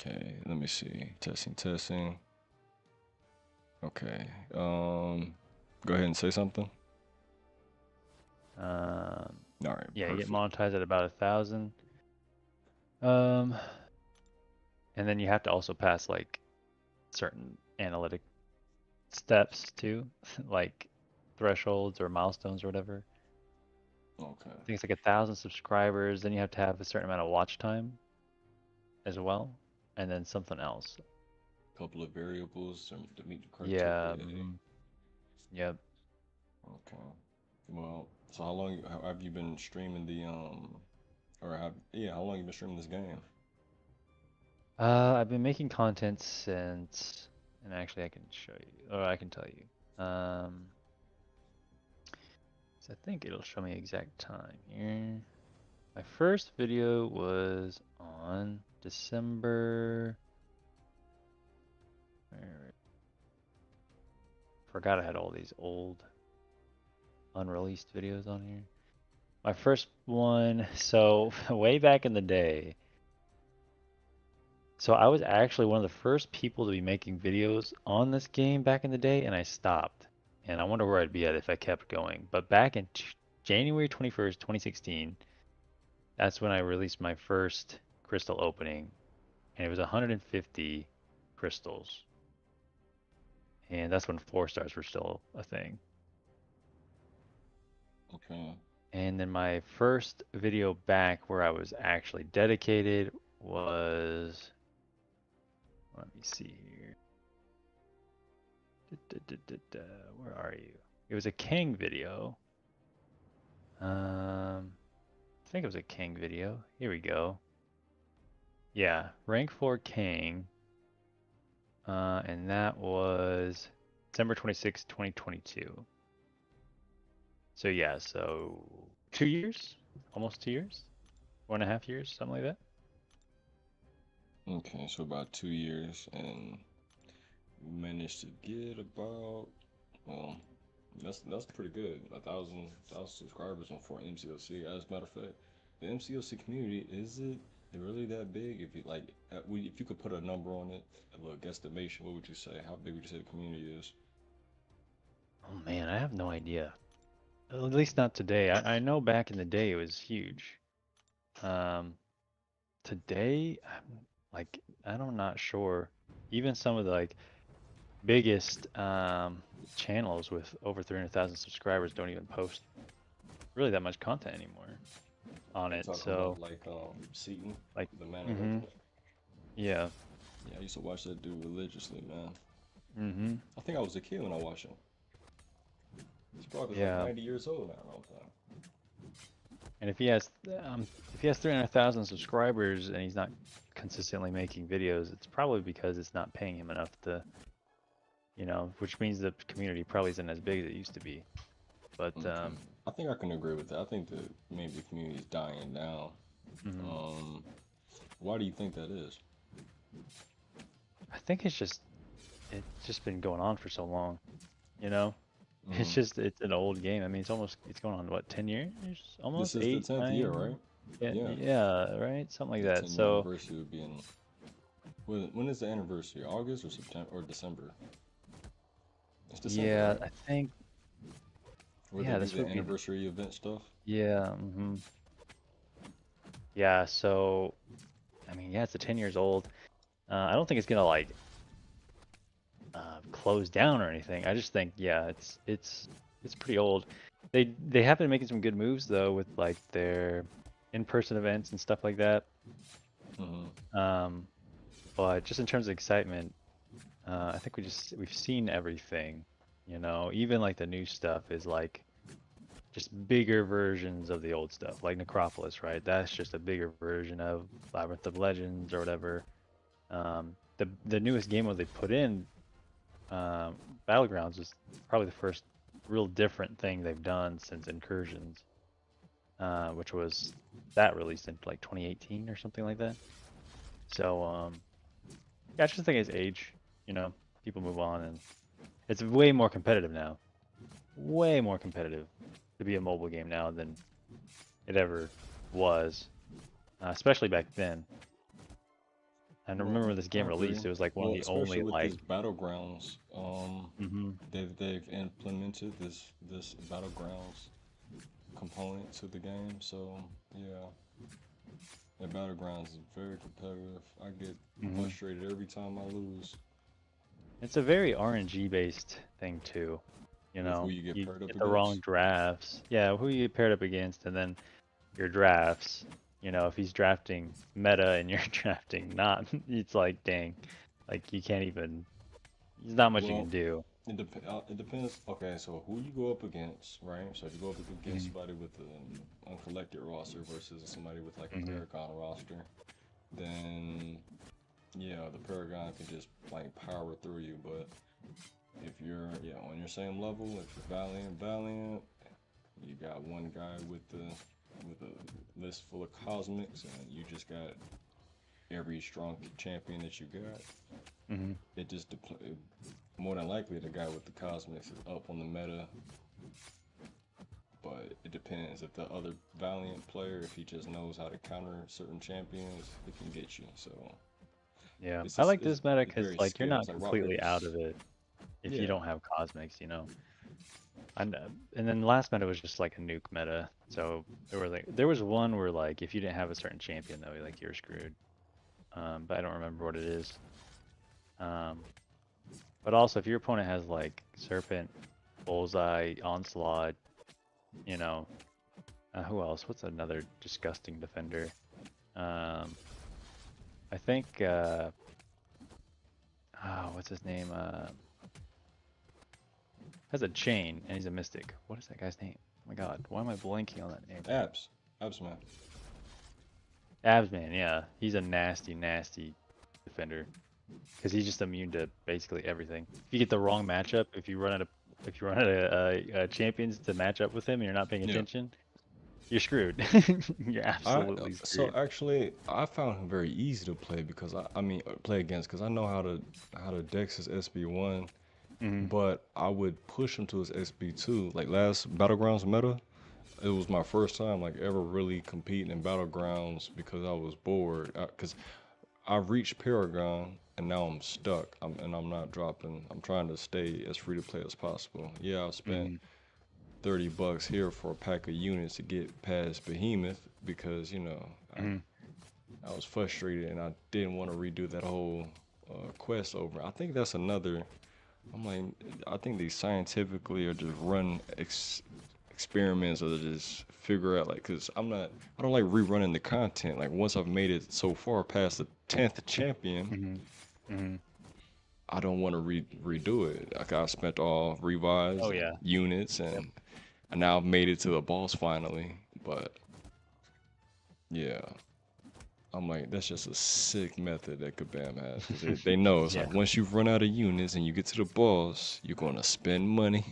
Okay, let me see. Testing. Okay. Go ahead and say something. All right, Yeah, you get perfect. monetized at about 1,000. Um, and then you have to also pass like certain analytic steps too, like thresholds or milestones or whatever. Okay. I think it's like 1,000 subscribers. Then you have to have a certain amount of watch time as well, and then something else. Couple of variables to meet the Yeah. criteria. Yep. Okay. Well, so how long have you been streaming the or how long you been streaming this game? I've been making content since, and actually I can show you, or I can tell you. So I think it'll show me exact time here. My first video was on December. Forgot I had all these old unreleased videos on here. My first one, so way back in the day. So I was actually one of the first people to be making videos on this game back in the day, and I stopped. And I wonder where I'd be at if I kept going. But back in January 21st, 2016, that's when I released my first crystal opening, and it was 150 crystals. And that's when 4 stars were still a thing. Okay. And then my first video back where I was actually dedicated was, let me see here. Where are you? It was a King video. I think it was a King video. Here we go. Yeah, rank 4 King. And that was December 26, 2022. So yeah, so 2 years, almost 2 years, 1.5 years, something like that. Okay, so about 2 years, and you managed to get about well, that's pretty good. A thousand subscribers on for MCOC. As a matter of fact, the MCOC community is it really that big? If you like, if you could put a number on it, a little guesstimation, what would you say? How big would you say the community is? Oh man, I have no idea. At least not today. I know back in the day it was huge. Um, Today, I'm not sure. Even some of the like biggest channels with over 300,000 subscribers don't even post really that much content anymore on You it. talking about So like Seaton, like, the man of mm-hmm, legend? yeah, Yeah, I used to watch that dude religiously, man. mm-hmm, I think I was a kid when I watched him. He's probably like yeah. 90 years old now. All time. And if he has 300,000 subscribers and he's not consistently making videos, it's probably because it's not paying him enough to, which means the community probably isn't as big as it used to be. But Okay. I think I can agree with that. I think that maybe the community is dying down. mhm. Um, why do you think that is? I think it's just been going on for so long, you know? Mm-hmm. It's an old game. I mean, it's going on what, 10 years? This Almost is the eight, 10th year, right? 9. Yeah, Yeah. yeah, right? Something like The that. 10-year So, anniversary would be in. When is the anniversary? August or September or December? It's December, yeah, right? I think Where they yeah, do this the would be anniversary event stuff. yeah, yeah, so I mean, yeah, it's a 10 years old. I don't think it's gonna like close down or anything. I just think yeah, it's pretty old. They have been making some good moves though with like their in-person events and stuff like that. Mm-hmm. Um, but just in terms of excitement, I think we've seen everything. Even like the new stuff is like just bigger versions of the old stuff, like Necropolis, right? That's just a bigger version of Labyrinth of Legends or whatever. The newest game mode they put in, um, Battlegrounds, was probably the first real different thing they've done since Incursions, which was that released in like 2018 or something like that. So yeah, I just think it's age. People move on, and it's way more competitive now. Way more competitive to be a mobile game now than it ever was, especially back then. And I Well, remember when this I game agree. released, it was like one of Well, the especially only with this like. battlegrounds, Hmm. they've implemented this battlegrounds component to the game. So yeah, the battlegrounds is very competitive. I get Hmm. frustrated every time I lose It's a very RNG based thing too. You with who know, you get you paired up get the wrong against. drafts. Yeah, who you get paired up against, and then your drafts. You know, if he's drafting meta and you're drafting not, it's like, dang, like you can't even. There's not much you Well, can do. it depends. Okay, so who you go up against, right? So if you go up against Hmm. somebody with an uncollected roster versus somebody with like a Hmm. Paragon roster, then yeah, the Paragon can just like power through you. But if you're on your same level, if you're Valiant, you got one guy with a list full of cosmics, and you just got every strong champion that you got. Hmm. It just more than likely the guy with the cosmics is up on the meta, but it depends. If the other Valiant player, if he just knows how to counter certain champions, he can get you. So Yeah, it's I just, like this meta it's because very like you're skill. not It's like rock completely out papers. of it if you Yeah, don't have cosmics, you know. And then last meta was just like a nuke meta. So there was one where like if you didn't have a certain champion though, like you're screwed. But I don't remember what it is. Um, but also if your opponent has like Serpent, Bullseye, Onslaught, you know, who else? What's another disgusting defender? Um, I think what's his name? Has a chain and he's a mystic. What is that guy's name? Oh my god, why am I blanking on that name? abs man. Absman, yeah. He's a nasty, nasty defender. Because he's just immune to basically everything. If you get the wrong matchup, if you run out of champions to match up with him and you're not paying Yeah. attention, you're screwed. You're I absolutely so screwed. actually I found him very easy to play because I mean play against because I know how to dex his SB1, Hmm. but I would push him to his SB2. Like last Battlegrounds meta, it was my first time like ever really competing in Battlegrounds because I was bored. Because I reached Paragon and now I'm stuck. I'm not dropping. I'm trying to stay as free to play as possible. Yeah, I spent Hmm. $30 here for a pack of units to get past Behemoth because Hmm. I was frustrated and I didn't want to redo that whole quest over. I think that's another. I'm like, I think they scientifically are just run experiments or just figure out like, cause I don't like rerunning the content. Like once I've made it so far past the 10th champion, Hmm. Hmm. I don't want to redo it. Like I spent all revives Oh and yeah. units Yep. and now I've made it to the boss finally. But yeah, I'm like, that's just a sick method that Kabam has because they know it's Yeah. like once you've run out of units and you get to the boss, you're gonna spend money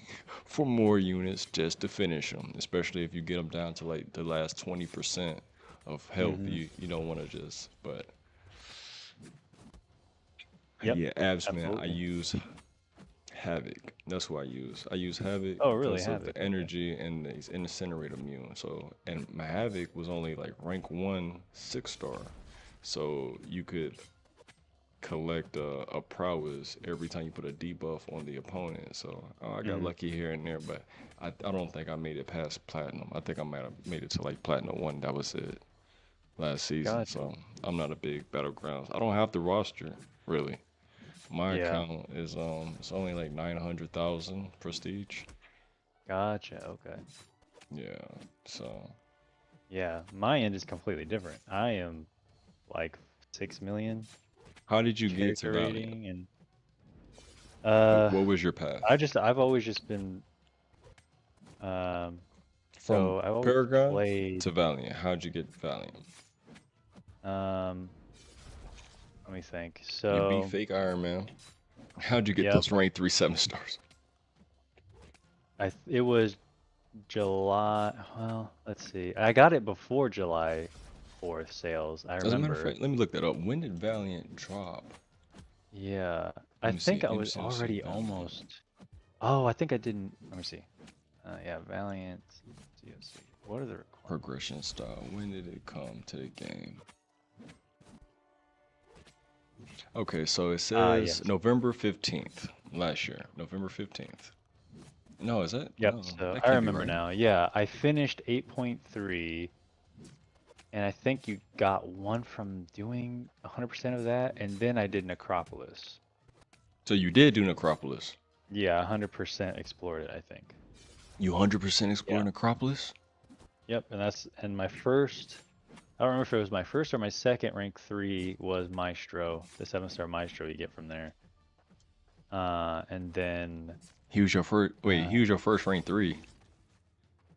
for more units just to finish them. Especially if you get them down to like the last 20% of health, Hmm. you don't want to just. But Yep. yeah, abs man, I Absolutely. use Havoc. That's what I use. I use Havoc Oh really? because of the Havoc. Okay. energy and the incinerate immune. So and my Havoc was only like rank 1 6-star. So you could collect a prowess every time you put a debuff on the opponent. So I got Hmm. lucky here and there, but I don't think I made it past platinum. I think I might have made it to like platinum 1. That was it last season. Gotcha. So I'm not a big battlegrounds. I don't have the roster really. My Yeah. account is it's only like 900,000 prestige. Gotcha. Okay. Yeah. So Yeah. My end is completely different. I am like 6 million how did you get to character Valiant? rating and uh What was your path I've always just been from so I've always Paragon played to Valiant? How'd you get Valiant? um let me think. You beat So fake Iron Man. How'd you get yep, those rank 3 7-stars? it was July, well, let's see. I got it before July 4th sales. I As a matter of remember. fact, let me look that up. When did Valiant drop? Yeah. I Let me see. think I was MCOC already Valiant. almost. Oh, I think I didn't. Let me see. Yeah, Valiant COC. What are the requirements? Progression style. When did it come to the game? Okay, so it Ah, says yes. November 15th last year. November 15th. No, is that? Yep, No, so that I can't be remember right. now. Yeah, I finished 8.3, and I think you got one from doing 100% of that, and then I did Necropolis. So you did do Necropolis. Yeah, 100% explored it, I think. You 100% Yeah. explored Necropolis? Yep, and my first, I don't remember if it was my first or my second rank 3 was Maestro, the 7-star Maestro you get from there. And then He was your first. Wait, uh, he was your first rank 3.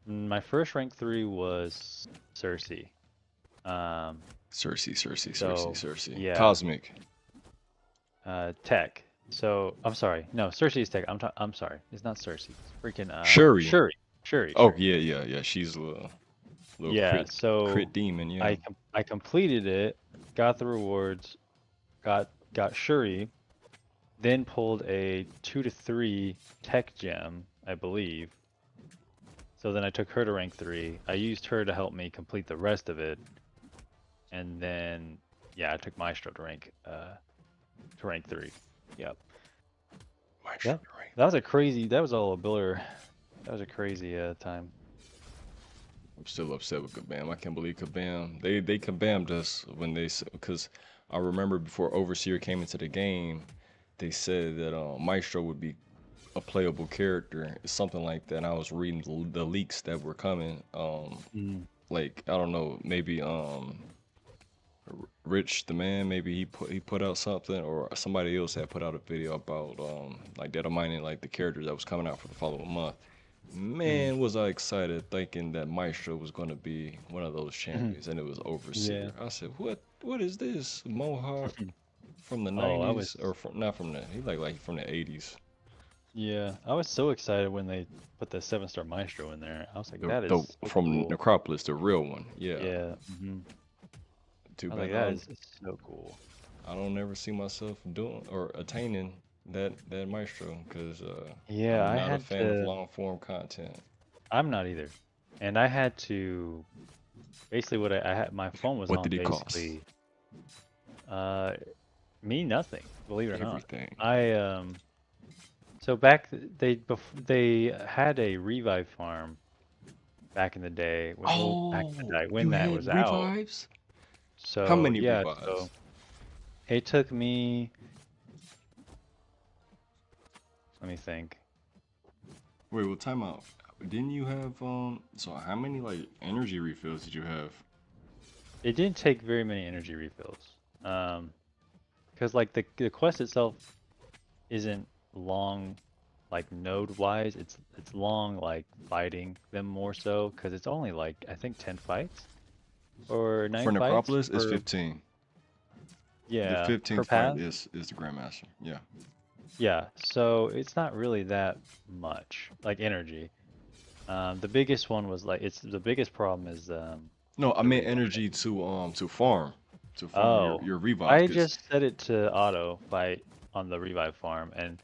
my first rank 3 was Cersei. Um, Cersei. so yeah, Cosmic. Tech. So I'm sorry, no, Cersei is Tech. I'm sorry, it's not Cersei. It's freaking Shuri. Shuri. Oh Shuri. yeah. She's a little Yeah, crit so demon. Yeah. I completed it, got the rewards, got Shuri, then pulled a 2 to 3 tech gem, I believe. So then I took her to rank 3. I used her to help me complete the rest of it, and then yeah, I took Maestro to rank 3. Yep. Maestro Yep. rank. That was all a blur. That was a crazy time. I'm still upset with Kabam. I can't believe Kabam. They Kabammed us when because I remember before Overseer came into the game, they said that Maestro would be a playable character, something like that. And I was reading the leaks that were coming. Mm. Like I don't know, maybe Rich the man, maybe he put out something, or somebody else had put out a video about like data mining like the characters that was coming out for the following month. Mm. Man, was I excited thinking that Maestro was going to be one of those champions, and it was Yeah. Overseer. I said, what is this Mohawk from the Oh, I 90s, was or not from the he like from the 80s? yeah, I was so excited when they put the 7-star Maestro in there. I was like, that The is so from cool. Necropolis, the real one. Yeah. Yeah. Too I was like, bad that is so cool. I don't ever see myself doing or attaining that Maestro because Yeah, I'm I not a had fan of to. long form content. I'm not either. And I had to basically what I had. My phone was What on did it cost? basically. Uh, me nothing. Believe it or not. Everything. I So back they had a revive farm back in the day. Well, back in the Oh, day when you that was had out. revives? How So many yeah, so revives? it took me. Let me think. Wait, well, time out. Didn't you have so how many like energy refills did you have? It didn't take very many energy refills. Because like the quest itself isn't long, like node wise. It's long like fighting them more so because it's only like I think 10 fights or 9 For fights Necropolis, it's per 15. The yeah per 15th fight path. is the Grandmaster. Yeah. Yeah, so it's not really that much like energy. The biggest one was like it's the biggest problem is No, I the meant revive. energy to farm Oh, your revives I because just set it to auto fight on the revive farm, and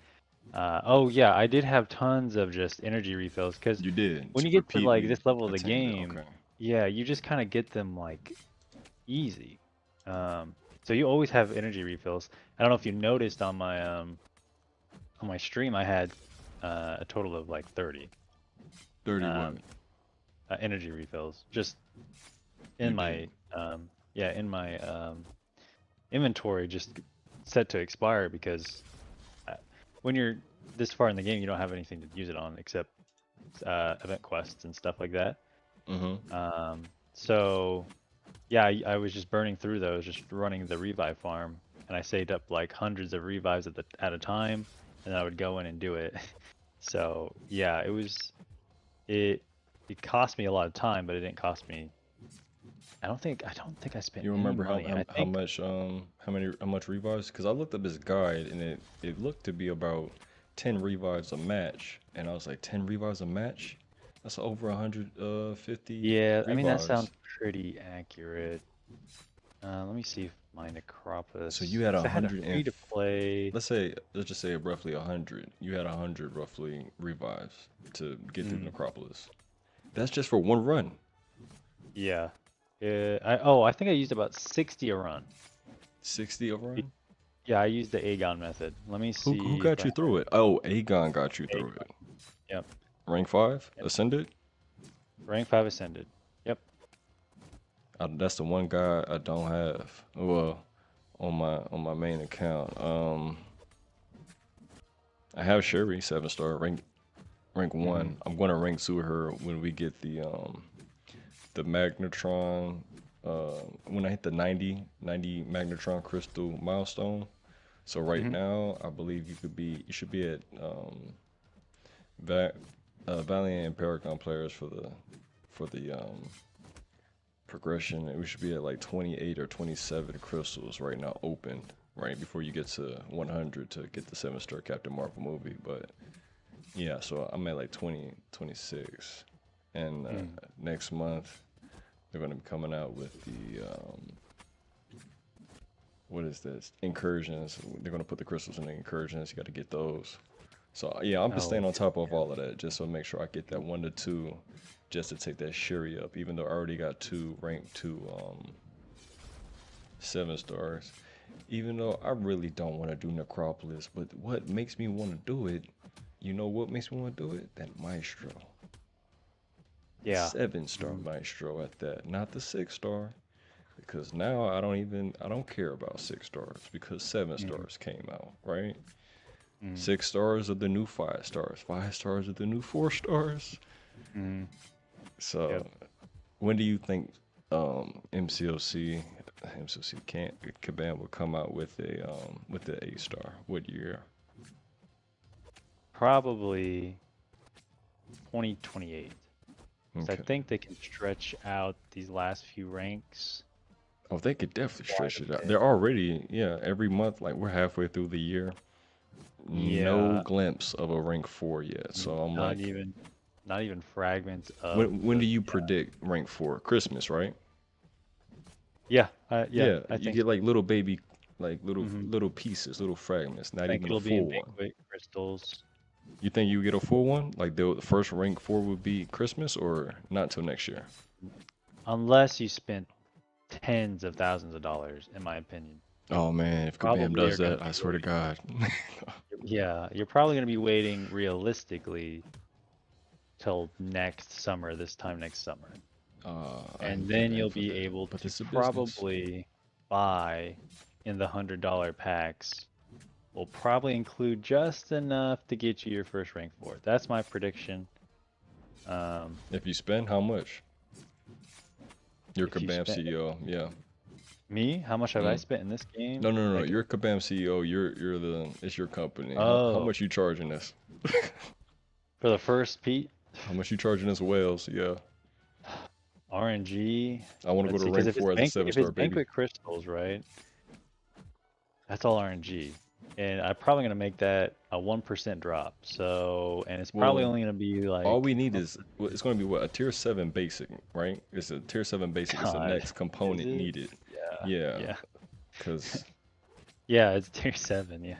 oh yeah, I did have tons of just energy refills because you did when to you get to like repeatedly this level of the attain it. game, Okay. yeah, you just kind of get them like easy. So you always have energy refills. I don't know if you noticed on my stream, I had a total of like 30 30 what? um, energy refills just You in did. my in my inventory, just set to expire because uh, when you're this far in the game, you don't have anything to use it on except event quests and stuff like that. Mm-hmm. So yeah, I was just burning through those, just running the revive farm, and I saved up like hundreds of revives at a time, and then I would go in and do it. So yeah, it it cost me a lot of time, but it didn't cost me. I don't think I spent You any remember money. I think how much revives? Because I looked up his guide and it looked to be about 10 revives a match, and I was like 10 revives a match. That's over 150 yeah, I mean that sounds revives. pretty accurate. Let me see if my So you Necropolis, had because a I had a hundred and free to play. let's just say roughly 100. You had 100 roughly revives to get through the Mm, Necropolis. That's just for one run. yeah, I think I used about 60 a run. 60 a Be- run. Yeah, I used the Aegon method. Let me Who see if got I you through it? Oh, Aegon got you through it. Aegon. Yep. Rank 5? Yep. Ascended? Rank 5 ascended. Yep. That's the one guy I don't have. Well, on my main account. I have Sherry 7-star rank 1. I'm gonna rank 2 her when we get the Magnetron. When I hit the 90 Magnetron crystal milestone. So right Mm-hmm. now, I believe you should be at Va Valiant and Paragon players for the progression, and we should be at like 28 or 27 crystals right now opened, right before you get to 100 to get the 7-star Captain Marvel movie. But yeah, so I'm at like 20, 26, and next month they're gonna be coming out with the what is this? Incursions. They're gonna put the crystals in the incursions. You got to get those. So yeah, I'm just Oh, staying on top of all of that, just so make sure I get that 1 to 2, just to take that Shuri up. Even though I already got 2 rank 2 7 stars. Even though I really don't want to do Necropolis, but what makes me want to do it? You know what makes me want to do it? That Maestro. yeah. 7-star Maestro at that, not the 6-star. Because now I don't care about 6 stars because 7 stars came out, right? 6 stars are the new 5 stars. 5 stars are the new 4 stars. So Yep. when do you think MCOC can't Kabam will come out with the 8-star? What year? Probably 2028. So I Okay. think they can stretch out these last few ranks Oh, they could definitely quite stretch a it out. bit. They're already, yeah, every month, like we're halfway through the year. No Yeah, glimpse of a rank 4 yet. So I'm not like, even not even fragments of when do the you predict rank 4? Christmas, right? yeah, Yeah, I you think get so. like little baby, like Hmm. little pieces, little fragments, I not think even a it'll be in full one. banquet crystals. You think you get a full one? Like the first rank 4 would be Christmas or not till next year? Unless you spent tens of thousands of dollars, in my opinion. Oh man, if Kabam Probably does are gonna that, be I swear to waiting. God. Yeah, you're probably gonna be waiting realistically till next summer, this time next summer. I And hate then Kabam you'll for be that, able but to it's a business. probably buy in the $100 packs. Will probably include just enough to get you your first rank 4. That's my prediction. Um, If you spend how much? You're if you Kabam spent CEO, yeah. me, how much have I Mm. spent in this game? No, no, no, no. Like, You're Kabam CEO. You're the it's your company. How oh, much you charging us? for the first Pete, How much you charging us whales? Yeah. RNG. I want to go Let's to see, because rank 4 as a 7 if it's star baby. banquet crystals, right? That's all RNG. And I'm probably gonna make that a 1% drop. So, and it's probably Well, only gonna be all like, we need is well, it's going to be what a tier 7 basic, right? It's a tier 7 basic is the God, next is component it? needed. Yeah, Yeah, yeah, because yeah. It's tier 7. Yeah.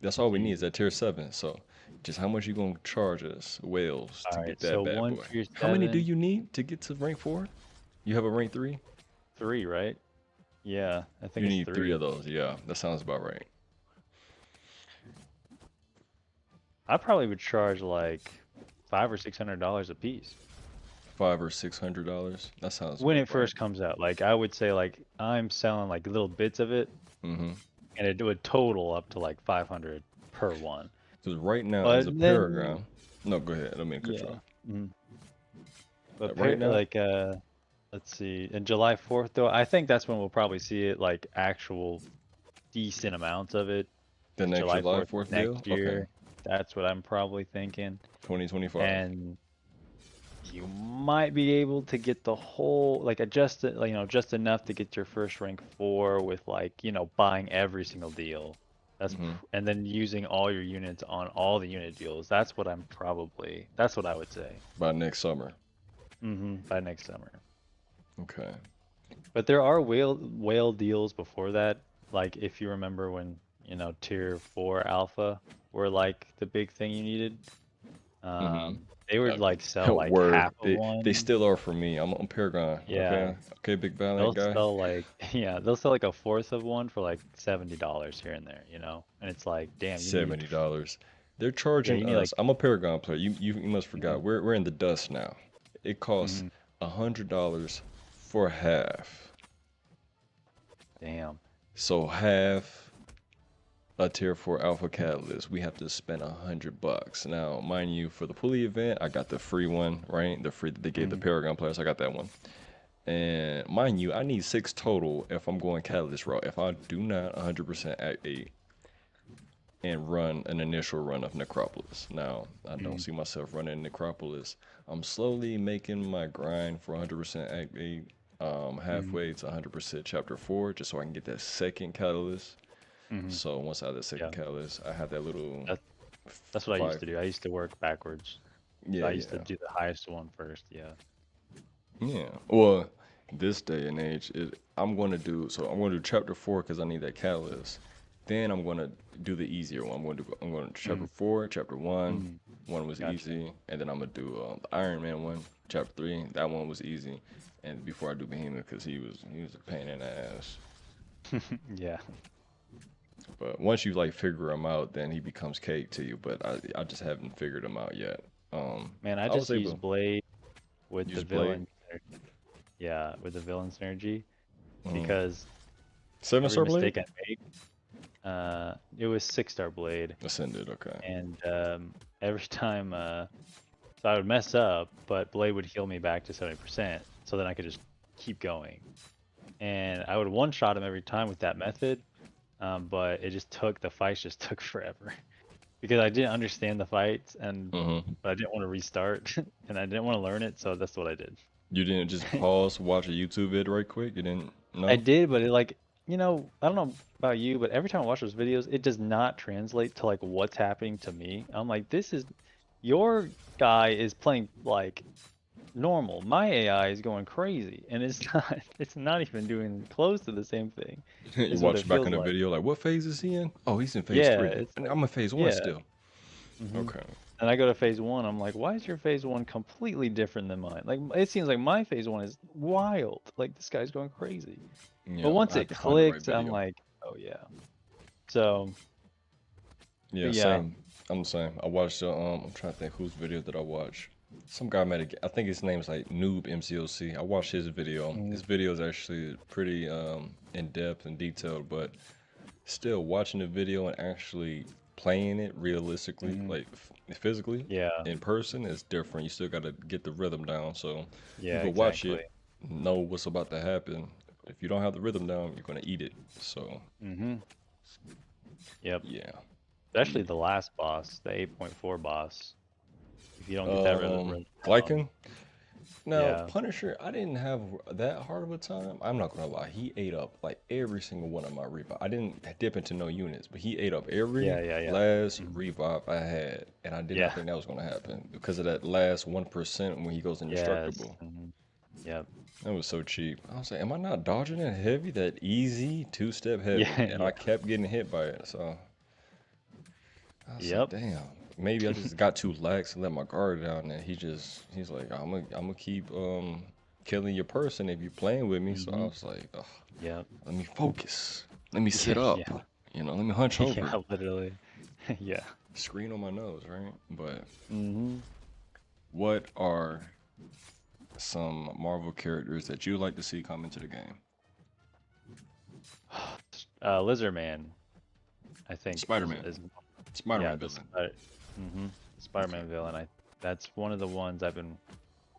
that's all we need Jeez. is that tier 7. So, just how much you going to charge us whales All to right. get So that bad one boy? tier How many do 7, you need to get to rank 4? You have a rank 3? 3, right? Yeah, I think You it's need 3 of 3. those. Yeah, that sounds about right. I probably would charge like $500 or $600 a piece 500 or $600. That sounds when about it right. first comes out. Like I would say, like I'm selling like little bits of it, Mm-hmm. and it would total up to like 500 per one. Because right now, as But a then, paragon, no, go ahead. I don't mean to cut you yeah. off. Mm. But Right now, like let's see, in July 4th though, I think that's when we'll probably see it like actual decent amounts of it. the Is next July July 4th 4th deal, next okay, year? That's what I'm probably thinking. 2025. And you might be able to get the whole like adjust it, like, just enough to get your first rank 4 with like, buying every single deal. Mm-hmm. And then using all your units on all the unit deals. That's what I would say. By next summer. By next summer. Okay. But there are whale deals before that. Like if you remember when, tier 4 alpha were like the big thing you needed. Mm-hmm. They would like sell like Word. half of They one. still are for me. I'm on Paragon. Yeah, Okay. Okay, big they'll Valiant guy. sell like yeah, they'll sell like a fourth of one for like $70 here and there, you know? And it's like, damn, you need $70. They're yeah, charging you need us. like I'm a Paragon player. You must mhm, forgot. We're in the dust now. It costs mhm, $100 for half. damn. So half a tier 4 alpha catalyst, we have to spend $100. Now, mind you, for the pulley event, I got the free one, right? The free that they gave the Mhm, Paragon players. I got that one. And mind you, I need 6 total if I'm going catalyst route. If I do not 100% activate and run an initial run of Necropolis. Now, I don't mhm, see myself running Necropolis. I'm slowly making my grind for 100% activate, mhm, halfway to 100% chapter 4, just so I can get that second catalyst. mhm. So once I have that second Yeah. catalyst, I have that little That that's what I used five. to do. I used to work backwards. So Yeah, I used to yeah, do the highest one first, yeah. yeah. Well, this day and age, I'm going to do so. I'm going to do chapter 4 because I need that catalyst. Then I'm going to do the easier one. I'm going to chapter Mhm, 4, chapter 1. mhm. One was Gotcha. easy, and then I'm gonna do the Iron Man one, chapter 3. That one was easy, and before I do Behemoth, because he was a pain in the ass. Yeah. But once you like figure him out, then he becomes cake to you. But I just haven't figured him out yet. Man, I I was just use able Blade with to the use Blade. villain synergy. Yeah, with the villain synergy Mm. because Seven every star Blade. mistake I make, it was 6-star Blade, Ascended. Okay. and every time, so I would mess up, but Blade would heal me back to 70%, so then I could just keep going. And I would one-shot him every time with that method, but the fights just took forever because I didn't understand the fights, Mm-hmm. but I didn't want to restart, and I didn't want to learn it, so that's what I did. You didn't just pause, watch a YouTube vid right quick. You didn't. I No. did, but it like, I don't know about you, but every time I watch those videos, it does not translate to like what's happening to me. I'm like, your guy is playing like normal. My AI is going crazy, and it's not even doing close to the same thing. You This is what watch it back feels in the like. video, like what phase is he in? Oh, he's in phase Yeah, 3, it's and like, I'm in phase 1 yeah. still. hmm Okay. And I go to phase one, I'm like, why is your phase one completely different than mine? Like, it seems like my phase one is wild. Like, this guy's going crazy. But Yeah, once I have it to find the right clicked, I'm video. like, oh yeah. So, Yeah, but yeah. same. I'm the same. I watched I'm trying to think whose video did I watch. Some guy made a I think his name's like Noob MCOC. I watched his video. Mm, His video is actually pretty in depth and detailed, but still watching the video and actually playing it realistically, mhm. like physically Yeah, in person is different. You still got to get the rhythm down. So you yeah, can watch exactly. it, know what's about to happen. If you don't have the rhythm down, you're gonna eat it. So hmm Yep. yeah. Especially the last boss, the 8.4 boss. If you don't get that rhythm down, Glycan. Now, yeah, Punisher, I didn't have that hard of a time. I'm not gonna lie, he ate up like every single one of my revive. I didn't dip into no units, but he ate up every yeah, yeah, yeah. last hmm revive I had, and I did not Yeah. think that was gonna happen because of that last 1% when he goes Yes. indestructible. Yep. That was so cheap. I was like, am I not dodging it heavy? That easy two-step heavy, Yeah, and yeah. I kept getting hit by it. So I was like, Yep. damn. Maybe I just got too lax and let my guard down, and he's like, I'm gonna keep killing your person if you're playing with me. So I hmm was like, ugh, Yep. let me focus. Let me sit Yeah, up. yeah. Let me hunch over. Yeah, literally. Yeah. Screen on my nose, right? But hmm what are some Marvel characters that you'd like to see come into the game? Lizard Man, I think Spider-Man. is yeah, Spider-Man villain. hmm Spider-Man Okay. villain. That's one of the ones I've been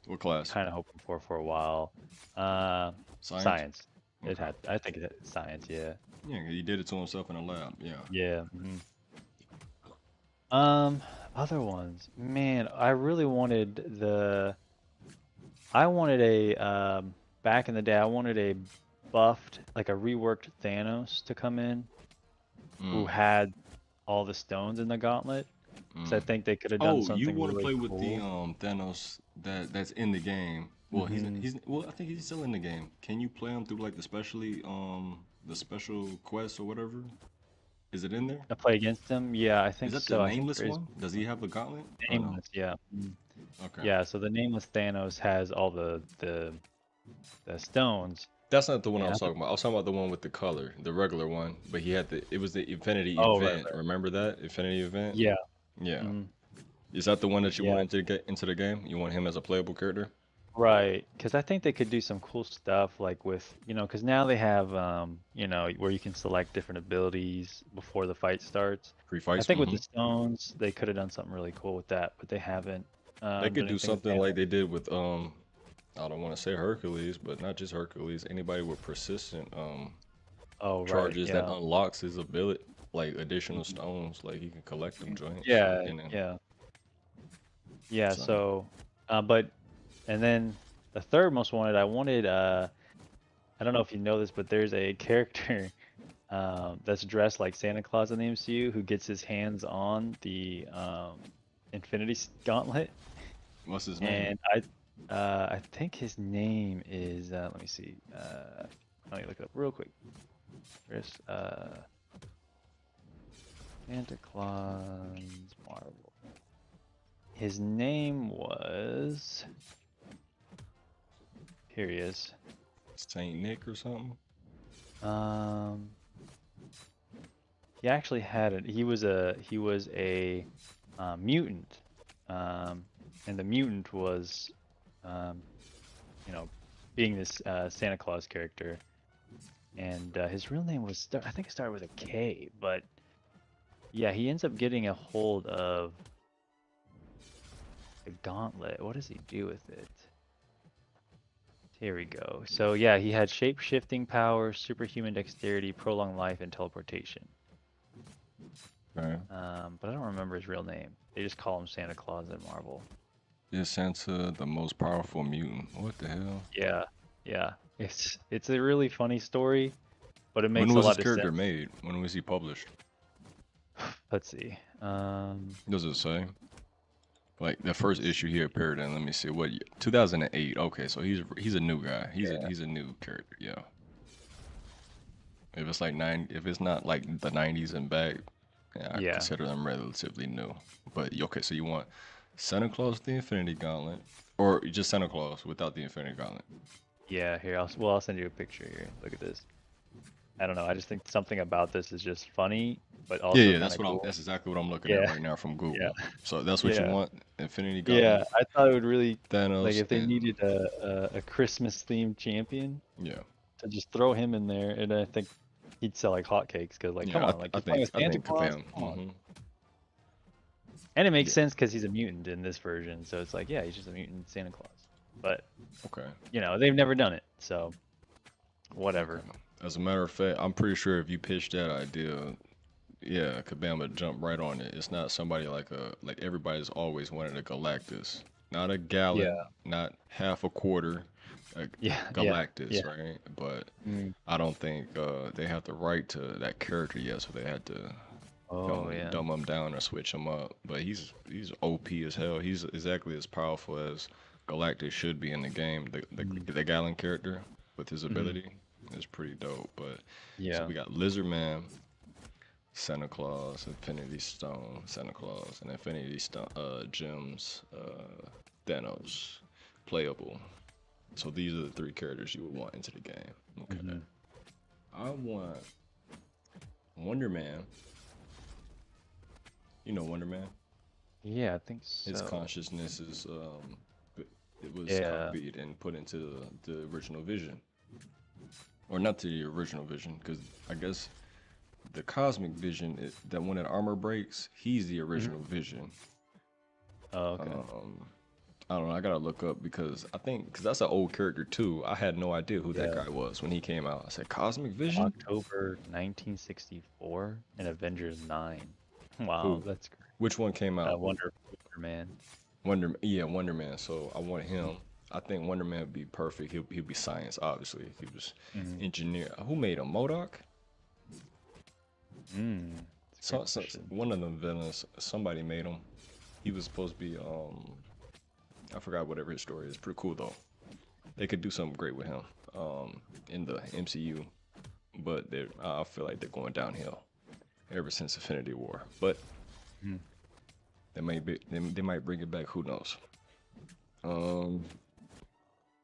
What class? kind of hoping for a while. Uh, Science. Science. Okay. I think it's science. Yeah. Yeah, he did it to himself in a lab. Yeah. Yeah. Other ones, man, I wanted back in the day, I wanted a buffed, like a reworked Thanos to come in who Mm, had all the stones in the gauntlet. So I mm. think they could have done Oh, you something want to really play with the cool. Thanos that's in the game? Well, hmm I think he's still in the game. Can you play him through like the special quest or whatever? Is it in there? I play against him. Yeah, I Is think that the so. I think nameless there is one? Does he have a gauntlet? Or no? nameless. Yeah. Okay. Yeah. So the nameless Thanos has all the stones, That's not the one I and was talking about. I was talking about the one with the color, the regular one. But he had the. It was the Infinity oh right, event. right. Remember that Infinity event? Yeah. Yeah. mhm, Is that the one that you Yeah. wanted to get into the game? You want him as a playable character? Right. Because I think they could do some cool stuff like with, because now they have, where you can select different abilities before the fight starts. Free I fights? think with Mm-hmm. the stones, they could have done something really cool with that, but they haven't They could done do anything with something Thanos. like they did with I don't want to say Hercules, but not just Hercules. Anybody with persistent Oh, right. charges that Yeah. unlocks his ability, like additional stones, like he can collect them joints, Yeah. and then Yeah. Yeah. so So, but, and then the third most wanted, I don't know if you know this, but there's a character that's dressed like Santa Claus in the MCU who gets his hands on the Infinity Gauntlet, what's his name? and I think his name is let me see, let me look it up real quick. Chris, Santa Claus Marvel. His name was, here he is. Saint Nick or something? Um, he actually had it. He was a mutant, um, and the mutant was, um, you know, being this Santa Claus character, and his real name was I think it started with a K, but yeah, he ends up getting a hold of the gauntlet. What does he do with it? Here we go. So yeah, he had shape-shifting power, superhuman dexterity, prolonged life, and teleportation. Right. But I don't remember his real name. They just call him Santa Claus at Marvel. Is Santa the most powerful mutant? What the hell? Yeah, yeah. It's a really funny story, but it When makes a was this lot of sense. character made? When was he published? Let's see. Does it say? Like the first issue he appeared in. Let me see. What? 2008. Okay, so he's a new guy. Yeah, He's a new character. Yeah. If it's like if it's not like the 90s and back, yeah, I yeah, consider them relatively new. But okay, so you want Santa Claus the Infinity Gauntlet, or just Santa Claus without the Infinity Gauntlet? yeah. Here, I'll send you a picture here. Look at this. I don't know. I just think something about this is just funny, but Yeah, also yeah, kind that's of what I'm. cool. That's exactly what I'm looking at Yeah, right now from yeah, Google. So that's what you yeah, want: Infinity yeah. Gauntlet, I thought it would really like Thanos, if they and needed a Christmas themed champion yeah, to just throw him in there, and I think he'd sell like hotcakes. Because like, come yeah. on, like you're playing with I Santa think Claus. Kabam. Come on. Hmm. And it makes Yeah. sense because he's a mutant in this version, so it's like, yeah, he's just a mutant Santa Claus. But Okay. they've never done it, so whatever. Okay. As a matter of fact, I'm pretty sure if you pitch that idea, yeah, Kabam would jump right on it. It's not somebody like everybody's always wanted a Galactus, not a Yeah, gallon, not half a quarter, a yeah, yeah, Galactus, yeah. right? But Mm. I don't think they have the right to that character yet, so they had to Oh yeah. dumb him down or switch him up. But he's OP as hell. He's exactly as powerful as Galactus should be in the game. Mm. The Gallon character with his Mhm. ability is pretty dope. But so Yeah. we got Lizard Man, Santa Claus, Infinity Stone, Santa Claus, and Infinity Stone gems, Thanos, playable. So these are the three characters you would want into the game. Okay. Mhm. I want Wonder Man. You know Wonder Man. Yeah, I think His so. consciousness is it was Yeah. copied and put into the original Vision, or not to the original Vision, because I guess the Cosmic Vision, that when that armor breaks, he's the Mhm. original Vision. Oh, okay. I don't know. I gotta look up because I think because that's an old character too. I had no idea who that Yeah. guy was when he came out. I said Cosmic Vision. October 1964 and Avengers 9. Wow, Who? that's great. Which one came out? Wonder Man. Yeah, Wonder Man. So I want him. I think Wonder Man would be perfect. He'll be science, obviously. He was Mm-hmm. engineer. Who made him? Modoc? That's a great question. One of them villains. Somebody made him. He was supposed to be I forgot whatever his story is. Pretty cool though. They could do something great with him in the MCU, but I feel like they're going downhill. ever since Infinity War. But Mhm. they might bring it back. Who knows? Um,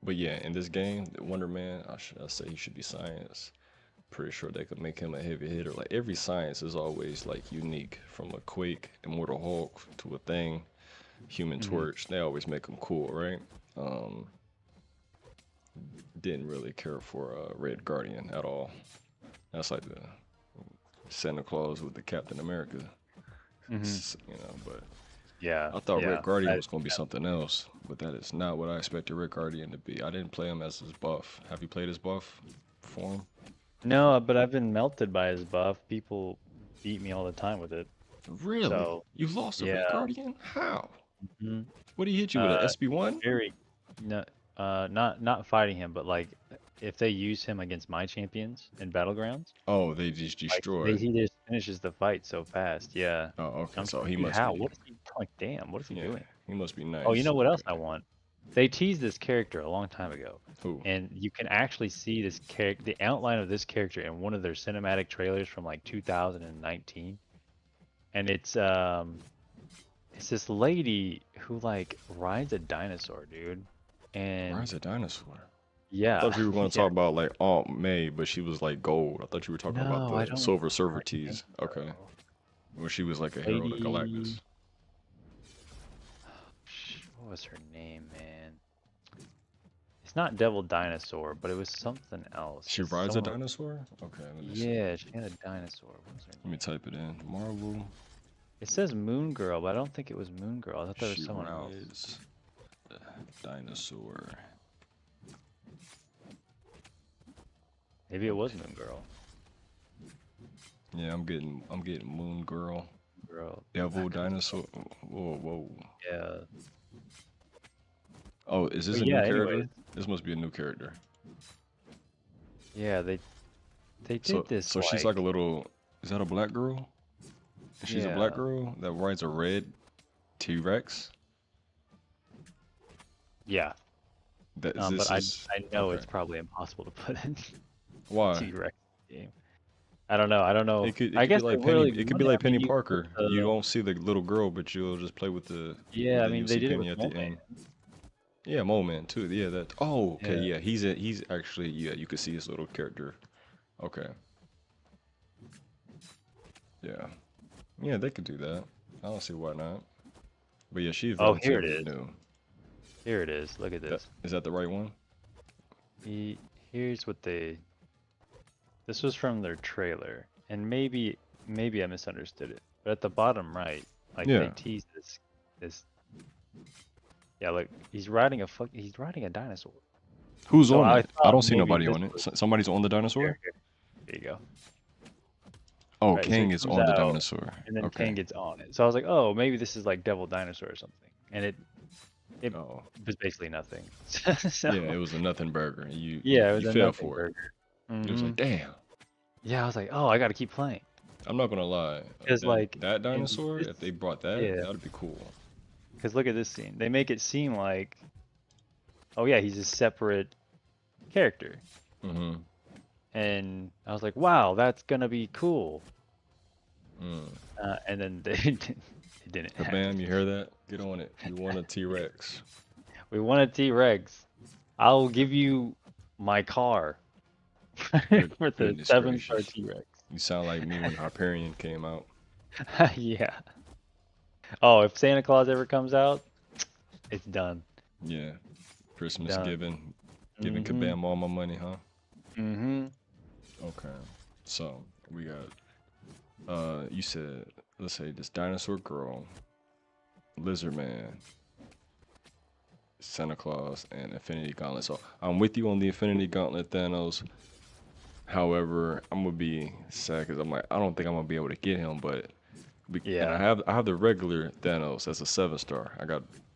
but yeah, in this game, the Wonder Man, I say he should be science. Pretty sure they could make him a heavy hitter. Like every science is always like unique, from a Quake, Immortal Hulk to a Thing, Human Mhm. Torch. They always make them cool, right? Um, didn't really care for Red Guardian at all. That's like the Santa Claus with the Captain America, Mhm. But Yeah. I thought Red Yeah. Guardian was gonna be something else, but that is not what I expected Red Guardian to be. I didn't play him as his buff. Have you played his buff form? No, but I've been melted by his buff. People beat me all the time with it. Really? So You lost a Red yeah. Guardian? How? Mhm. What did he hit you with? An Uh, SB1? very no, not fighting him, but like if they use him against my champions in battlegrounds, Oh, they just like destroyed. he just finishes the fight so fast. Yeah. Oh, okay. I'm just So like, he dude, must how? be. What is he like? Damn, what is he Yeah, doing? he must be Oh, you nice. know what else Okay. I want? They teased this character a long time ago, Who? and you can actually see this character, the outline of this character in one of their cinematic trailers from like 2019, and it's this lady who like rides a dinosaur, dude, and Where's a dinosaur? I yeah, thought you were going to yeah. talk about like Aunt May, but she was like gold. I thought you were talking about No, I the don't. Silver Surfer I think tease. Okay. so. Where she was like a Herald of Lady, Galactus. what was her name, man? It's not Devil Dinosaur, but it was something else. She It's rides a someone. dinosaur? Okay, let me see. Yeah, she had a dinosaur. What was her Let me name? type it in. Marvel. It says Moon Girl, but I don't think it was Moon Girl. I thought there was She someone else. rides a dinosaur. Maybe it was Okay. Moon Girl. Yeah, I'm getting Moon Girl. Girl. Devil dinosaur. Whoa, whoa. Yeah. Oh, is this But a yeah, new anyways. character? This must be a new character. Yeah, they did So this she's like a like little. Is that a black girl? She's a black yeah. girl that rides a red T-Rex. Yeah. That is But this is I know okay. it's probably impossible to put in Why? T-Rex game. I don't know. I don't know. It I could be guess they like Penny. really It could want be it. like I mean, Penny you put Parker. You the won't see the little girl, but you'll just play with the, yeah. and I then mean, you'll they see did it Penny with at the Mole end. Man. Yeah, Mole Man too. Yeah, that. Oh, okay. Yeah. Yeah, he's actually, yeah. You could see his little character. Okay. Yeah. Yeah, they could do that. I don't see why not. But yeah, she's Oh, here it relatively is. new. Here it is. Look at That this. is that the right one? Here's what they. This was from their trailer, and maybe I misunderstood it. But at the bottom right, like they Yeah. teased this. Yeah, look, he's riding a dinosaur. Who's So on I it? I thought don't see maybe nobody this on it. was Somebody's on the dinosaur? here. There you go. Oh, Right, so King it is comes on the out, dinosaur. and then Okay. Kang gets on it. So I was like, oh, maybe this is like Devil Dinosaur or something, and it Oh. was basically nothing. Yeah, So it was a nothing burger. yeah, it was You a fell nothing for it. burger. It was like, damn. Yeah, I was like, oh, I got to keep playing I'm not gonna lie. because like That in dinosaur, this, if they brought that, yeah, that'd be cool. because look at this scene. They make it seem like, oh yeah, he's a separate character, Mm-hmm. and I was like, wow, that's gonna be cool. Mm. And then it didn't happen. Kabam, you hear that? Get on it. You want a T-Rex. We want a T-Rex. I'll give you my car Good for the goodness 7-star gracious. T-Rex. You sound like me when Hyperion came out. Yeah. Oh, if Santa Claus ever comes out, it's done. Yeah. Christmas Done. giving Mm-hmm. Kabam all my money, huh? Mm-hmm. Okay. So we got you said, let's say this dinosaur girl, Lizard Man, Santa Claus, and Infinity Gauntlet. So I'm with you on the Infinity Gauntlet, Thanos. However, I'm gonna be sad because I'm like, I don't think I'm gonna be able to get him, but and Yeah. I have the regular Thanos as a 7-star.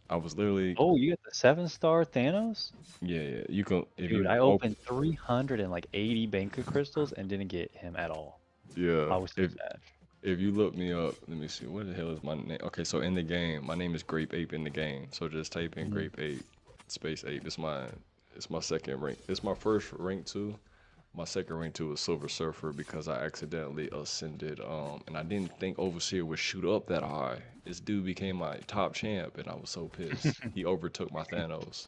I was literally, Oh, you got the 7-star Thanos? yeah. You can if Dude, you I open, opened 380 Banker crystals and didn't get him at all. yeah. I was so sad. If you look me up, let me see. What the hell is my name? Okay, so in the game, my name is Grape Ape in the game. So just type in Mhm. Grape Ape, space Ape. It's my second rank. It's my first rank 2, my second rank to was Silver Surfer because I accidentally ascended, and I didn't think Overseer would shoot up that high. This dude became my top champ, and I was so pissed. He overtook my Thanos,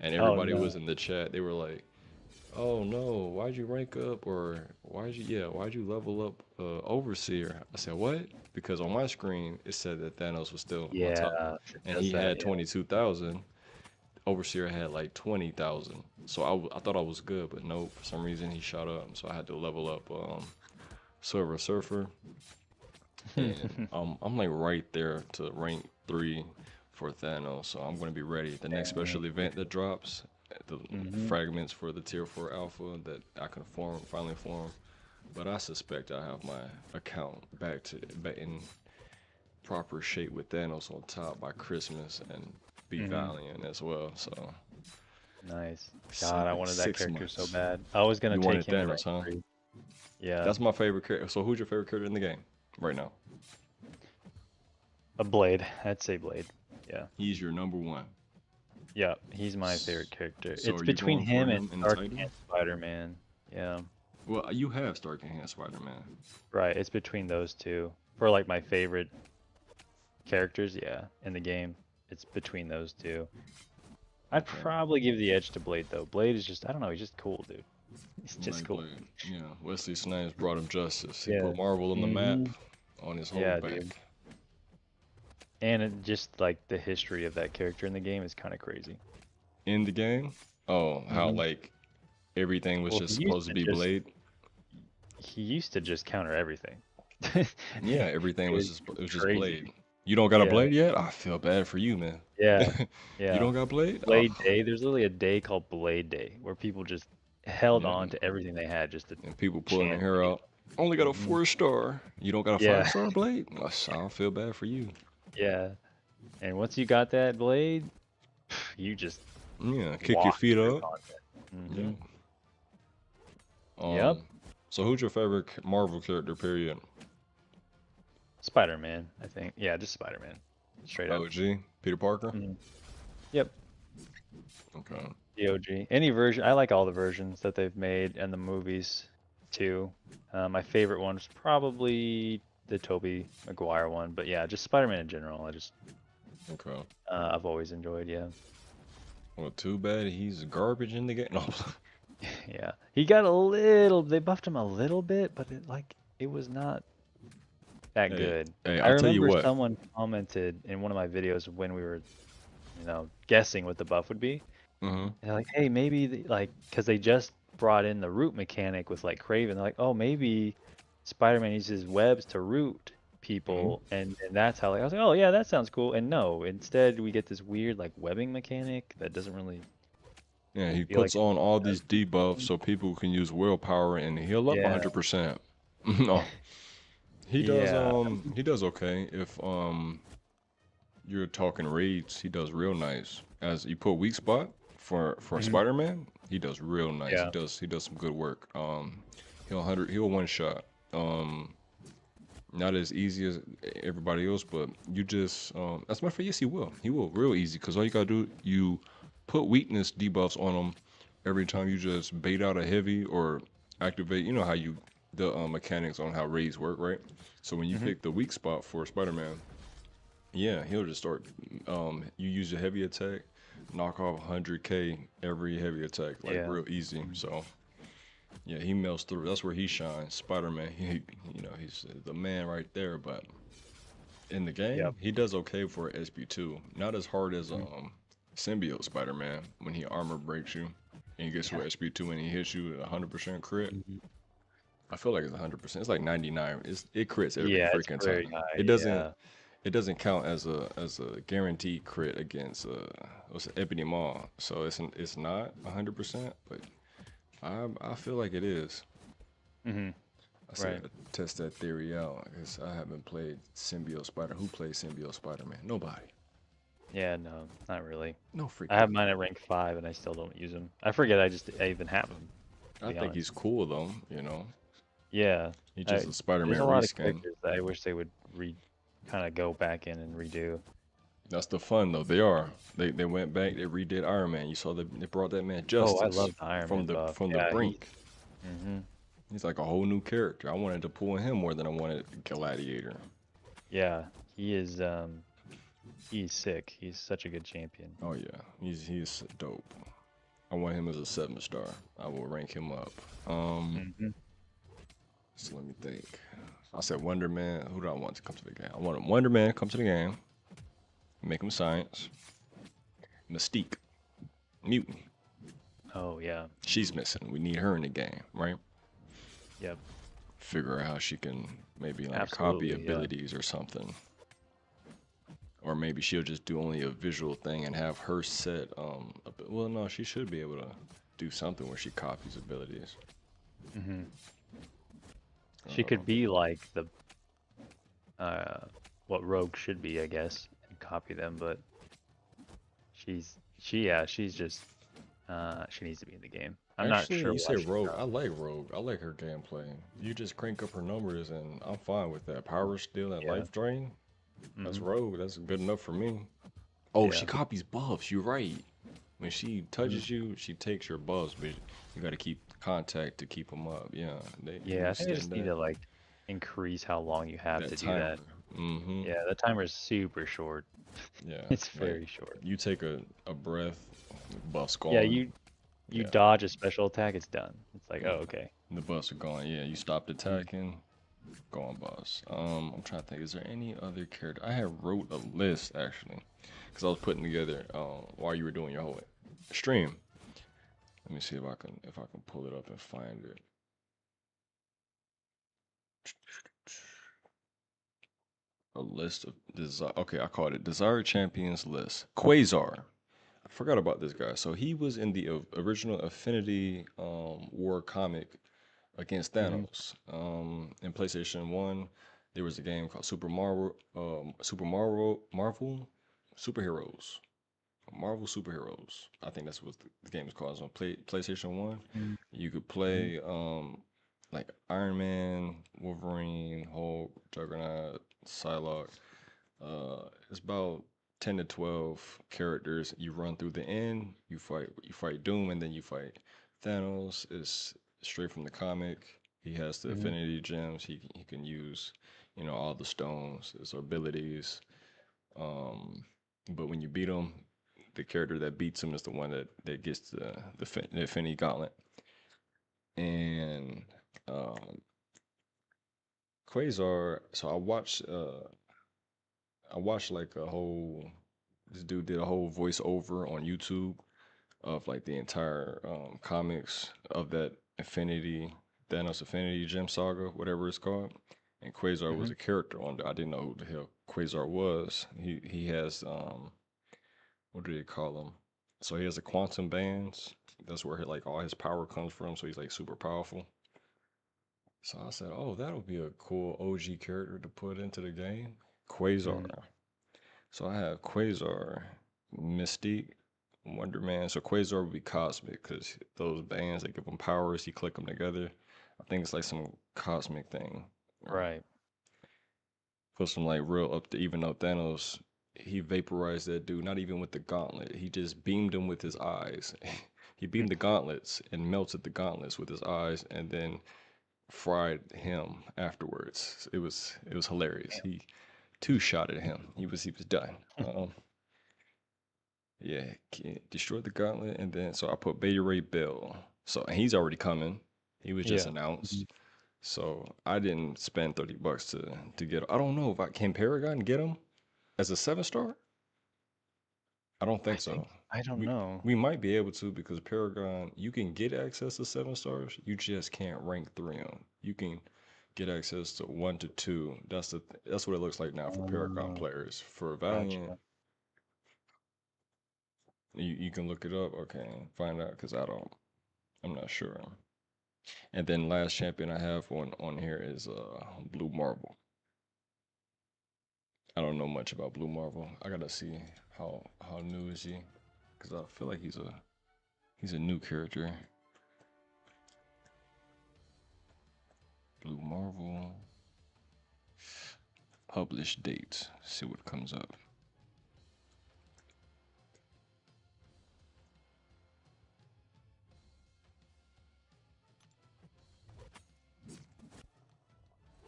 and Oh everybody no. was in the chat. They were like, "Oh no, why'd you rank up?" Or why'd you level up Overseer? I said, "What?" Because on my screen it said that Thanos was still on top, Yeah, it and does he that. had Yeah. 22,000. Overseer had like 20,000. So I thought I was good, but no, for some reason he shot up. So I had to level up Silver Surfer, and I'm like right there to rank 3 for Thanos. So I'm gonna be ready. The next special event that drops, the Mm-hmm. fragments for the Tier 4 Alpha that I can finally form. But I suspect I have my account back in proper shape with Thanos on top by Christmas and be Mm-hmm. Valiant as well. So Nice. God, I wanted that six character so months. bad. I was gonna You take wanted him to Thanos, rank huh? 3. Yeah, That's my favorite character. So who's your favorite character in the game right now? a Blade. I'd say Blade. Yeah. He's your number one. Yeah, he's my favorite character. So It's are you between going for him and him in the Stark title? and Spider-Man. Yeah, Well, you have Stark and Spider-Man. right. It's between those two. For like my favorite characters, yeah, in the game, it's between those two. I'd Okay. probably give the edge to Blade though. Blade is just, I don't know, he's just cool, dude. He's You just like cool. Blade. Yeah. Wesley Snipes brought him justice. He Yeah. put Marvel on the map Hmm. on his whole Yeah, dude. back. And it just like the history of that character in the game is kind of crazy. In the game, oh, how Hmm. like everything was Well, just supposed to be Blade. he used to just counter everything. Yeah, everything It was was just crazy. Blade. You don't got a Yeah, Blade yet? I feel bad for you, man. yeah, You yeah. don't got Blade? Oh, Blade Day. There's literally a day called Blade Day where people just held yeah. on to everything they had just to And people pulling their chant hair Blade. out. Only got a Hmm. 4-star. You don't got a Yeah, 5-star Blade? I don't feel bad for you. yeah. And once you got that Blade, you just Yeah, kick your walked feet through up. content. Yeah. Yep. So who's your favorite Marvel character? Period. Spider-Man, I think. Yeah, just Spider-Man. Straight up. OG. Peter Parker. Mhm. Yep. Okay. The OG. Any version. I like all the versions that they've made and the movies too. My favorite one is probably the Tobey Maguire one, but yeah, just Spider-Man in general. Okay. I've always enjoyed. Yeah. Well, too bad he's garbage in the game. No. Yeah. He got a little. They buffed him a little bit, but it was not that Hey, good. hey, I I'll tell you remember what. someone commented in one of my videos when we were, guessing what the buff would be. Mm-hmm. They're like, hey, maybe because they just brought in the root mechanic with like Craven. They're like, oh, maybe Spider-Man uses webs to root Mm-hmm. people, and that's how. Like, I was like, oh yeah, that sounds cool. And no, instead we get this weird like webbing mechanic that doesn't really Yeah, he feel like puts on all it does these debuffs anything. so people can use willpower and heal up Yeah, 100%. No, yeah, he does okay if you're talking raids. He does real nice. As you put weak spot for mhm, Spider-Man, he does real nice. yeah, He does some good work. He'll one shot. Not as easy as everybody else, but you just as a matter of fact, yes, he will real easy because all you gotta do, you put weakness debuffs on him every time you just bait out a heavy or activate. You know how you the mechanics on how raids work, right? So when you hmm, pick the weak spot for Spider-Man, yeah, he'll just start. You use your heavy attack, knock off 100k every heavy attack, like yeah, real easy. So yeah, he melts through. That's where he shines. Spider-Man, he's the man right there. But in the yep, game, he does okay for SB2. Not as hard as mhm, symbiote Spider-Man when he armor breaks you and he gets to yeah, SB2 and he hits you at 100% crit. mhm. I feel like it's 100%. It's like 99. It crits every Yeah, it's freaking very time. high. It doesn't Yeah, it doesn't count as a guaranteed crit against what's it, Ebony Maw. So it's not 100%, but I feel like it is. hmm, I right. said test that theory out because I haven't played Symbiote Spider. Who plays Symbiote Spider-Man? Nobody. Yeah, no, not really. No I freaking have mine body. at rank 5 and I still don't use them. I forget I even have them, to I be think honest. he's cool though. You know, Yeah, he's just a there's Spider-Man a lot of reskin. characters that I wish they would kind of go back in and redo. That's the fun though. They are. They went back. They redid Iron Man. You saw they brought that man Oh, I justice love the Iron from Man buff. the Yeah, brink. Hmm. He's like a whole new character. I wanted to pull him more than I wanted Gladiator. Yeah, he is. He's sick. He's such a good champion. Oh yeah, he's dope. I want him as a 7-star. I will rank him up. Hmm. So let me think. I said Wonder Man. Who do I want to come to the game? I want Wonder Man to come to the game. Make him science. Mystique. Mutant. Oh yeah. She's missing. We need her in the game, right? Yep. Figure out how she can maybe like copy Absolutely. Yeah. abilities or something. Or maybe she'll just do only a visual thing and have her set. Well, no, she should be able to do something where she copies abilities. Hmm. She Uh, could be like the what Rogue should be, I guess, and copy them. But she's just she needs to be in the game. I'm not Actually, sure you why say she's Rogue. not. I like Rogue. I like her gameplay. You just crank up her numbers, and I'm fine with that. Power steal and Yeah. life drain. That's Hmm. Rogue. That's good enough for me. Oh, she Yeah. copies buffs. You're right. When she Mhm. touches you, she takes your buffs, but you got to keep contact to keep them up. Yeah, they Yeah, I think they extend just need to that like increase how long you have that to do timer. that. Mm-hmm. Yeah, the timer is super short. Yeah, It's like very short. you take a breath, buff's Yeah, gone. you Yeah, dodge a special attack, it's done. It's like, yeah. oh, okay. The buffs are gone. Yeah, you stopped Mhm. attacking. Gone boss. I'm trying to think. Is there any other character? I had wrote a list actually, because I was putting together while you were doing your whole stream. Let me see if I can pull it up and find it. A list of desire. Okay, I called it Desire Champions list. Quasar. I forgot about this guy. So he was in the original Affinity War comic against Mhm. Thanos. In PlayStation One, there was a game called Marvel Superheroes, Marvel Superheroes. I think that's what the game is called. It's on PlayStation One. Mhm. You could Mhm. play like Iron Man, Wolverine, Hulk, Juggernaut, Psylocke. It's about 10 to 12 characters. You run through the end. You fight Doom, and then you fight Thanos. Is straight from the comic. He has the Mhm. Affinity gems. He can use, all the stones, his abilities. Um, but when you beat him, the character that beats him is the one that gets the Affinity Gauntlet. And um, Quasar. So I watched like a whole. This dude did a whole voiceover on YouTube of like the entire comics of that Infinity Thanos Infinity Gem Saga, whatever it's called. And Quasar was Mhm. a character on there. I didn't know who the hell Quasar was. He has what do they call him? So he has a quantum bands. That's where like all his power comes from. So he's like super powerful. So I said, oh, that'll be a cool OG character to put into the game. Quasar. Mhm. So I have Quasar, Mystique, Wonder Man. So Quasar would be cosmic because those bands that give him powers, he click them together. I think it's like some cosmic thing. Right. Puts him like real up to even though Thanos, he vaporized that dude, not even with the gauntlet. He just beamed him with his eyes. He beamed the gauntlets and melted the gauntlets with his eyes and then fried him afterwards. It was hilarious. Damn. He two shot at him. He was done. Yeah, destroyed the gauntlet, and then so I put Beta Ray Bill. So and he's already coming. He was just Yeah. announced. Mhm. So I didn't spend $30 to get. I don't know if I can Paragon get him as a 7-star. I don't I think think so. I don't We know. we might be able to because Paragon you can get access to 7 stars. You just can't rank 3 them. You can get access to 1 to 2. That's what it looks like now for Paragon Uh, players. For Valiant, gotcha. you can look it up. Okay, find out because I'm not sure. And then last champion I have on here is Blue Marvel. I don't know much about Blue Marvel. I gotta see how new is he, because I feel like he's a new character. Blue Marvel published dates. See what comes up.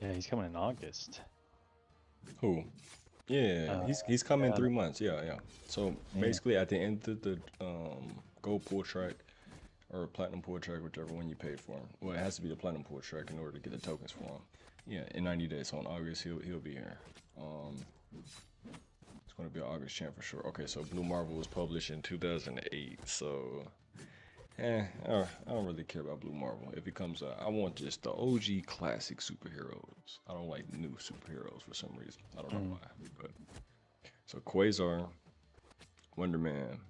Yeah, he's coming in August. Who? Yeah, he's coming in Yeah, 3 months. Yeah, yeah. So man. basically, at the end of the gold pool track or platinum pool track, whichever one you paid for him. Well, it has to be the platinum pool track in order to get the tokens for him. Yeah, in 90 days. So in August, he'll be here. It's going to be an August champ for sure. Okay, so Blue Marvel was published in 2008. So, I don't really care about Blue Marvel. If it comes out, I want just the OG classic superheroes. I don't like new superheroes for some reason. I don't know why. But so Quasar, Wonder Man,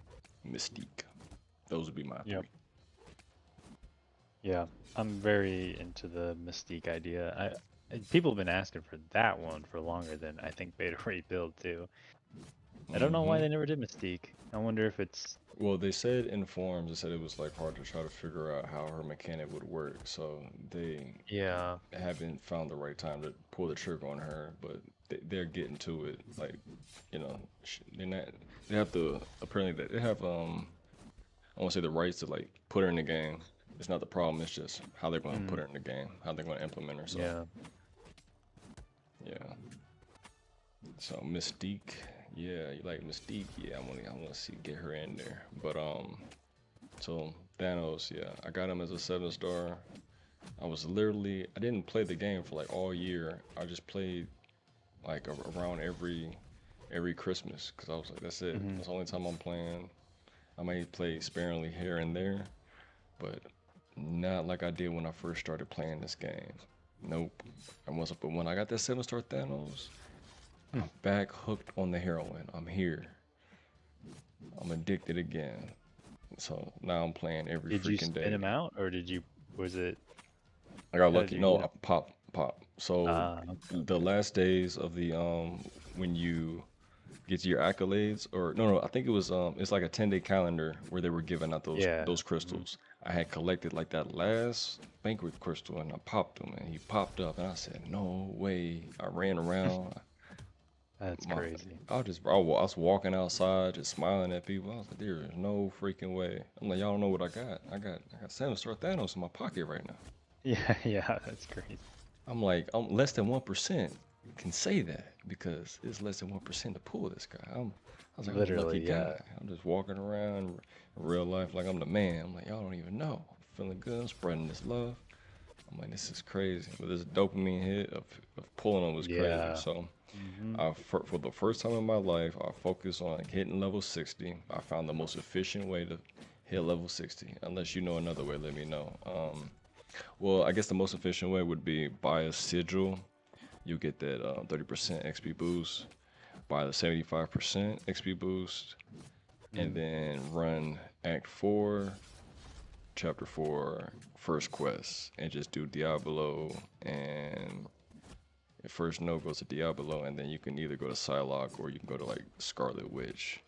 Mystique. Those would be my Yep. three. Yeah, I'm very into the Mystique idea. People have been asking for that one for longer than I think Beta Ray build too. I don't know why Hmm. they never did Mystique. I wonder if it's Well, they said in forums, they said it was like hard to try to figure out how her mechanic would work. So they yeah. haven't found the right time to pull the trigger on her, but they're getting to it. Like, they're not. They have to apparently they have I want to say the rights to like put her in the game. It's not the problem. It's just how they're going to put Mm, her in the game, how they're going to implement her. So yeah. yeah. So Mystique, yeah, you like Mystique? Yeah, I want to see get her in there. But so Thanos, yeah, I got him as a 7-star. I didn't play the game for like all year. I just played like around every Christmas because I was like, that's it. Hmm. That's the only time I'm playing. I may play sparingly here and there, but not like I did when I first started playing this game. Nope. But when I got that 7-star Thanos, I'm back hooked on the heroin. I'm here. I'm addicted again. So now I'm playing every Did you freaking spin day. him out or did you, was it, I got how did lucky. you No, get him? pop. So the Okay. last days of the when you get to your accolades, or no, I think it was it's like a 10-day calendar where they were giving out Yeah. those Mhm. crystals. I had collected like that last banquet crystal and I popped him and he popped up and I said, no way. I ran around. That's My, crazy. I was walking outside just smiling at people. I was like, there is no freaking way. I'm like, y'all don't know what I got. I got 7-star Thanos in my pocket right now. Yeah, yeah, that's crazy. I'm like, I'm less than 1% can say that because it's less than 1% to pull this guy. I was like, I'm a lucky Literally, yeah. guy. I'm just walking around in real life like I'm the man. I'm like, y'all don't even know. I'm feeling good. I'm spreading this love. I'm like, this is crazy. But this dopamine hit of pulling them was crazy. Yeah. So Hmm. for the first time in my life, I focused on like, hitting level 60. I found the most efficient way to hit level 60. Unless you know another way, let me know. Well, I guess the most efficient way would be buy a sigil. You get that 30% XP boost, buy the 75% XP boost, and Mm. then run Act 4, Chapter 4, first quest, and just do Diablo and first node goes to Diablo, and then you can either go to Psylocke or you can go to like Scarlet Witch.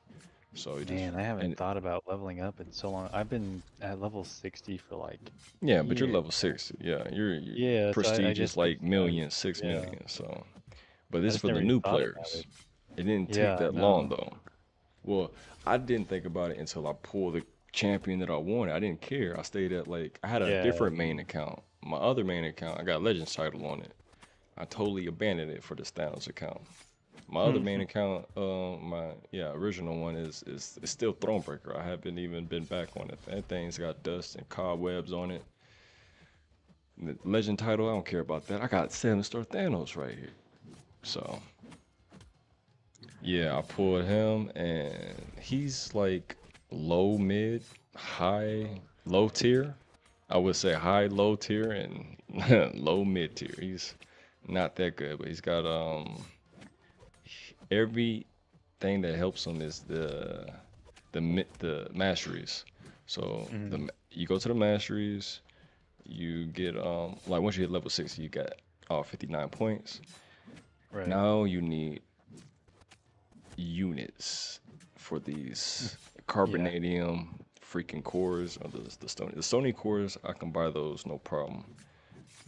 So it just Man, I haven't and thought about leveling up in so long. I've been at level 60 for like yeah, but you're years. level 60. Yeah, you're Yeah, so I prestige guess is like million, six yeah, million. So, but this I is just for never the even new thought about players. it. It didn't take Yeah, that long no. though. Well, I didn't think about it until I pulled the champion that I wanted. I didn't care. I stayed at like I had a Yeah. different main account. My other main account, I got Legends title on it. I totally abandoned it for the Thanos account. My other main account, my original one is still Thronebreaker. I haven't even been back on it. That thing's got dust and cobwebs on it. The Legend title, I don't care about that. I got 7-star Thanos right here. So yeah, I pulled him, and he's like low mid, high low tier. I would say high low tier and low mid tier. He's not that good, but he's got everything that helps him is the masteries. So Mhm. you go to the masteries, you get like once you hit level 60, you got 59 points. Right. Now you need units for these Yeah. carbonadium freaking cores or the stony cores. I can buy those no problem.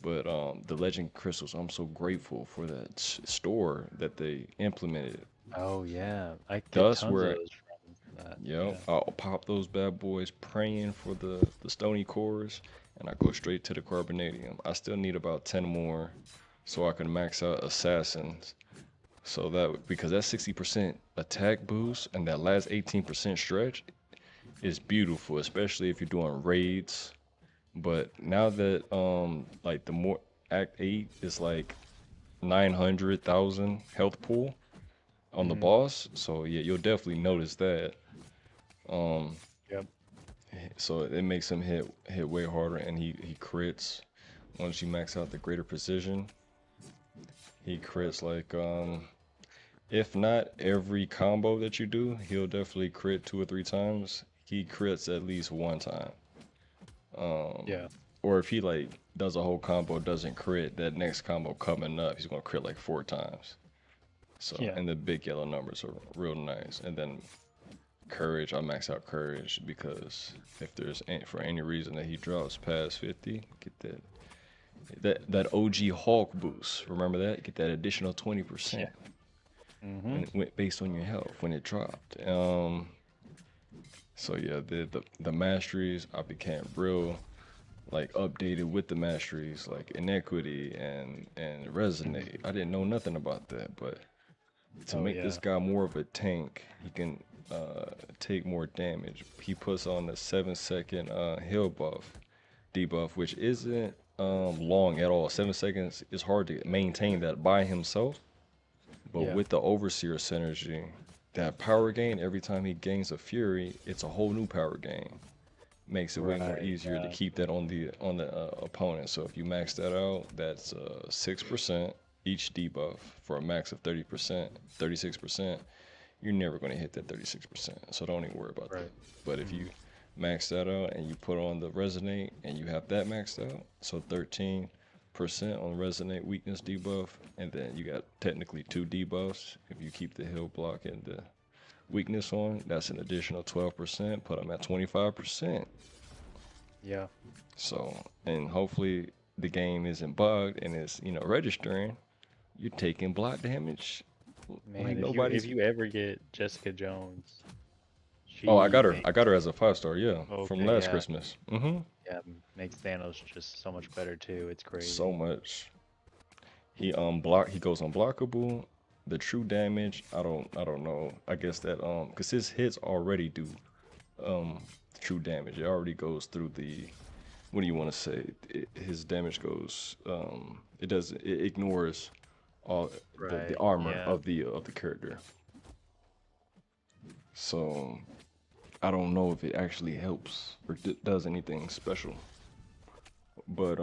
But the legend crystals, I'm so grateful for that store that they implemented. Oh yeah. I get Thus tons of where those from that. Yep, Yeah. I'll pop those bad boys praying for the stony cores, and I go straight to the carbonadium. I still need about 10 more so I can max out assassins. So that because that 60% attack boost and that last 18% stretch is beautiful, especially if you're doing raids. But now that like the more Act 8 is like 900,000 health pool on the Mm-hmm. boss, so yeah, you'll definitely notice that. Um, Yep. so it makes him hit way harder, and he crits once you max out the greater precision. He crits like if not every combo that you do, he'll definitely crit 2 or 3 times. He crits at least one time. Um, Yeah. or if he like does a whole combo doesn't crit, that next combo coming up, he's gonna crit like 4 times. So Yeah. and the big yellow numbers are real nice. And then courage, I max out courage because if there's for any reason that he drops past 50, get that OG Hulk boost. Remember that? Get that additional 20% Yeah. Mm-hmm. when it went based on your health when it dropped. So yeah, the masteries I became real like updated with the masteries like inequity and Mm-hmm. resonate. I didn't know nothing about that, but to Oh make this yeah. guy more of a tank, he can take more damage. He puts on the 7 second heal buff debuff, which isn't long at all. 7 seconds is hard to maintain that by himself, but Yeah. with the overseer synergy, that power gain every time he gains a fury, it's a whole new power gain. Makes it way more Right. easier to Yeah. keep that on the opponent. So if you max that out, that's 6% each debuff for a max of 30%, 36%. You're never going to hit that 36%. So don't even worry about that. Right. But if Mm-hmm. you max that out and you put on the resonate and you have that maxed out, so 13% on resonate weakness debuff, and then you got technically 2 debuffs if you keep the heal block and the weakness on. That's an additional 12%. Put them at 25%. Yeah. So, and hopefully the game isn't bugged and it's, registering. You're taking block damage like Man, if nobody's. you ever get Jessica Jones, Oh, I she got her. I got makes her as a 5 star, yeah, from okay, last yeah, Christmas. Mm-hmm. yeah, makes Thanos just so much better too. It's So crazy. much. He goes unblockable. The true damage, I don't know. I guess that cause his hits already do um true damage. It already goes through the what do you want to say? His damage goes it ignores all the Right. armor Yeah. of the character. So I don't know if it actually helps or does anything special. But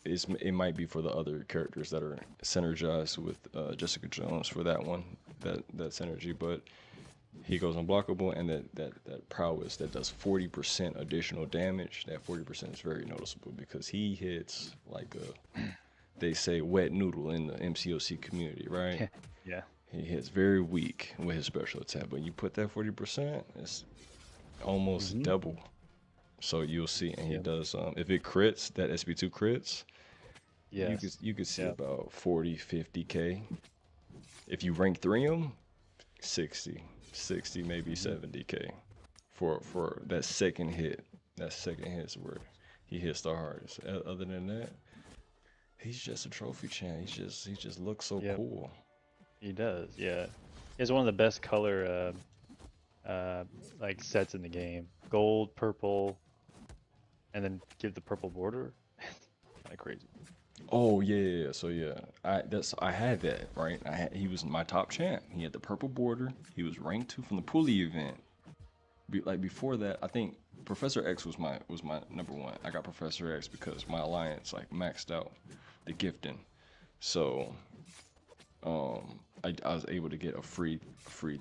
it might be for the other characters that are synergized with Jessica Jones for that one that synergy. But he goes unblockable, and that prowess that does 40% additional damage. That 40% is very noticeable because he hits like a they say wet noodle in the MCOC community, right? Yeah. He hits very weak with his special attack, but you put that 40%, it's almost Mm-hmm. double. So you'll see, and he Yep. does. If it crits, that SB2 crits, Yes. you could see Yep. about 40, 50K. If you rank 3 him, 60, 60 maybe Mm-hmm. 70K for that second hit. That second hit is where he hits the hardest. Other than that, he's just a trophy champ. He just looks so Yep. cool. He does. Yeah. He has one of the best color like sets in the game. Gold, purple, and then give the purple border. Kind of crazy. Oh yeah. So yeah, I had that right. He was my top champ. He had the purple border. He was ranked 2 from the pulley event. Like before that, I think Professor X was my number one. I got Professor X because my alliance like maxed out the gifting. So I was able to get a free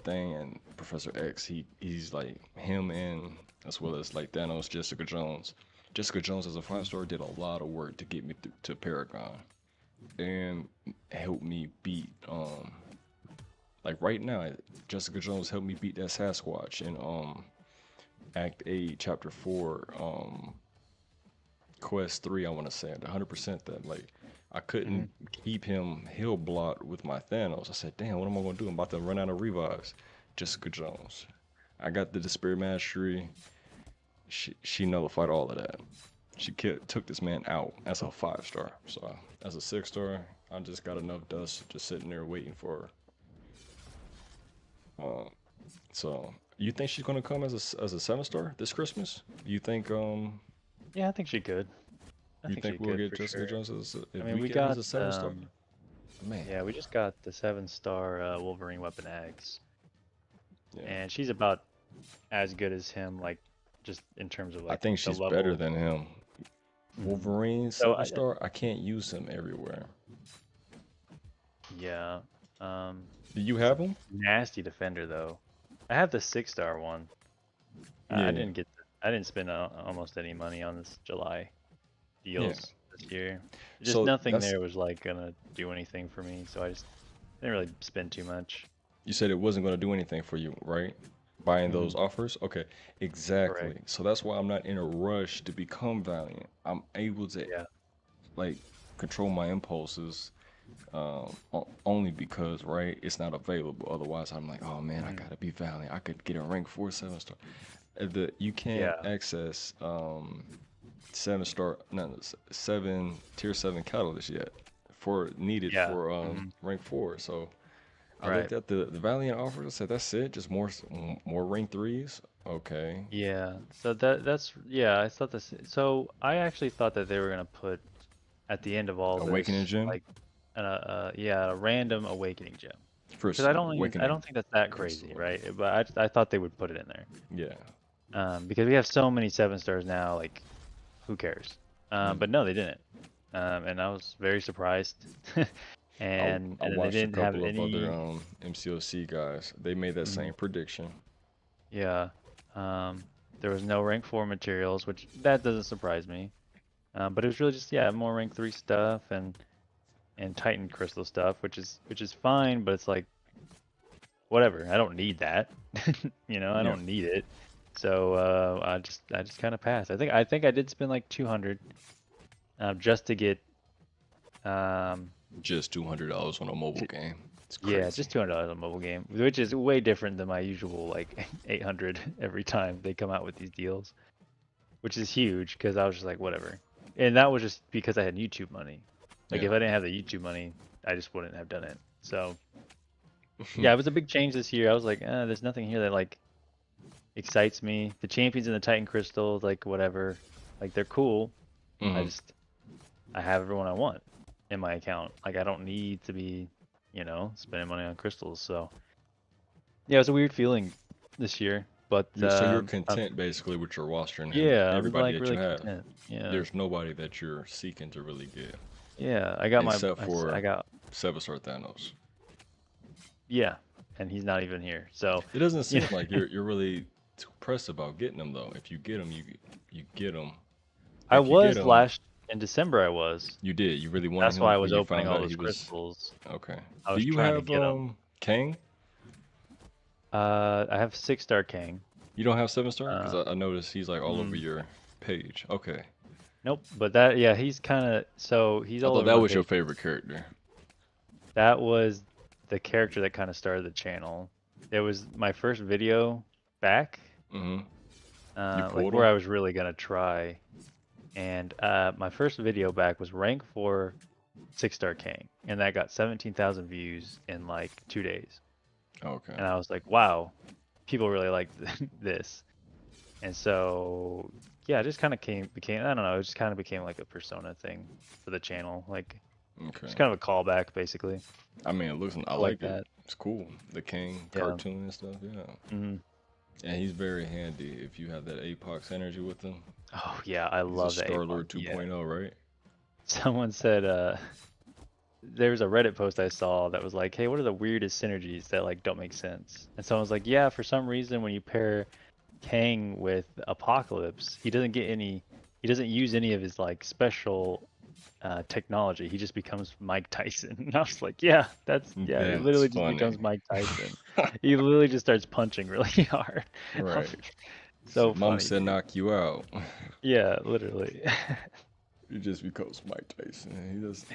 thing, and Professor X he's like him, and as well as like Thanos, Jessica Jones. Jessica Jones as a 5 star did a lot of work to get me to Paragon and helped me beat like right now Jessica Jones helped me beat that Sasquatch in Act 8 Chapter 4 Quest 3. I want to say at 100% that like I Mm-hmm. couldn't keep him heal blocked with my Thanos. I said, damn, what am I gonna do? I'm about to run out of revives. Jessica Jones. I got the Despair Mastery. She nullified all of that. She took this man out as a 5-star. So as a 6-star, I just got enough dust just sitting there waiting for her. So you think she's gonna come as a 7-star this Christmas? You think Yeah, I think she could. I you think think she we'll could get for Jessica sure. Jones I if mean, we we get her as got a 7-star? Man, yeah, we just got the 7-star Wolverine Weapon X, yeah. and she's about as good as him, like just in terms of I like think the she's better level. than him. Mhm. Wolverine So 7-star, I can't use him everywhere. yeah, um, Do you he's a have him? nasty defender though. I have the 6-star one. I Yeah, didn't get, I didn't spend almost any money on this July yeah. deals this year. Just So nothing that's there was like gonna do anything for me, so I just didn't really spend too much. you said it wasn't going to do anything for you, right? Buying those Hmm. offers? Okay, Correct. exactly. So that's why I'm not in a rush to become Valiant. I'm able to Yeah. like control my impulses only because, right, it's not available. Otherwise, I'm like, oh man, I Hmm. gotta be Valiant. I could get a rank 4 7-star. You can't Yeah. access 7-star, no, 7 tier 7 catalyst yet for needed Yeah. for Hmm. rank 4. So I Right. looked at the Valiant offers. I said, "That's it. Just more rank threes." Okay. Yeah. So that's yeah, I thought this so I actually thought that they were gonna put at the end of all Awakening this gem. like yeah, a random awakening gem. Because First I awakening don't think that's that crazy, crystal. right? But I thought they would put it in there. Yeah. Because we have so many 7-stars now, like who cares? Mm. But no, they didn't. And I was very surprised. I And then they watched a didn't have couple of other any. MCOC guys. They made that Mhm. same prediction. Yeah. There was no rank 4 materials, which that doesn't surprise me. But it was really just yeah, more rank 3 stuff and Titan crystal stuff, which is fine, but it's like whatever. I don't need that. I Yeah. don't need it. So I just kind of passed. I think I did spend like 200 just to get um Just $200 on a mobile game. It's yeah, crazy. just $200 on mobile game, which is way different than my usual like 800 every time they come out with these deals, which is huge because I was just like whatever. And that was just because I had YouTube money. Like Yeah. if I didn't have the YouTube money, I just wouldn't have done it. So yeah, it was a big change this year. I was like, there's nothing here that like excites me. The champions and the Titan crystals, like whatever, like they're cool. I Hmm. just I have everyone I want in my account. Like I don't need to be, spending money on crystals. So yeah, it was a weird feeling this year, but So you're content basically with your roster and yeah, I was everybody like that you really have. content. Yeah, There's nobody that you're seeking to really get, yeah. I got except I for got 7-star Thanos. yeah, and he's not even here. So It doesn't you seem know, like you're really too pressed about getting them though. If you get them, you get them. I Like you get was them, last in December. I was. you did. You really wanted That's why I him was when you opening found all out he those was crystals. okay. I Do was you trying to have get them. Kang? I have 6-star King. You don't have 7-star? Because Uh, I noticed he's like all over mm, your page. Okay. nope. But that yeah, he's kind of so he's I all thought over that my was your page. favorite character. That was the character that kind of started the channel. It was my first video back, Mm-hmm. You like pulled where him? I was really gonna try. And my first video back was rank 4 6-star King, and that got 17,000 views in like 2 days. Okay. And I was like, wow, people really like this. And so yeah, it just kind of became I don't know, it just kind of became like a persona thing for the channel, like Okay. just kind of a callback basically. I mean, I I like like it. that. It's cool. The King Yeah. cartoon and stuff. Yeah. Hmm. And he's very handy if you have that Apox energy with him. Oh yeah, I He's a love the APOC. Star-Lord Yeah. 2.0, right? Someone said there was a Reddit post I saw that was like, "Hey, what are the weirdest synergies that like don't make sense?" And someone was like, "Yeah, for some reason when you pair Kang with Apocalypse, he doesn't use any of his like special technology. He just becomes Mike Tyson." And I was like, yeah, he That's literally just funny. becomes Mike Tyson. He literally just starts punching really hard. I was Right. like, so Mama funny, said dude. knock you out. Yeah, literally. He just becomes Mike Tyson. He does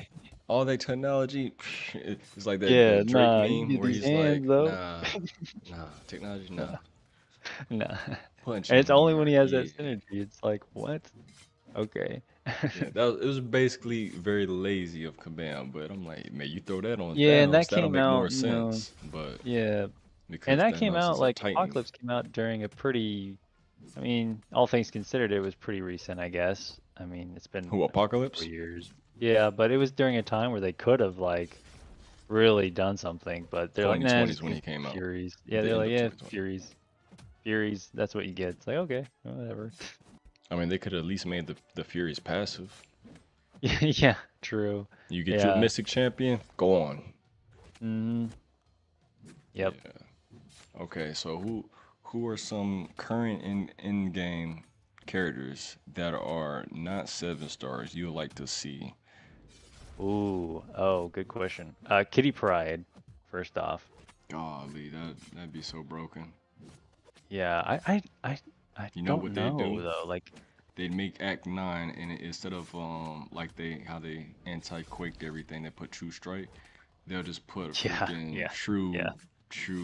all that technology. It's like Yeah, that Drake nah, you meme get where these he's like, hands though. nah, technology, nah. Nah, nah. And Punching it's only when hard, he has that yeah. synergy. It's like, what? Okay. Yeah, it was basically very lazy of Kabam, but I'm like, man, you throw that on Yeah, and that Thanos, that'll came make more out, you know, sense. But yeah. And because that came Thanos out is a like Titan, Apocalypse came out during a pretty, I mean, all things considered, it was pretty recent, I guess. I mean, it's been who a couple Apocalypse? years. Yeah, but it was during a time where they could have like really done something, but they're like, nah, 2020 is just when give he came out. Furies. Yeah, The they're end like, of yeah, 2020. Furies, that's what you get. It's like, okay, whatever. I mean, they could at least made the Furies passive. Yeah, true. You get your Yeah. Mystic Champion, go on. Mm, yep. Yeah. Okay, so who are some current in game characters that are not 7 stars you would like to see? Ooh, oh, good question. Kitty Pride, first off. Golly, that'd be so broken. Yeah, I You know don't what they know do? though. Like, They'd make Act 9, and instead of like how they anti-quaked everything, they put True Strike. They'll just put a yeah, freaking yeah, yeah, true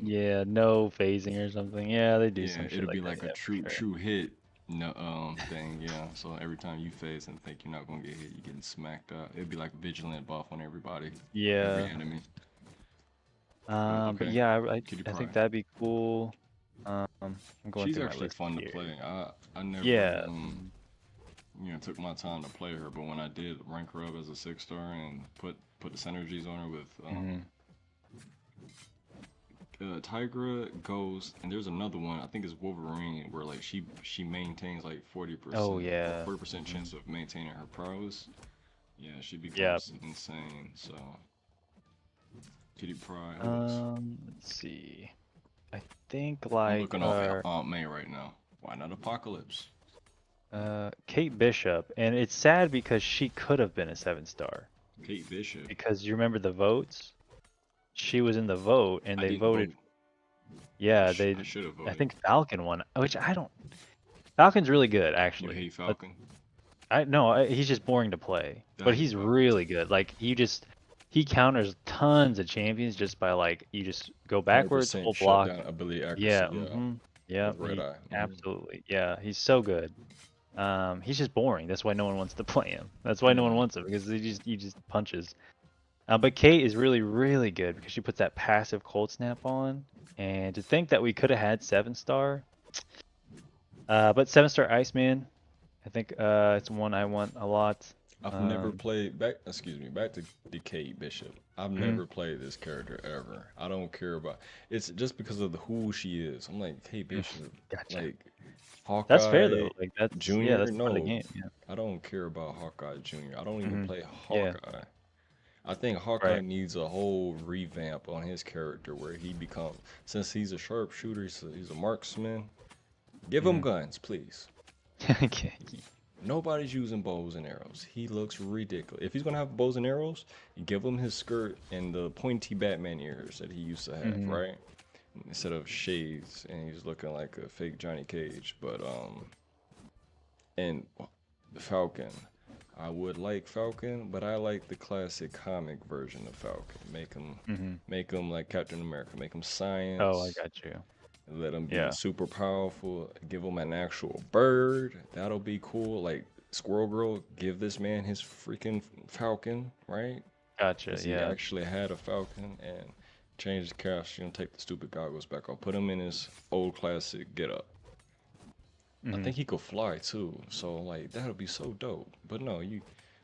yeah. No phasing or something. Yeah, they do yeah, some shit it'll be like that. like a Yeah, for sure. true hit no thing, yeah. So every time you phase and think you're not gonna get hit, you're getting smacked up. It'd be like vigilant buff on everybody, every Yeah. enemy. But But okay, yeah, Kitty I think Pryde. that'd be cool. I'm going She's through my actually list fun to here. play. I never Yeah. took my time to play her, but when I did rank her up as a 6 star and put the synergies on her with Mm-hmm. Tigra, Ghost, and there's another one. I think it's Wolverine, where like she maintains like Oh 40% or yeah. 40% Hmm. chance of maintaining her prowess. Yeah, she Yeah. becomes insane. So Kitty Pryde, who else? Let's see. I think I'm like looking off Aunt May right now. Why not Apocalypse? Kate Bishop, and it's sad because she could have been a 7 star. Kate Bishop. Because you remember the votes? She was in the vote, and I they didn't voted. vote. Yeah, I should have I voted. think Falcon won, which I don't. Falcon's really good, You actually. hate But Falcon? I no, he's just boring to play. I But hate he's Falcon too. really good. Like he counters tons of champions just by like you just go backwards, 100% hold block. shutdown ability accuracy. Yeah, Yeah, yeah, with Red he Eye. absolutely. Yeah, he's so good. He's just boring. That's why no one wants to play him. That's why no one Yeah. wants him because he just punches. But Kate is really, really good because she puts that passive cold snap on. And to think that we could have had 7 star, but 7 star Iceman, I think it's one I want a lot. I've never Um, played back. Excuse me, back to Decade Bishop. I've mhm, never played this character ever. I don't care about. It's just because of who she is. I'm like, hey mm, Bishop, gotcha. like That's fair Hawkeye though. Like that's yeah, Junior. that's part of the No, game. Yeah. I don't care about Hawkeye Junior. I don't even Hmm. play Yeah. Hawkeye. I think Hawkeye Right. needs a whole revamp on his character where he becomes, since he's a sharpshooter, he's a marksman. Give him Hmm. guns, please. Okay. Nobody's using bows and arrows. He looks ridiculous. If he's gonna have bows and arrows, give him his skirt and the pointy Batman ears that he used to have, Hmm. right? Instead of shades, and he's looking like a fake Johnny Cage. But and Falcon, I would like Falcon, but I like the classic comic version of Falcon. Hmm. Make him like Captain America. Make him Oh, I science. got you. Let him be Yeah. super powerful. Give him an actual bird. That'll be cool. Like Squirrel Girl, give this man his freaking falcon, right? Gotcha. Because he Yeah. actually had a falcon and change the costume, take the stupid goggles back off, put him in his old classic get up. I Hmm. think he could fly too, so like that'll be so dope. But no, you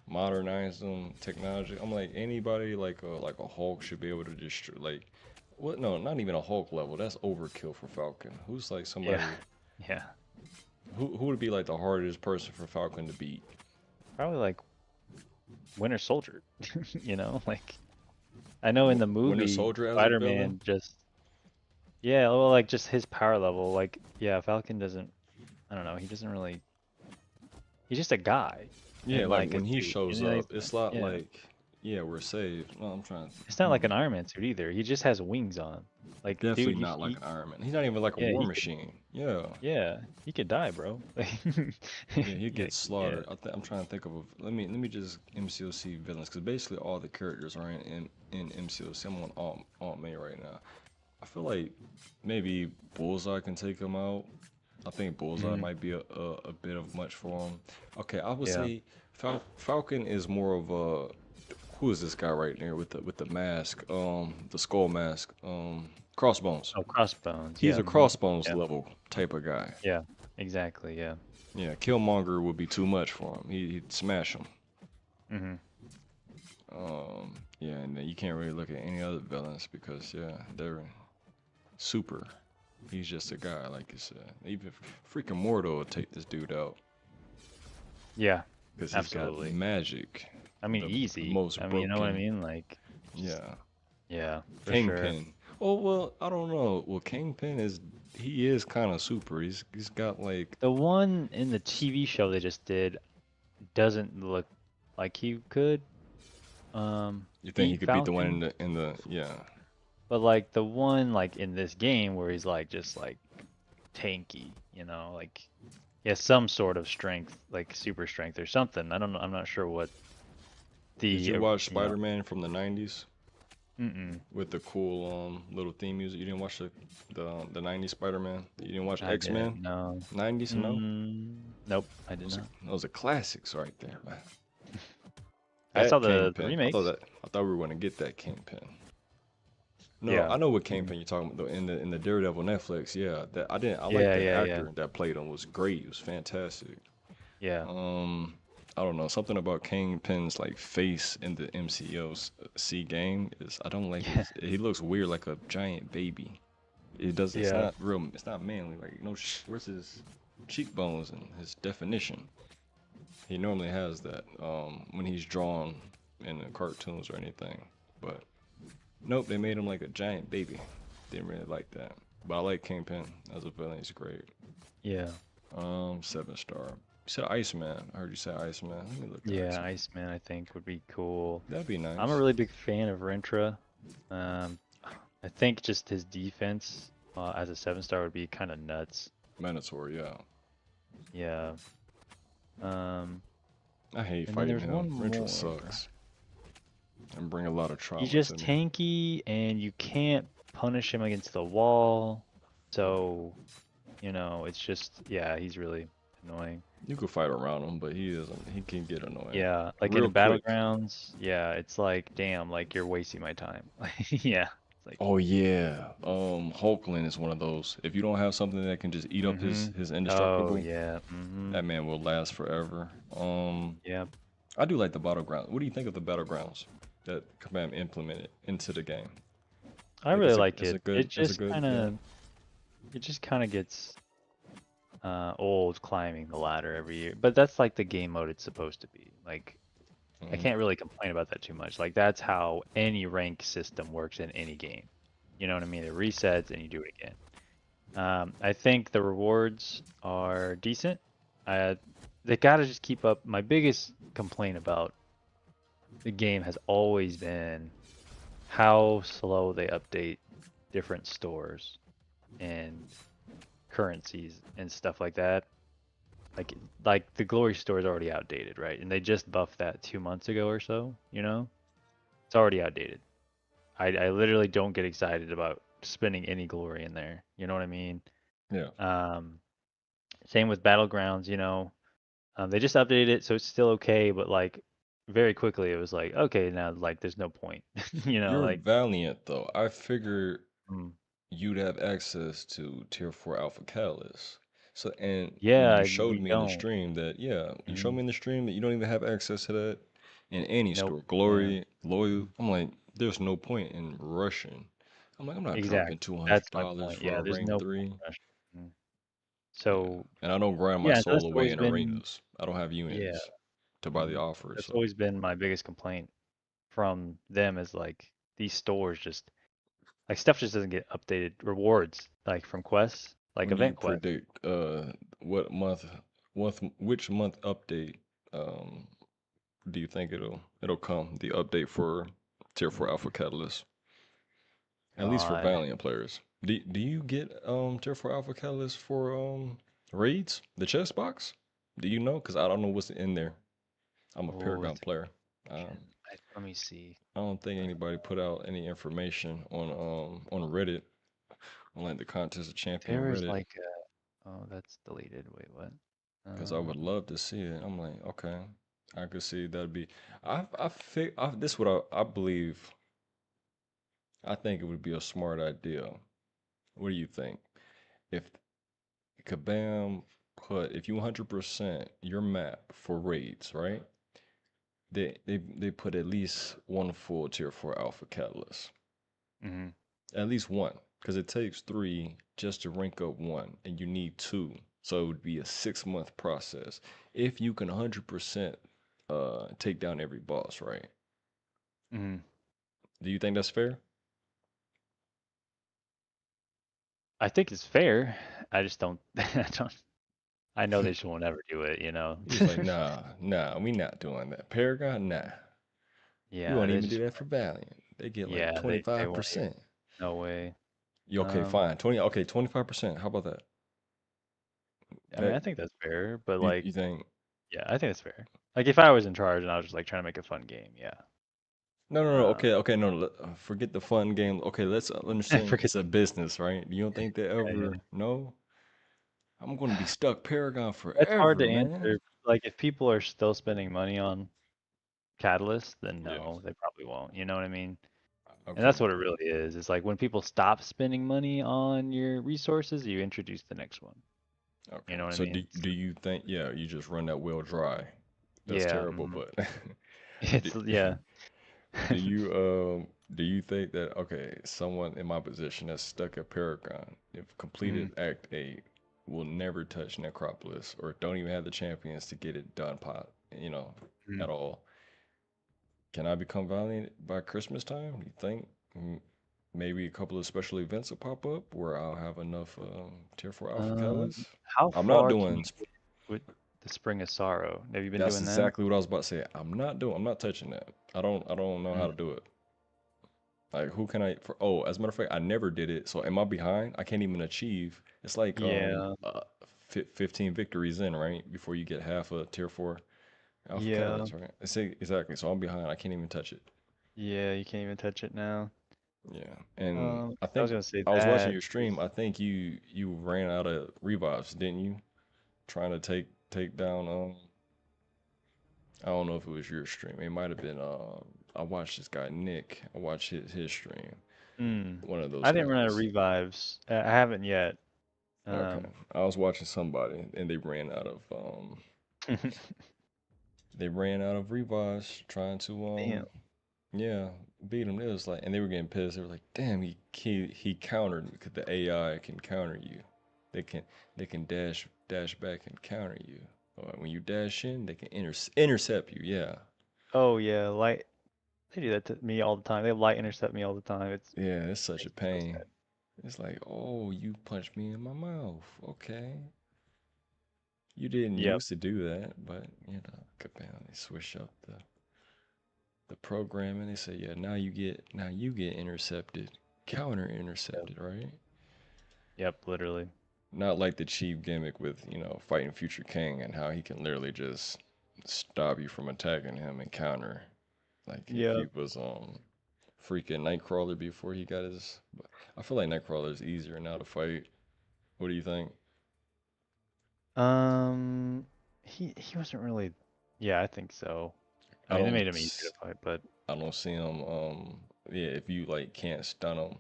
modernize them technology. I'm like anybody like a Hulk should be able to just like what? No, not even a Hulk level. That's overkill for Falcon. Who's like Yeah. somebody Yeah. who would be like the hardest person for Falcon to beat? Probably like Winter Soldier. Like I know in the Winter movie Soldier as a villain? Spider-Man just yeah, well like just his power level, like yeah, Falcon doesn't I don't know, he doesn't really he's just a guy Yeah, in like like a when he suit. shows up, He's it's not yeah. like yeah, we're saved. No, I'm trying. It's not like Hmm. an Iron Man suit either. He just has wings on. Like dude, Definitely not like an Iron Man. He's not even like a yeah, war machine. Yeah, he could die, bro. yeah, he Yeah, gets yeah. slaughtered. I'm trying to think of. Let me just MCOC villains because basically all the characters are in MCOC. I'm on Aunt May right now. I feel like maybe Bullseye can take him out. I think Bullseye Mm, might be a bit of much for him. Okay, I would yeah. say Falcon is more of a who is this guy right there with the mask, the skull mask, Crossbones. Oh, crossbones. He's Yeah. a Crossbones Yeah. level type of guy. Yeah. Exactly. Yeah. Yeah, Killmonger would be too much for him. He'd smash him. Mm-hmm. Yeah, and then you can't really look at any other villains because yeah, they're super. He's just a guy, like you said. Even freaking Mordo will take this dude out Yeah. because he's got Absolutely. magic. I mean, The easy. most I mean, you know what I broken. mean? Like, just Yeah, yeah, for sure. Kingpin. Oh well, I don't know. Well, Kingpin he is kind of super. He's got like The one in the TV show they just did doesn't look like he could you think he beat could beat the one Falcon, in the yeah. but like the one like in this game where he's like just like tanky, like he has some sort of strength, like super strength or something. I don't know. I'm not sure what Did the you watch you know. Spider-Man from the '90s Mm-mm. with the cool little theme music? You didn't watch the '90s Spider-Man? You didn't watch I didn't X-Men know. '90s? No. Nope, I did not. Those are classics right there, man. I saw That the Kingpin. remakes. I thought we were gonna get that Kingpin. No, Yeah. I know what Mhm. Kingpin you're talking about though. In the Daredevil Netflix, yeah. That I didn't. I like Yeah, the yeah, yeah, actor that played him was great. He was fantastic. yeah. Um, I don't know something about Kingpin's like face in the MCOC game is I don't like Yeah, his. He looks weird like a giant baby. It does. It's yeah, not real. It's not manly. Like no. Where's his cheekbones and his definition? He normally has that when he's drawn in the cartoons or anything. But nope, they made him like a giant baby. Didn't really like that. But I like Kingpin as a villain. He's great. yeah, 7 star. You said Iceman. I heard you say Iceman. Let me look at yeah. Iceman. Iceman, I think, would be cool. That'd be I'm a nice. really big fan of Rentra. Um, I think just his defense as a 7-star would be kind of nuts. Minotaur, yeah. Yeah. Um, I hate and then fighting there's him. one Rentral more. sucks and bring a lot of He's trauma to just me. tanky, and you can't punish him against the wall. So, it's just, yeah, he's really annoying. You could fight around him, but he doesn't. He can get annoying Yeah, like real in quick. Battlegrounds, yeah, it's like, damn, like you're wasting my time. Yeah, it's like, Oh yeah. Hulkling is one of those. If you don't have something that can just eat up mm-hmm. his Oh, indestructible, yeah, mm-hmm. that man will last forever. Yep. I do like the battleground. What do you think of the battlegrounds that Command implemented into the game? I Like, really like it's it. a good yeah. It just kind of gets old climbing the ladder every year. But that's like the game mode it's supposed to be. Like, I Hmm. can't really complain about that too much. Like, that's how any rank system works in any game. You know what I mean? It resets and you do it again. I think the rewards are decent. Uh, they gotta just keep up. My biggest complaint about the game has always been how slow they update different stores and currencies and stuff like that. Like like the Glory store is already outdated, right? And they just buffed that 2 months ago or so, It's already outdated. I literally don't get excited about spending any glory in there. You know what I mean? Yeah. Um, Same with Battlegrounds, they just updated it so it's still okay, but like very quickly it was like, okay, now like there's no point. You're Like valiant though. I figured mm, you'd have access to Tier 4 Alpha Catalyst. So, and when you yeah, showed we me in the don't. stream that, yeah, you showed Mm, me in the stream that you don't even have access to that in any nope. store. Yeah. Glory, Loyal. Mm, I'm like, there's no point in rushing. I'm like, I'm not dropping exactly. That's my $200 point. for Yeah, a there's rank no point 3. in rushing. Mm. Yeah. So And I don't grind my yeah, so soul that's away always in been arenas. I don't have yeah, units to buy the offers. that's So, always been my biggest complaint from them is like these stores just like stuff just doesn't get updated. Rewards like from quests, like when do you event quests. predict what month, which month update um do you think it'll come? The update for Tier 4 Alpha Catalyst, at least for God. Valiant players. Do you get Tier 4 Alpha Catalyst for raids, the chest box? Do you know? Because I don't know what's in there. I'm a Oh, Paragon that's a player. question. Let me see. I don't think Uh, anybody put out any information on Reddit on like the contest of champion there is Reddit. like Oh, that's deleted. Wait, what? Because I would Um, love to see it. I'm like, okay, I could see that'd be. This is what I believe. I think it would be a smart idea. What do you think? If Kabam if you 100% your map for raids, right? They put at least one full tier 4 alpha catalyst. mhm. At least one. Because it takes 3 just to rank up one, and you need 2. So it would be a 6-month process. If you can 100% take down every boss, right? Mhm. Do you think that's fair? I think it's fair. I just don't. I don't. I know they just won't ever do it. You know. He's like, nah, we not doing that. Paragon, nah. We Yeah, won't they even do just. that for Valiant. They get like Yeah, they won't even. 25%. No way. You okay, Um, fine. 20, okay, 25%. How about that? I mean, That I think that's fair, but you like, think yeah, I think that's fair. Like, if I was in charge and I was just like trying to make a fun game, yeah. no, Um, okay, okay, no, forget the fun game. Okay, let's understand forget. it's a business, right? You don't think they Yeah, ever yeah. know? I'm going to be stuck Paragon That's hard forever, to man. answer. Like, if people are still spending money on Catalyst, then Yes. no, they probably won't. You know what I mean? And Okay. that's what it really is. It's like when people stop spending money on your resources, you introduce the next one. You Okay. know what I So mean? do you think yeah, you just run that well dry? That's Yeah. terrible, but do, It's yeah. do you think that okay, someone in my position that's stuck at Paragon, if completed Mhm. Act 8, will never touch Necropolis or don't even have the champions to get it done pot, Mhm. at all. Can I become Valiant by Christmas time? You think maybe a couple of special events will pop up where I'll have enough tier 4 alpha Um, catalysts? how I'm not far can you doing get with the Spring of Sorrow? Have you been That's doing that? exactly what I was about to say. I'm not touching that. I don't know how Mm. to do it. Like who can I for oh, as a matter of fact, I never did it. So am I behind? I can't even achieve. It's like Yeah. 15 victories in, right? Before you get half a tier 4 alpha Yeah. catalyst, right? Exactly. So I'm behind. I can't even touch it. Yeah. You can't even touch it now. Yeah. And I I was think gonna say I was watching that. your stream. I think you ran out of revives, didn't you? Trying to take down I don't know if it was your stream. It might have been. I watched this guy Nick. I watched his stream. Mm. One of those I didn't run out of guys. revives. I haven't yet. Okay, Um. I was watching somebody and they ran out of they ran out of revives trying to Damn. yeah beat him. It was like and they were getting pissed. They were like, damn, he countered because the AI can counter you. They can they can dash back and counter you. When you dash in, they can intercept you. Yeah. Oh yeah, light. They do that to me all the time. They light intercept me all the time. Yeah, it's such a Makes me so pain. sad. It's like, oh, you punched me in my mouth. Okay. You didn't Yep. used to do that, but kabam, they switch up the programming. They say, yeah, now you get intercepted, counter Yep. intercepted, right? Yep. Literally. Not like the cheap gimmick with, fighting Future King and how he can literally just stop you from attacking him and counter. Like if he Yep. was freaking Nightcrawler before he got his I feel like Nightcrawler is easier now to fight. What do you think? Um. He wasn't really. Yeah, I think so. I I mean, they don't made him easier to fight, but I don't see him. Yeah, if you like can't stun him,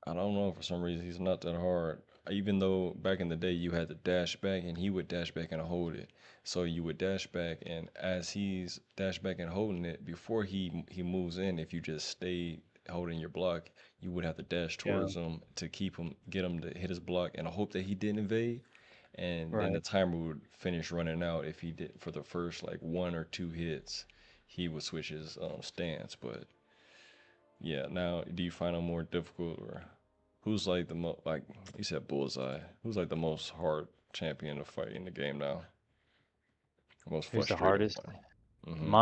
I don't know for some reason he's not that hard. Even though back in the day you had to dash back and he would dash back and hold it, so you would dash back and as he's dash back and holding it before he moves in, if you just stay holding your block, you would have to dash yeah. towards him to keep him get him to hit his block and hope that he didn't evade, and then the Right. timer would finish running out if he did for the first like 1 or 2 hits, he would switch his stance, but yeah, now do you find it more difficult or who's like the most like you said bullseye? Who's like the most hard champion to fight in the game now? The most Who's the frustrating hardest? one. Mm-hmm.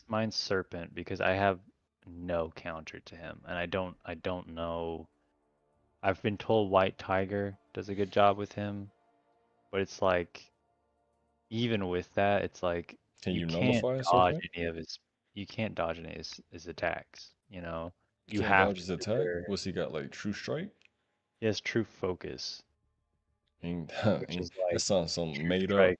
Mine's Serpent because I have no counter to him, and I don't know. I've been told White Tiger does a good job with him, but it's like even with that, it's like Can you you can't nullify a dodge serpent? any of his you can't dodge any of his attacks, you know. You You can't have dodge to his attack? either What's he got like true strike? he has true focus. Ain't, which is that like sounds something true made up. strike.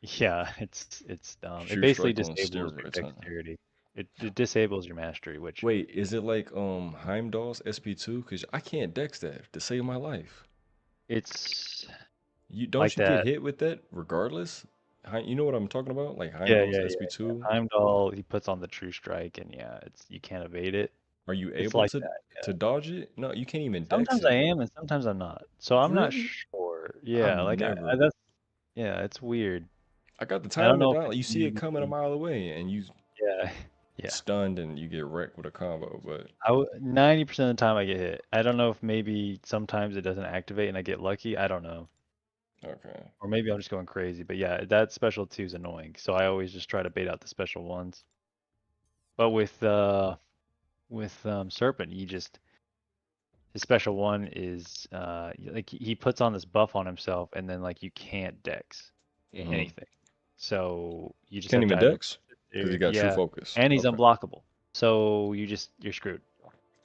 Yeah, it's dumb. It True basically strike on disables your steroids, huh? dexterity. It disables your mastery, which Wait, is it like Heimdall's SP2? Cause I can't dex that to save my life. it's You like don't you get that. hit with that regardless? You know what I'm talking about? Like Yeah, Heimdall's yeah, yeah, yeah. SP2. Heimdall, he puts on the true strike, and yeah, it's you can't evade it. Are you It's able like that. to dodge it? No, you can't even dex Sometimes I it. am, and sometimes I'm not. So I'm not Really? sure. I've Yeah, like I never. that's yeah, it's weird. I got the I don't timer know if down. it's Like, you see it coming a me. mile away, and you Yeah, yeah. stunned, and you get wrecked with a combo. But 90% of the time I get hit. I don't know if maybe sometimes it doesn't activate and I get lucky. I don't know. okay. Or maybe I'm just going crazy. But yeah, that special two is annoying. So I always just try to bait out the special ones. But with Serpent, you just his special one is like he puts on this buff on himself and then like you can't dex Mm-hmm. anything. So you just Can't have to even either dex because he got true yeah, focus. and he's Okay. unblockable. So you're screwed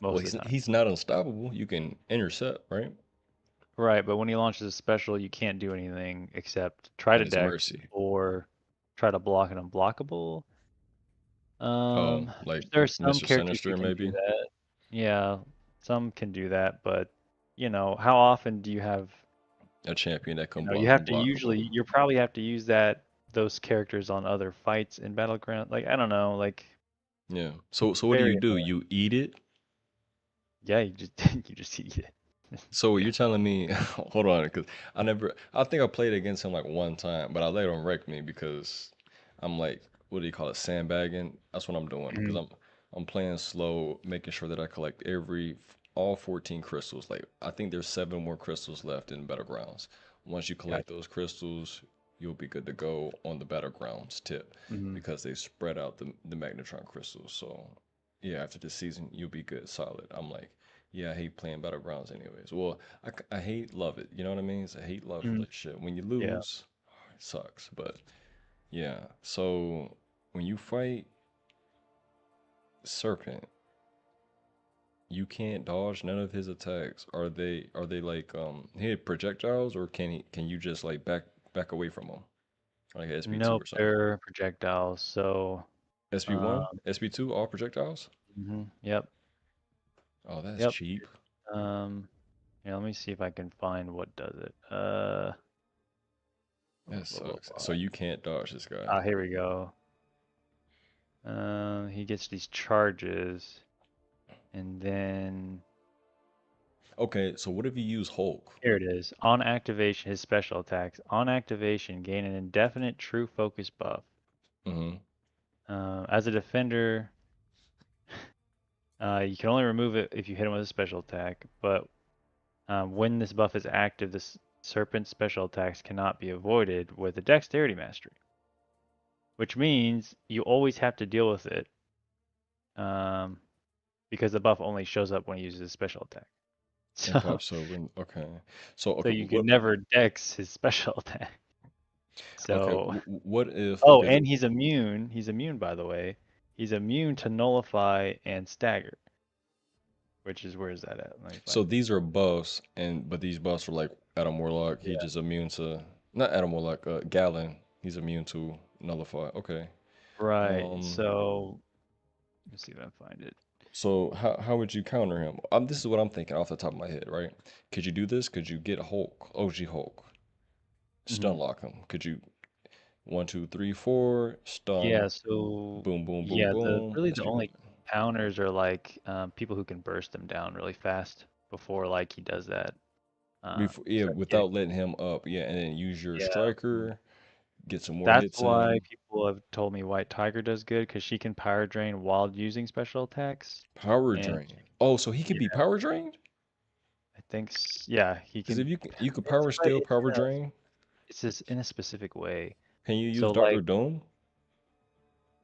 Well, most of the time. he's not unstoppable. You can intercept, right? Right, but when he launches a special, you can't do anything except try At to his dex mercy. or try to block an unblockable. Oh, like There are some Mr. characters who Sinister, can do maybe that. Yeah, some can do that, but how often do you have, a champion that can you block have to usually, unblockable. you probably have to use those characters on other fights in Battleground. Like, I don't know, like, Yeah. it's So what very do? annoying. You eat it? Yeah, you just, you just eat it. So you're telling me, hold on, because I think I played against him like one time, but I let him wreck me because I'm like, what do you call it, sandbagging? That's what I'm doing because Mhm. I'm playing slow, making sure that I collect all 14 crystals. Like I think there's 7 more crystals left in Battlegrounds. Once you collect Gotcha. those crystals, you'll be good to go on the Battlegrounds tip Mhm. because they spread out the magnetron crystals. So yeah, after this season, you'll be good, solid. I'm like. Yeah, I hate playing Battlegrounds anyways. Well, I hate love it. You know what I mean? It's a hate love Mhm. relationship. When you Yeah. lose, it sucks. But yeah, so when you fight Serpent, you can't dodge none of his attacks. Are they like he had projectiles or can you just like back away from him? Like SP2 Nope, or something. they're projectiles. So, uh, SP1, SP2, all projectiles? yep, Oh, that's yep. cheap. Yeah, let me see if I can find what does it. Blah, That blah, blah, sucks. blah. So you can't dodge this guy. Ah, here we go. He gets these charges, and then Okay, so what if you use Hulk? here it is. On activation, his special attacks. On activation, gain an indefinite true focus buff. Mm-hmm. As a defender, you can only remove it if you hit him with a special attack, but when this buff is active, this serpent special attacks cannot be avoided with a dexterity mastery, which means you always have to deal with it um, because the buff only shows up when he uses a special attack. And So, pops over. Okay. So so okay, you can never dex his special attack. So, what if oh, okay, and he's immune. He's immune, by the way. He's immune to nullify and stagger, which is where is that at? Let me so find it. these are buffs but these buffs are like Adam Warlock, he Yeah. just immune to not Adam Warlock, Galen, he's immune to nullify. Okay. Right. Um So, let's see if I can find it. so how would you counter him? This is what I'm thinking off the top of my head, right? Could you do this? Could you get Hulk, OG Hulk, hmm stun lock him? Could you 1, 2, 3, 4 Yeah. stun, So, boom, boom, boom, yeah, boom? really Let's the get only counters are like people who can burst them down really fast before like he does that. before, yeah, Starts getting without letting him up, yeah, and then use your yeah. striker, get some more That's hits why in. people have told me White Tiger does good because she can power drain while using special attacks. Power And drain. Oh, so he could yeah, be power drained? I think yeah, he Because can. if you could It's power but steal, power drain, it's just in a specific way. can you use So Doctor like Doom?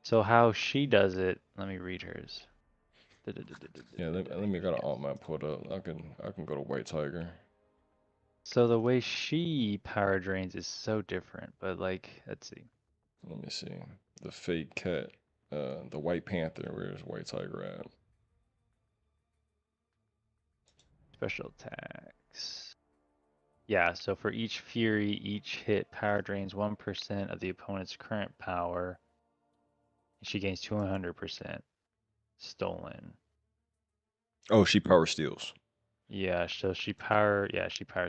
so how she does it. Let me read hers. Yeah, let me got an alt map pulled up. I can go to White Tiger. So the way she power drains is so different. But like, let's see. Let me see. The fake cat. The White Panther. Where's White Tiger at? Special attacks. Yeah, so for each Fury, each hit power drains 1% of the opponent's current power. She gains 200% stolen. Oh, she power steals. Yeah, so she power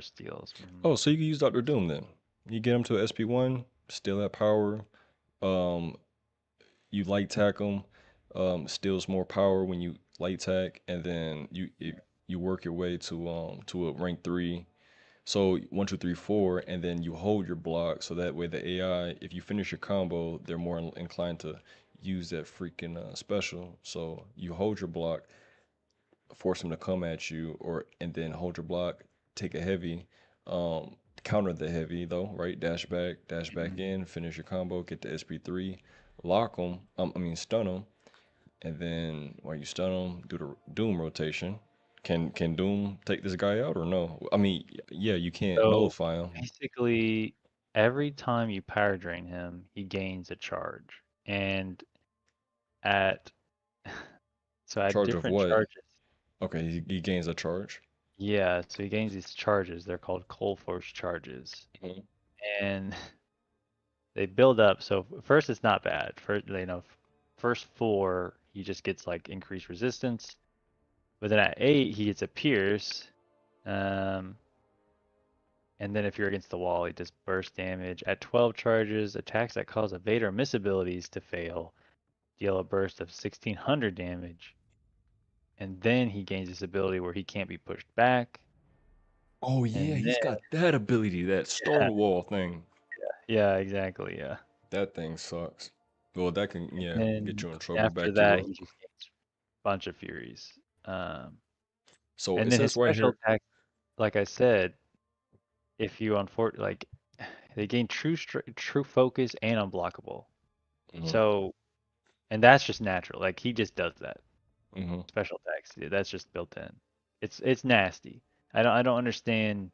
steals. Oh, so you can use Doctor Doom then. You get him to SP1, steal that power. Um, you light tack him, steals more power when you light tack, and then you work your way to a rank 3. So 1, 2, 3, 4, and then you hold your block so that way the AI, if you finish your combo, they're more inclined to use that freaking special. So you hold your block, force them to come at you, or and then hold your block, take a heavy, counter the heavy though, right? Dash back Mhm. in, finish your combo, get the SP3, lock them. Stun them, and then while you stun them, do the Doom rotation. Can Doom take this guy out or no? Yeah, you can't So nullify him. basically, every time you power drain him, he gains a charge. And at so at Charge of different what? charges, Okay, he gains a charge. yeah, so he gains these charges. They're called cold force charges. Mhm. And they build up. So first it's not bad. First four he just gets like increased resistance. But then at 8 he gets a pierce. Um And then if you're against the wall, he does burst damage. At 12 charges, attacks that cause evade or miss abilities to fail deal a burst of 1600 damage. And then he gains this ability where he can't be pushed back. Oh yeah, And he's then, got that ability, that yeah, Stonewall thing. yeah, exactly, yeah. That thing sucks. Well, that can And get then you in trouble, after back you that, up. he just gains a bunch of furies. Um, So and it then his says right special here. attack, like I said, if you like they gain true focus and unblockable. Hmm. So, and that's just natural. Like he just does that. Hmm. Special attacks. Yeah, that's just built in. It's nasty. I don't understand.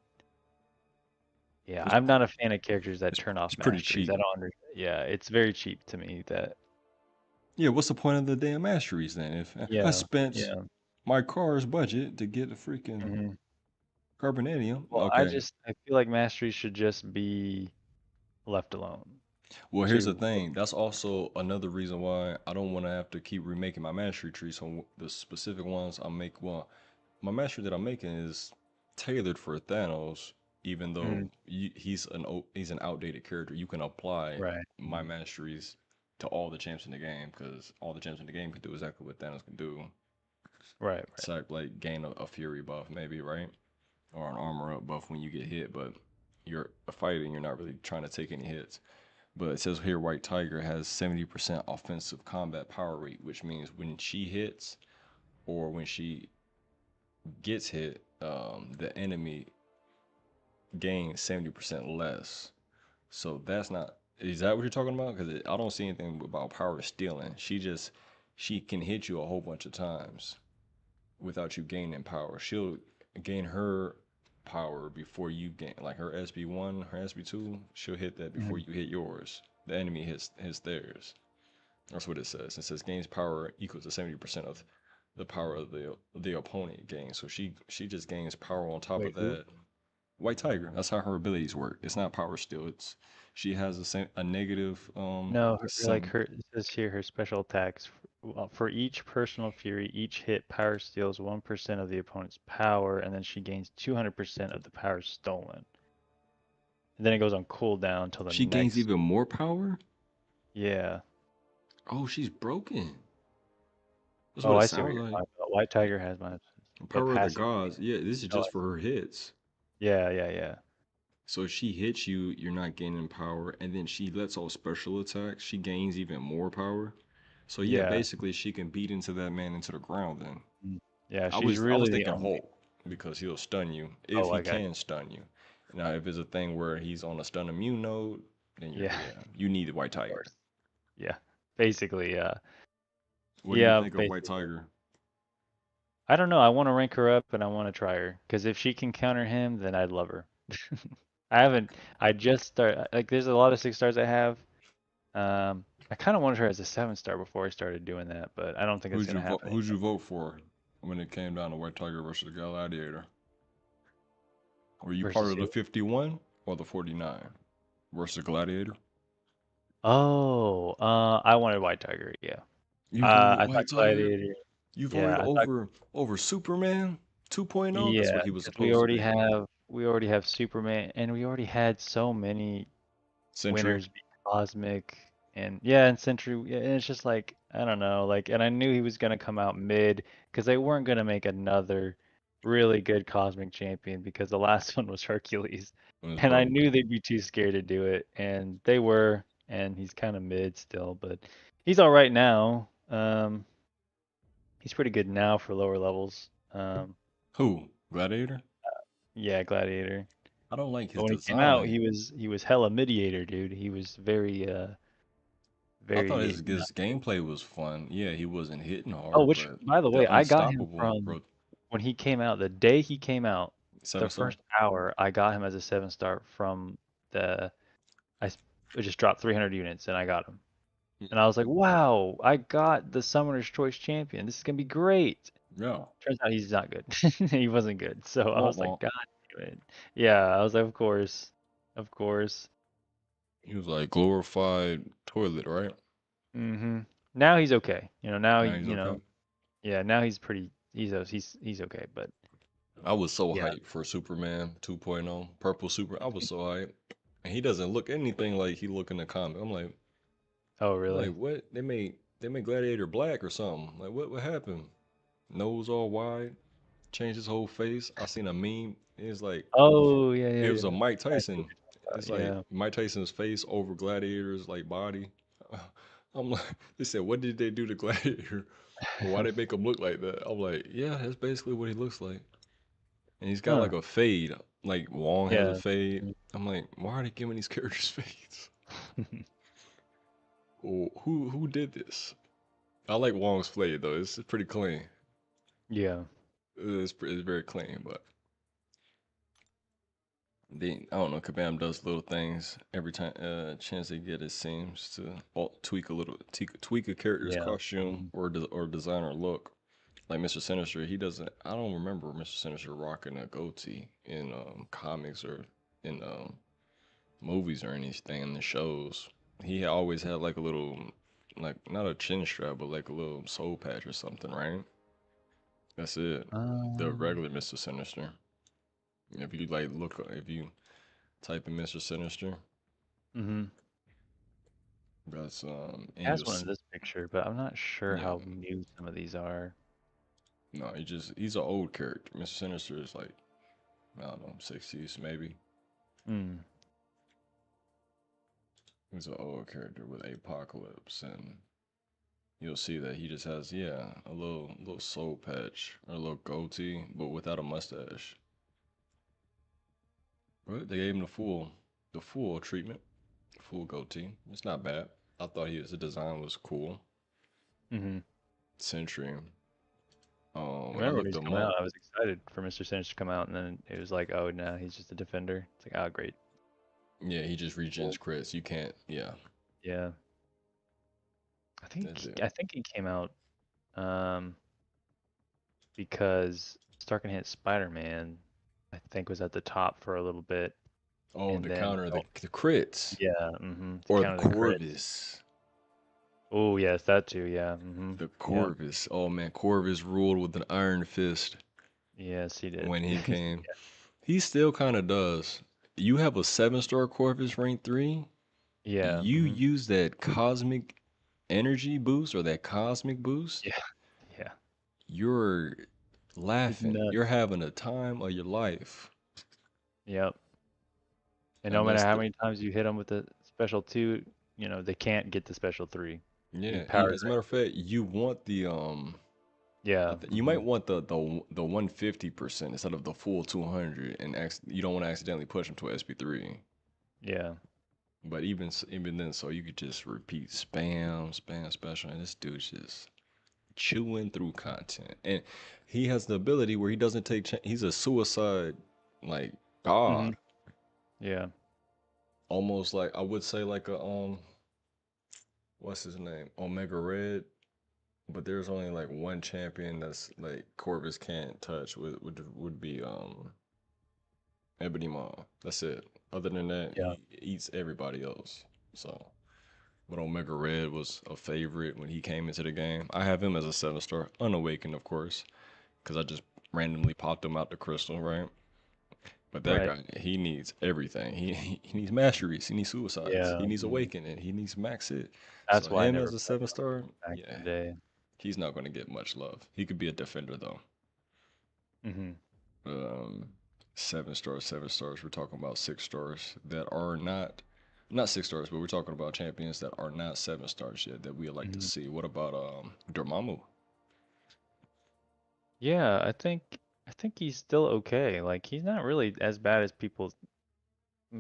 Yeah, It's I'm not a fan of characters that it's turn off it's pretty masteries. I cheap. don't under. Yeah, it's very cheap to me that. Yeah, what's the point of the damn masteries then? If I Yeah, spent yeah. my car's budget to get a freaking hmm carbonadium. Well, Okay. I feel like masteries should just be left alone. Well, here's the To thing. That's also another reason why I don't want to have to keep remaking my mastery tree. So the specific ones I make, well, my mastery that I'm making is tailored for Thanos. Even though mm, he's an outdated character, you can apply right, my masteries to all the champs in the game because all the champs in the game can do exactly what Thanos can do. right, It's right. like gain a fury buff, maybe, right? Or an armor up buff when you get hit, but you're fighting, you're not really trying to take any hits. But it says here White Tiger has 70% offensive combat power rate, which means when she hits or when she gets hit, the enemy gains 70% less. So that's not. Is that what you're talking about? Because I don't see anything about power stealing. She can hit you a whole bunch of times without you gaining power. She'll gain her power before you gain, like her SB1, her SB2. She'll hit that before Mhm. you hit yours. The enemy hits theirs. That's what it says. It says gains power equals to 70% of the power of the opponent gains. So she just gains power on top Wait, of who? that. White Tiger. That's how her abilities work. It's not power steal. It's she has a negative No, seven. it says here her special attacks for each personal fury, each hit power steals 1% of the opponent's power, and then she gains 200% of the power stolen. And then it goes on cooldown until the She gains next. even more power. Yeah. Oh, she's broken. That's what Oh, it I see what sounds you're like. talking about. White Tiger has my the Power of the passive. gods. Yeah, this is Oh, just for her hits. yeah, yeah, yeah. So if she hits you, you're not gaining power, and then she lets off special attacks. She gains even more power. So yeah, Yeah. basically she can beat into that man into the ground. Then Mm. Yeah, I she's was I was really the thinking only. Hulk because he'll stun you if Oh, he I got can stun you. Now if it's a thing where he's on a stun immune node, then you. Yeah, you need the White of Tiger. course. Yeah. Basically, yeah. What do you Yeah, think of White basically. Tiger? I don't know. I want to rank her up and I want to try her because if she can counter him, then I'd love her. I haven't. I just start like there's a lot of 6 stars I have. I kind of wanted her as a 7 star before I started doing that, but I don't think it's gonna happen Who'd you anytime. vote for when it came down to White Tiger versus the Gladiator? Were you part versus of the who? 51 or the 49 versus Gladiator? Oh, I wanted White Tiger. Yeah. You voted I thought White Tiger. Gladiator. You Yeah, voted I thought. over Superman 2.0. That's Yeah, what he was because we supposed to already be. have we already have Superman, and we already had so many Century. winners be Cosmic, and yeah, and Century. Yeah, and it's just like I don't know, like, and I knew he was gonna come out mid because they weren't gonna make another really good Cosmic champion because the last one was Hercules, It was and I broke. knew they'd be too scared to do it, and they were, and he's kind of mid still, but he's all right now. He's pretty good now for lower levels. Who? Gladiator? Yeah, Gladiator. I don't like But his when he came out, design. he was hella mediator, dude. He was very I thought very not his good. gameplay was fun. Yeah, he wasn't hitting Oh, hard, which but by the way, the I got him unstoppable, from bro. when he came out. The day he came out, the 7 star. first hour, I got him as a 7-star from the I just dropped 300 units and I got him. And I was like, wow, I got the Summoner's Choice champion. This is gonna be great. Yeah. Turns out he's not good. He wasn't good. So I Womp was like, womp. God damn it. Yeah, I was like, of course. Of course. He was like glorified toilet, right? hmm Now he's okay. Now Now he's okay. yeah, now he's pretty he's okay, but I was so yeah. hyped for Superman 2.0, Purple Super. I was so hyped. And he doesn't look anything like he look in the comic. Oh, I'm like, really? what? They made Gladiator black or something. Like what happened? Nose all wide, changed his whole face. I seen a meme. It's like Oh, yeah, it yeah, was a yeah. Mike I know Tyson. what you're It's talking like about. Mike Tyson's face over Gladiator's like body. I'm like, they said, what did they do to Gladiator? Why they make him look like that? I'm like, yeah, that's basically what he looks like. And he's got Yeah. like a fade, like Wong has a Huh. fade. I'm like, why are they giving these characters fades? Yeah. Oh, who did this? I like Wong's fade though. It's pretty clean. Yeah. It's very clean, but I don't know. Kabam does little things every time chance they get. It seems to tweak a little, tweak a character's Yeah. costume Mhm. or design or look. Like Mr. Sinister, he doesn't. I don't remember Mr. Sinister rocking a goatee in comics or in movies or anything in the shows. He always had like a little, like not a chin strap, but like a little soul patch or something, right? That's it. The Um, regular Mr. Sinister. If you if you type in Mr. Sinister, mhm. that's He and has one in this picture, but I'm not sure yeah, how new some of these are. no, he's an old character. Mr. Sinister is like I don't know, 60s maybe. Mm. He's an old character with Apocalypse, and you'll see that he just has a little soul patch or a little goatee, but without a mustache. But they gave him the full treatment, full goatee. It's not bad. I thought the design was cool. Mhm. Century. I When I remember when looked he's them coming out, up, I was excited for Mr. Sinister to come out, and then it was like, oh no, he's just a defender. It's like, oh great. yeah, he just regens crits. You can't. Yeah, Yeah. that's it. I think he came out um because Stark and Hit Spider-Man, I think was at the top for a little bit, Oh, and the then counter, the crits yeah, to or the counter the crits. Corvus. Oh yes, that too. Yeah. The Yep. Corvus. Oh man, Corvus ruled with an iron fist Yes, he did. when he came. He still kind of does. You have a 7 star Corvus rank 3. Yeah. You use that cosmic energy boost or that cosmic boost. Yeah. Yeah. You're It's laughing. nuts. You're having a time of your life. Yep. And no And matter that's how the many times you hit them with the special two, they can't get the special three. He yeah. powers As a that. matter of fact, you want the Yeah. you might want the 150% instead of the full 200, and you don't want to accidentally push him to a SP3. Yeah. But even then, so you could just repeat spam special, and this dude's just chewing through content, and he has the ability where he doesn't take. He's a suicide like hmm god, Yeah. almost like I would say like a what's his name, Omega Red. But there's only like one champion that's like Corvus can't touch. Would be Ebony Maw. That's it. Other than that, Yeah. he eats everybody else. So, but Omega Red was a favorite when he came into the game. I have him as a 7-star, unawakened, of course, because I just randomly popped him out the crystal, right? But that Right. guy, he needs everything. He needs masteries. He needs suicides. Yeah. He needs awakening. He needs max it. That's So why I him never as a played 7-star, back yeah, in the day. he's not going to get much love. He could be a defender though. Hmm. Um, 7 stars, 7 stars. We're talking about 6 stars that are not 6 stars, but we're talking about champions that are not 7 stars yet that we'd like to Hmm. see. What about Dormammu? Yeah, I think he's still okay. Like he's not really as bad as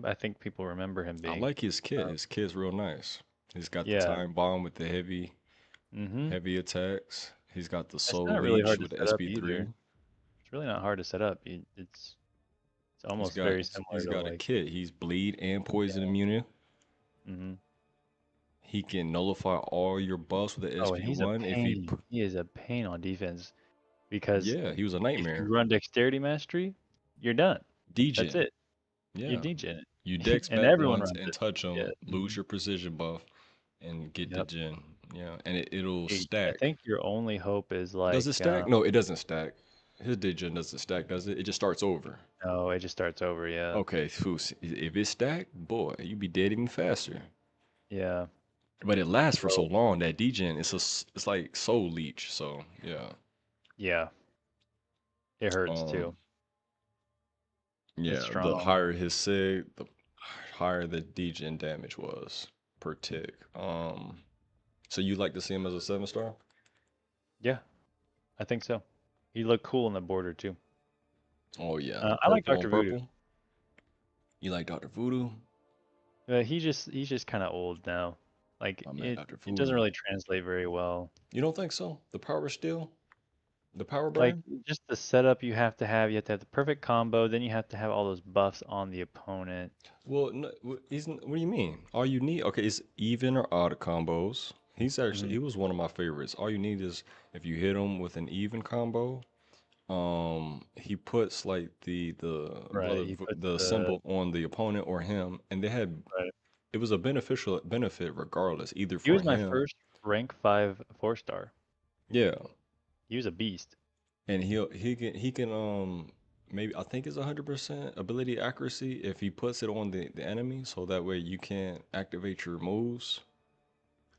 I think people remember him I being. like his kit. Um, His kit's real nice. He's got the yeah. time bomb with the Hmm. heavy attacks. He's got the It's soul not really hard leech to with the set up either. SP3. It's really not hard to set up. It's He's almost got very he's similar to got a like, kit. He's bleed and poison yeah. immune. Hmm. He can nullify all your buffs with the Oh, and he's a SP1 if pain. He is a pain on defense because yeah, he was a if you nightmare. run dexterity mastery, you're done. That's Degen. it. You're Yeah. degen You it. dex And back everyone once runs and it. touch Yeah. him, lose Hmm. your precision buff, and get the Yep. gen. Yeah, and it'll I stack. think your only hope is Does it like, stack? No, it doesn't stack. His degen doesn't stack, does it? It just starts over. no, it just starts over. Yeah. Okay, phew, if it stacked, boy, you'd be dead even faster. Yeah. But it lasts for so So, long that degen it's like soul leech. So yeah, yeah, it hurts um, too. It's yeah. The strong. higher his sig, the higher the degen damage was per tick. So you like to see him as a 7-star? Yeah, I think so. He looked cool in the border too. Oh yeah, the I like purple on Dr. Voodoo. purple. You like Dr. Voodoo? He's just kind of old now. Like I man, it Dr. it doesn't Voodoo. really translate very well. You don't think so? The power steal? The power Like burn? just the setup you have to have the perfect combo, then you have to have all those buffs on the opponent. Well, no, what do you mean? All you need, okay, it's even or odd combos. Hmm. He was one of my favorites. All you need is if you hit him with an even combo, he puts like Right. He puts the the symbol on the opponent or him, and they had right. it was a beneficial benefit regardless, either He for was my him, first rank 5 4-star. yeah, He was a beast. and he can maybe I think it's 100% ability accuracy if he puts it on the enemy, so that way you can't activate your moves.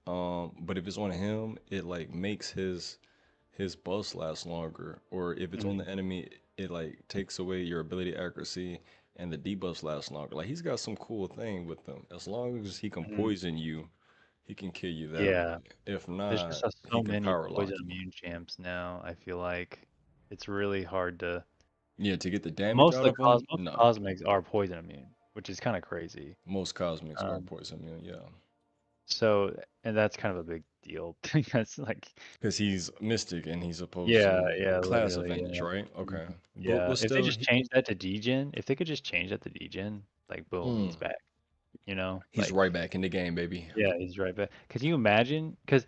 But if it's on him, it like makes his buffs last longer. Or if it's on Hmm. the enemy, it like takes away your ability accuracy and the debuffs last longer. Like he's got some cool thing with them. As long as he can Hmm. poison you, he can kill you that Yeah. way. If There's not, just he so can many power poison lock you. immune champs now. I feel like it's really hard to. Yeah, to get the damage Most out of of him, most no. cosmics are poison immune, which is kind of crazy. Most cosmics are Um, poison immune, yeah. so and that's kind of a big deal because like, Because he's mystic and he's supposed yeah, to yeah, class literally, advantage, yeah. right? Mhm. Okay. Yeah, But if they still, just change that to degen, if they could just change that to degen, like boom, mm, he's back. he's Like right back in the game, baby. yeah, he's right back. Could you imagine? Because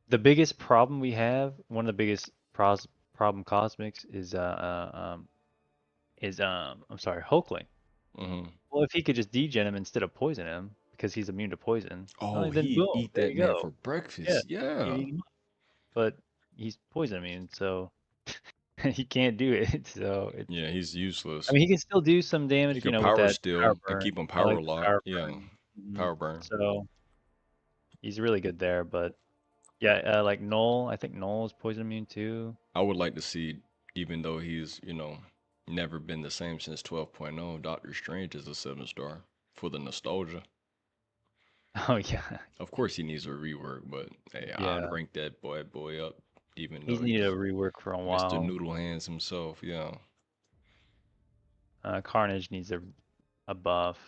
the biggest problem we have, one of the biggest problem cosmics is I'm sorry, Hulkling. Hmm. Well, if he could just degen him instead of poison him because he's immune to poison, Oh, then he'd boom, eat there that you man go. for Yeah, breakfast. you Yeah. eat him up. But he's poison immune, so he can't do it. So Yeah, he's I useless. mean, he can still do some He damage, could with power that power steal and burn. keep him I power like the locked. power Yeah, burn. power burn. So he's really good there. But yeah, like Null, I think Null is poison immune too. I would like to see, even though he's, never been the same since 12.0, Doctor Strange is a 7-star for the nostalgia. Oh yeah, Of course, he needs a rework, but hey, I'd yeah. rank that boy up, even He's though needed a he's rework for a Mr. while. Noodle Hands himself. Yeah, Carnage needs a buff.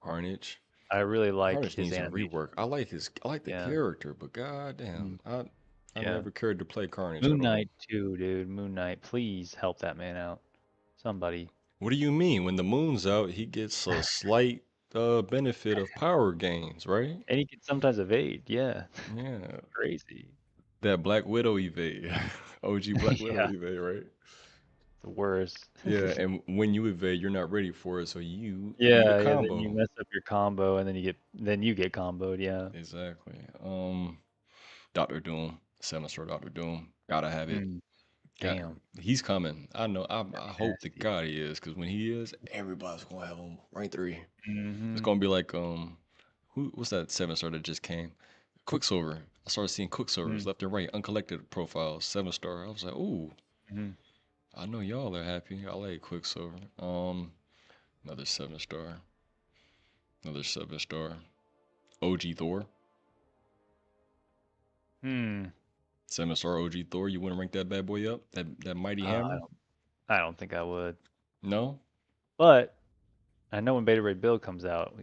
Carnage. I really like Carnage his needs a animation. rework. I like the Yeah. character, but goddamn, Mhm. I Yeah. never cared to play Carnage Moon at all. Knight too, dude. Moon Knight, please help that man out. Somebody. What do you mean? When the moon's out, he gets a slight benefit of power gains, right? And he can sometimes evade. Yeah. Yeah, Crazy. that Black Widow evade, OG Black Widow Yeah. evade, right? the worst. Yeah, and when you evade, you're not ready for it, so you eat a Yeah, yeah. Then you combo. mess up your combo, and then you get comboed. Yeah. Exactly. Doctor Doom, 7-star Doctor Doom, gotta have it. Mm, Got damn. he's coming. I know. I That'd be hope to nasty. God he is, because when he is, everybody's gonna have him rank 3. It's Mm-hmm. gonna be like what's that 7-star that just came? Quicksilver. I started seeing Quicksilvers left and right, uncollected profiles, 7-star. I was like, ooh, Mm-hmm. I know y'all are happy. I like Quicksilver. Another 7-star. Another 7-star. OG Thor. Hmm. 7-star OG Thor. You want to rank that bad boy up? That mighty Uh, I hammer? don't. I don't think I would. No. But I know when Beta Ray Bill comes out,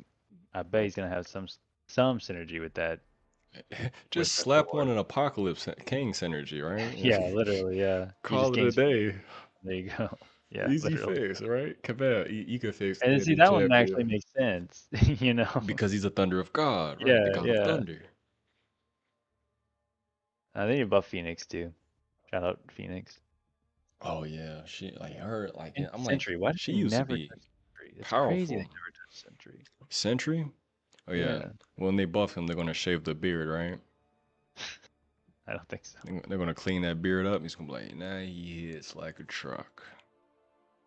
I bet he's gonna have some synergy with that with Just the slap on Thor. an Apocalypse King synergy, Yeah, right? literally. Yeah. He just Call it a gains. day. There you go. Yeah, Easy literally. fix, right? Cabal, you can fix And see, any that one actually champion makes sense. You know. because he's a thunder of God, right? The Yeah, God of yeah. thunder. They need to buff Phoenix too. Shout out Phoenix. Oh yeah, she like her like And I'm like Sentry. Why did she they used to never be touch Sentry? It's crazy they powerful. never touched Sentry. Sentry? Oh yeah. Yeah, When they buff him, they're gonna shave the beard, right? I don't think so. They're gonna clean that beard up. He's gonna be like, nah, he hits like a truck.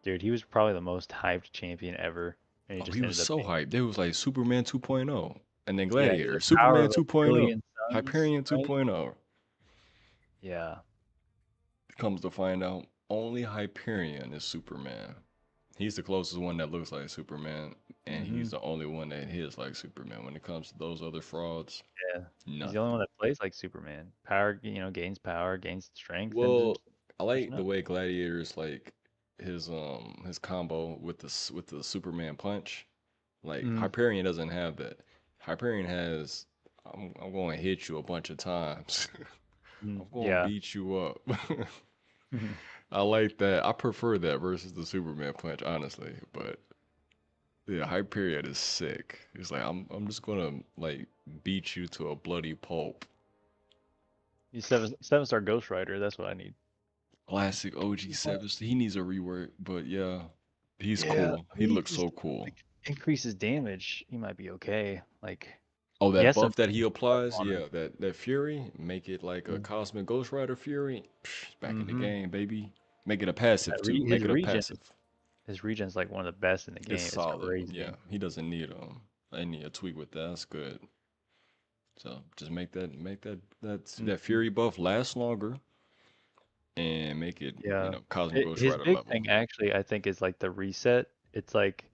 Dude, he was probably the most hyped champion ever, and he Oh, just he was ended up so being. hyped. They was like Superman 2.0, and then Yeah, he had Gladiator, the power Superman of a 2.0, trillion suns, Hyperion right? 2.0. Yeah. Comes to find out, only Hyperion is Superman. He's the closest one that looks like Superman, and Mm-hmm. he's the only one that hits like Superman. When it comes to those other frauds, Yeah. He's the only one nothing. that plays like Superman. Gains power, gains strength, and Well, just I pushing like the up. way Gladiator's like his combo with the Superman punch. Like Mm, Hyperion doesn't have that. Hyperion has I'm going to hit you a bunch of times. I'm going to yeah. beat you up. I like that. I prefer that versus the Superman punch, honestly. But yeah, Hyperion is sick. It's like I'm just gonna like beat you to a bloody pulp. He's seven star Ghost Rider. That's what I need. Classic OG What? 7. He needs a rework, but yeah, he's Yeah, cool. I He mean, looks so cool. like increases damage. He might be okay. Like Oh, he that has some buff that he stuff applies, on him. yeah, that Fury, make it like a Cosmic Ghost Rider Fury. Psh, back in the Mm-hmm. game, baby. Make it a passive too. Make it a passive. His regen's like one of the best in the It's game. It's solid. Yeah, crazy. he doesn't need a tweak with that. That's good. So just make that Mhm. Fury buff last longer and make it Yeah. Cosmic Ghost His Rider big level. thing actually, I think, is like the reset. It's like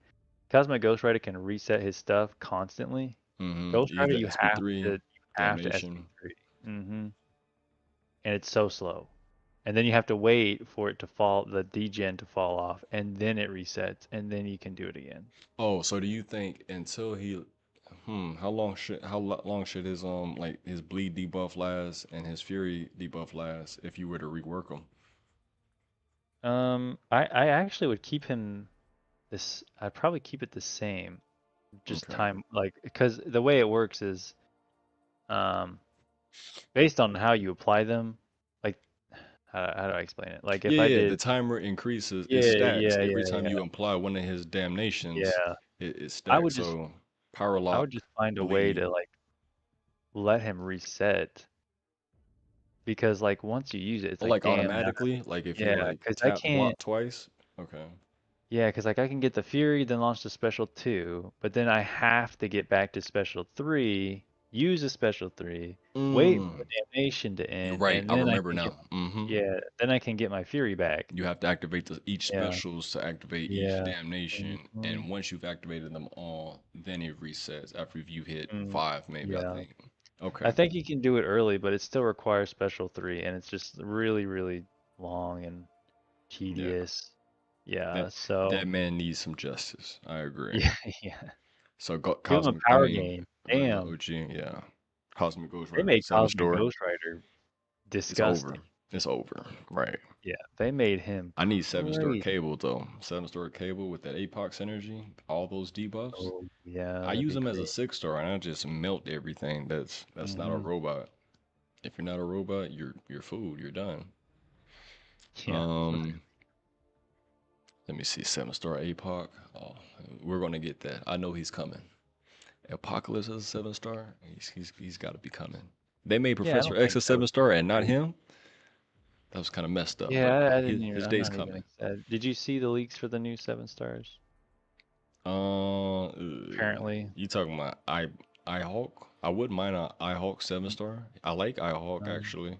Cosmic Ghost Rider can reset his stuff constantly. Ghost Rider, Either SP3 you have to damnation. SP3. Mm-hmm. And it's so slow. And then you have to wait for it to fall, the degen to fall off, and then it resets, and then you can do it again. Oh, so do you think until how long should his like his bleed debuff last and his fury debuff last if you were to rework them? I actually would keep him this. I'd probably keep it the same, just Okay. time, like, because the way it works is, um, based on how you apply them, like, how do I explain it? Like, if Yeah, I yeah. The did, timer increases. It yeah, stacks yeah, every yeah, time yeah, you apply one of his damnations. yeah, It I stacks. would just, So power I would lock, just find a way bleed. to like let him reset because like once you use it, it's Oh, like, like damn, now, automatically, like if you yeah, like because I tap can't. block twice. Okay. Yeah, because like I can get the Fury, then launch the Special 2, but then I have to get back to Special 3, use a Special 3, wait for Mm, the damnation to you're end, right. and I then I remember can get now. yeah, then I can get my Fury back. You have to activate each Yeah, specials to activate each yeah. damnation, Hmm. and once you've activated them all, then it resets after you hit Mm, 5, maybe I yeah. think. Okay. I think you can do it early, but it still requires Special 3, and it's just really, really long and Yeah. tedious. Yeah, That so that man needs some justice. I agree. yeah, yeah. So Give him a Cosmic, I power mean, gain. the Damn, OG, yeah. Cosmic Ghost they Rider, made 7 Cosmic store. Ghost Rider It's over. disgusting. It's over. Right. Yeah, they made him I need 7-star crazy. cable though. 7-star cable with that Apox energy, all those debuffs. Oh, yeah, I that'd use be them as a great. 6-star and I just melt everything that's not a Hmm. robot. If you're not a robot, you're food. You're done. Yeah, Um, literally. Let me see, 7-star APOC. Oh, we're gonna get that. I know he's coming. Apocalypse is a 7-star. He's got to be coming. They made Yeah, I Professor don't X think a that would be 7-star and not crazy. him. That was kind of messed up, but Yeah, I didn't even. his I'm day's not even coming. excited. Did you see the leaks for the new 7-stars? Uh, Apparently. you talking about iHawk? I wouldn't mind a iHawk 7-star. I like iHawk Um, actually.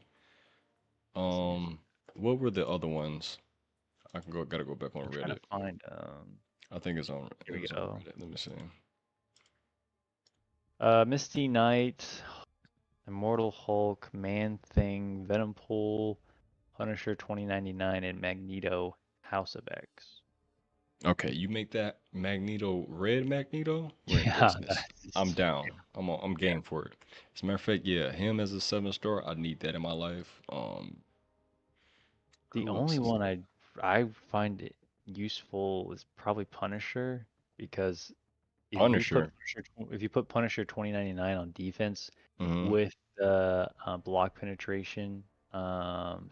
let's see. What were the other ones? Gotta go back on I'm trying Reddit. to find. I think it Here we was on go. Reddit. Let me see. Misty Knight, Immortal Hulk, Man Thing, Venom Pool, Punisher 2099, and Magneto House of X. Okay, you make that Magneto red Magneto, we're in Yeah, business. I'm that's down. I'm yeah. game for it. As a matter of fact, yeah, him as a 7-star, I need that in my life. The Who else only is one there? I find it useful is probably Punisher because Punisher. If you put Punisher 2099 on defense Mm-hmm. with the block penetration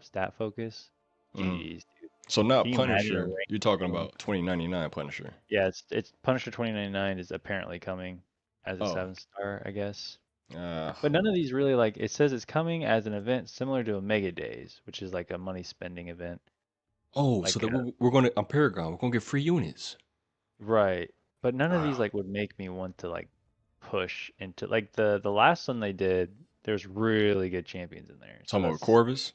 stat focus, Mm-hmm. GG's, dude. So Can not you imagine a Punisher. rank You're talking going? about 2099 Punisher. Yeah, it's Punisher 2099 is apparently coming as a Oh. 7-star, I guess. Uh, But none of these really like it says it's coming as an event similar to a Mega Days, which is like a money spending event. oh, so Like that we're gonna on Paragon, we're gonna get free units. right. But none of these Wow. like would make me want to like push into like the last one they did, there's really good champions in there. So Talking about that's Corvus.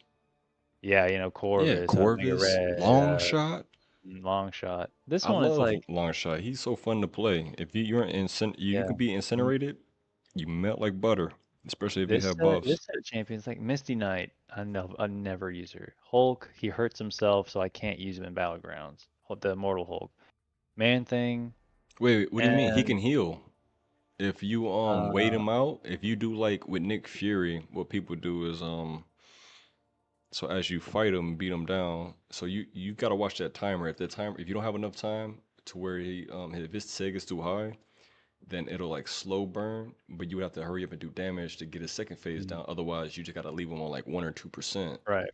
yeah, Yeah, Corvus, Omega Corvus, Red, long shot. long shot. This I one it's love like long shot. He's so fun to play. If you yeah. could be m- incinerated, you melt like butter. Especially if you have This buffs. set of champions like Misty Knight, I never use her. Hulk, he hurts himself, so I can't use him in battlegrounds. The Immortal Hulk. Man Thing, Wait, what do you mean? He and can heal. If you wait uh him out, if you do like with Nick Fury, what people do is so as you fight him, beat him down, so you gotta watch that timer. If you don't have enough time to where if his seg is too high, then it'll like slow burn, but you would have to hurry up and do damage to get his second phase mm, down. Otherwise, you just gotta leave him on like 1 or 2% right.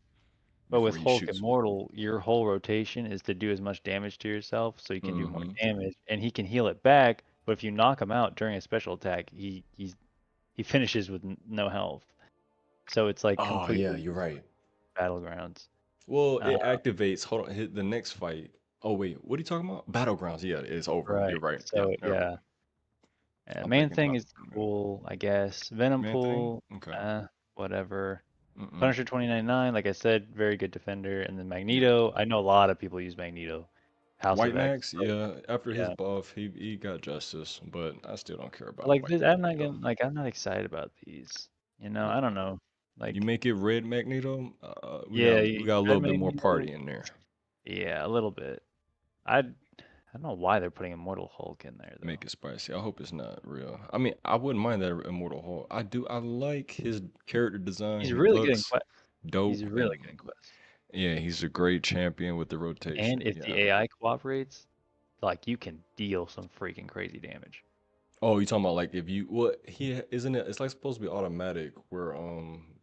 But before with he Hulk shoots. Immortal, your whole rotation is to do as much damage to yourself so you can do more Mm-hmm. damage, and he can heal it back. But if you knock him out during a special attack, he finishes with no health. So it's like Oh yeah, completely you're right. battlegrounds. Well, Uh, it activates. Hold on, hit the next fight. Oh wait, what are you talking about? Battlegrounds. Yeah, it's over. You're right. right. Yeah, So never yeah, mind. I'm Man thinking Thing about is cool, I guess. Venom man thing. Pool, Okay. whatever. Mm-mm. Punisher 2099, like I said, very good defender. And then Yeah. Magneto, I know a lot of people use Magneto. House White of X, Max. Yeah. After his yeah. buff, he got justice, but I still don't care about Like White this, Magneto. I'm not excited about these. Yeah. I don't know. You Like, make it red Magneto. yeah, We got a Red little bit more Magneto, party in there. yeah, a little bit. I don't know why they're putting Immortal Hulk in there Make though. it spicy. I hope it's not real. I mean, I wouldn't mind that Immortal Hulk. I do. I like his character design. He's He really good in looks Quest. He's dope, really good and in Quest. yeah, he's a great champion with the And rotation. if Yeah. the AI cooperates, like you can deal some freaking crazy damage. Oh, you talking about like if you what isn't it? It's like supposed to be automatic where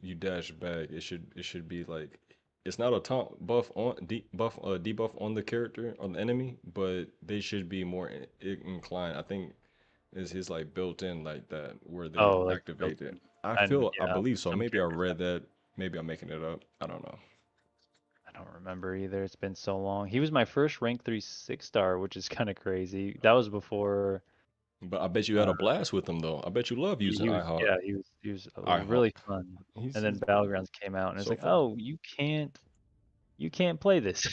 you dash back. It should be like it's not a taunt buff on debuff on the character on the enemy, but they should be more inclined. I think is his like built in like that where they Oh, like built activate it. in. I Yeah, believe so. some Maybe I characters read that. Maybe I'm making it up. I don't know. I don't remember either. It's been so long. He was my first rank 3 6-star, which is kind of crazy. That was before But I bet you had uh, a blast with him though. I bet you love using he was iHawk. yeah, it was iHawk. really fun. And then He's Battlegrounds came out and it's so like, fun. "Oh, you can't play this."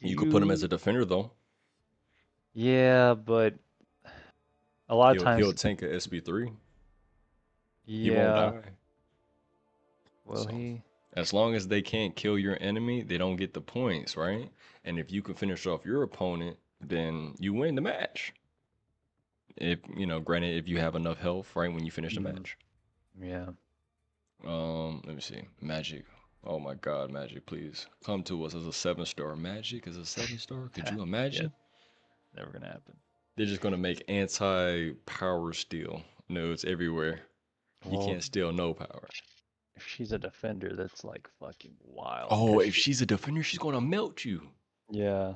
You could put him as You a defender though. yeah, but a lot of He'll times tank a SB3. He won't yeah, die. will So he? as long as they can't kill your enemy, they don't get the points, right? And if you can finish off your opponent, then you win the match. If granted, if you have enough health, right, when you finish the Mm, match. yeah. Let me see. Magic. Oh my God, Magic, please come to us as a 7-star. Magic is a 7-star. Could you Yeah, imagine? never gonna happen. They're just gonna make anti-power steal nodes everywhere. You Well, can't steal no power. if she's a defender, that's like fucking wild. Oh, Cause if she's a defender, she's gonna melt you. yeah,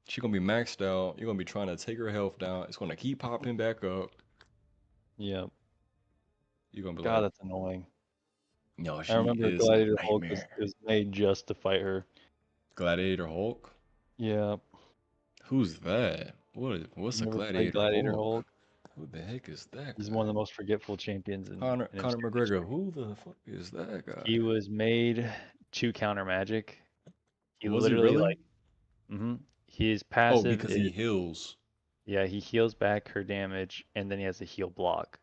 She's gonna be maxed out. You're gonna be trying to take her health down. It's gonna keep popping back up. Yep. You're gonna be God, like, that's annoying. no, I she remember is a Gladiator Hulk was, nightmare. was made just to fight her. Gladiator Hulk? Yeah. Who's that? What's a Never played Gladiator Gladiator Hulk? Hulk. Who the heck is that He's guy? one of the most forgetful champions in Conor MCOC McGregor. history. Who the fuck is that guy? He was made to counter magic. He Was he literally really? like, hmm his Oh, passive because he is, heals. yeah, he heals back her damage and then he has a heal block.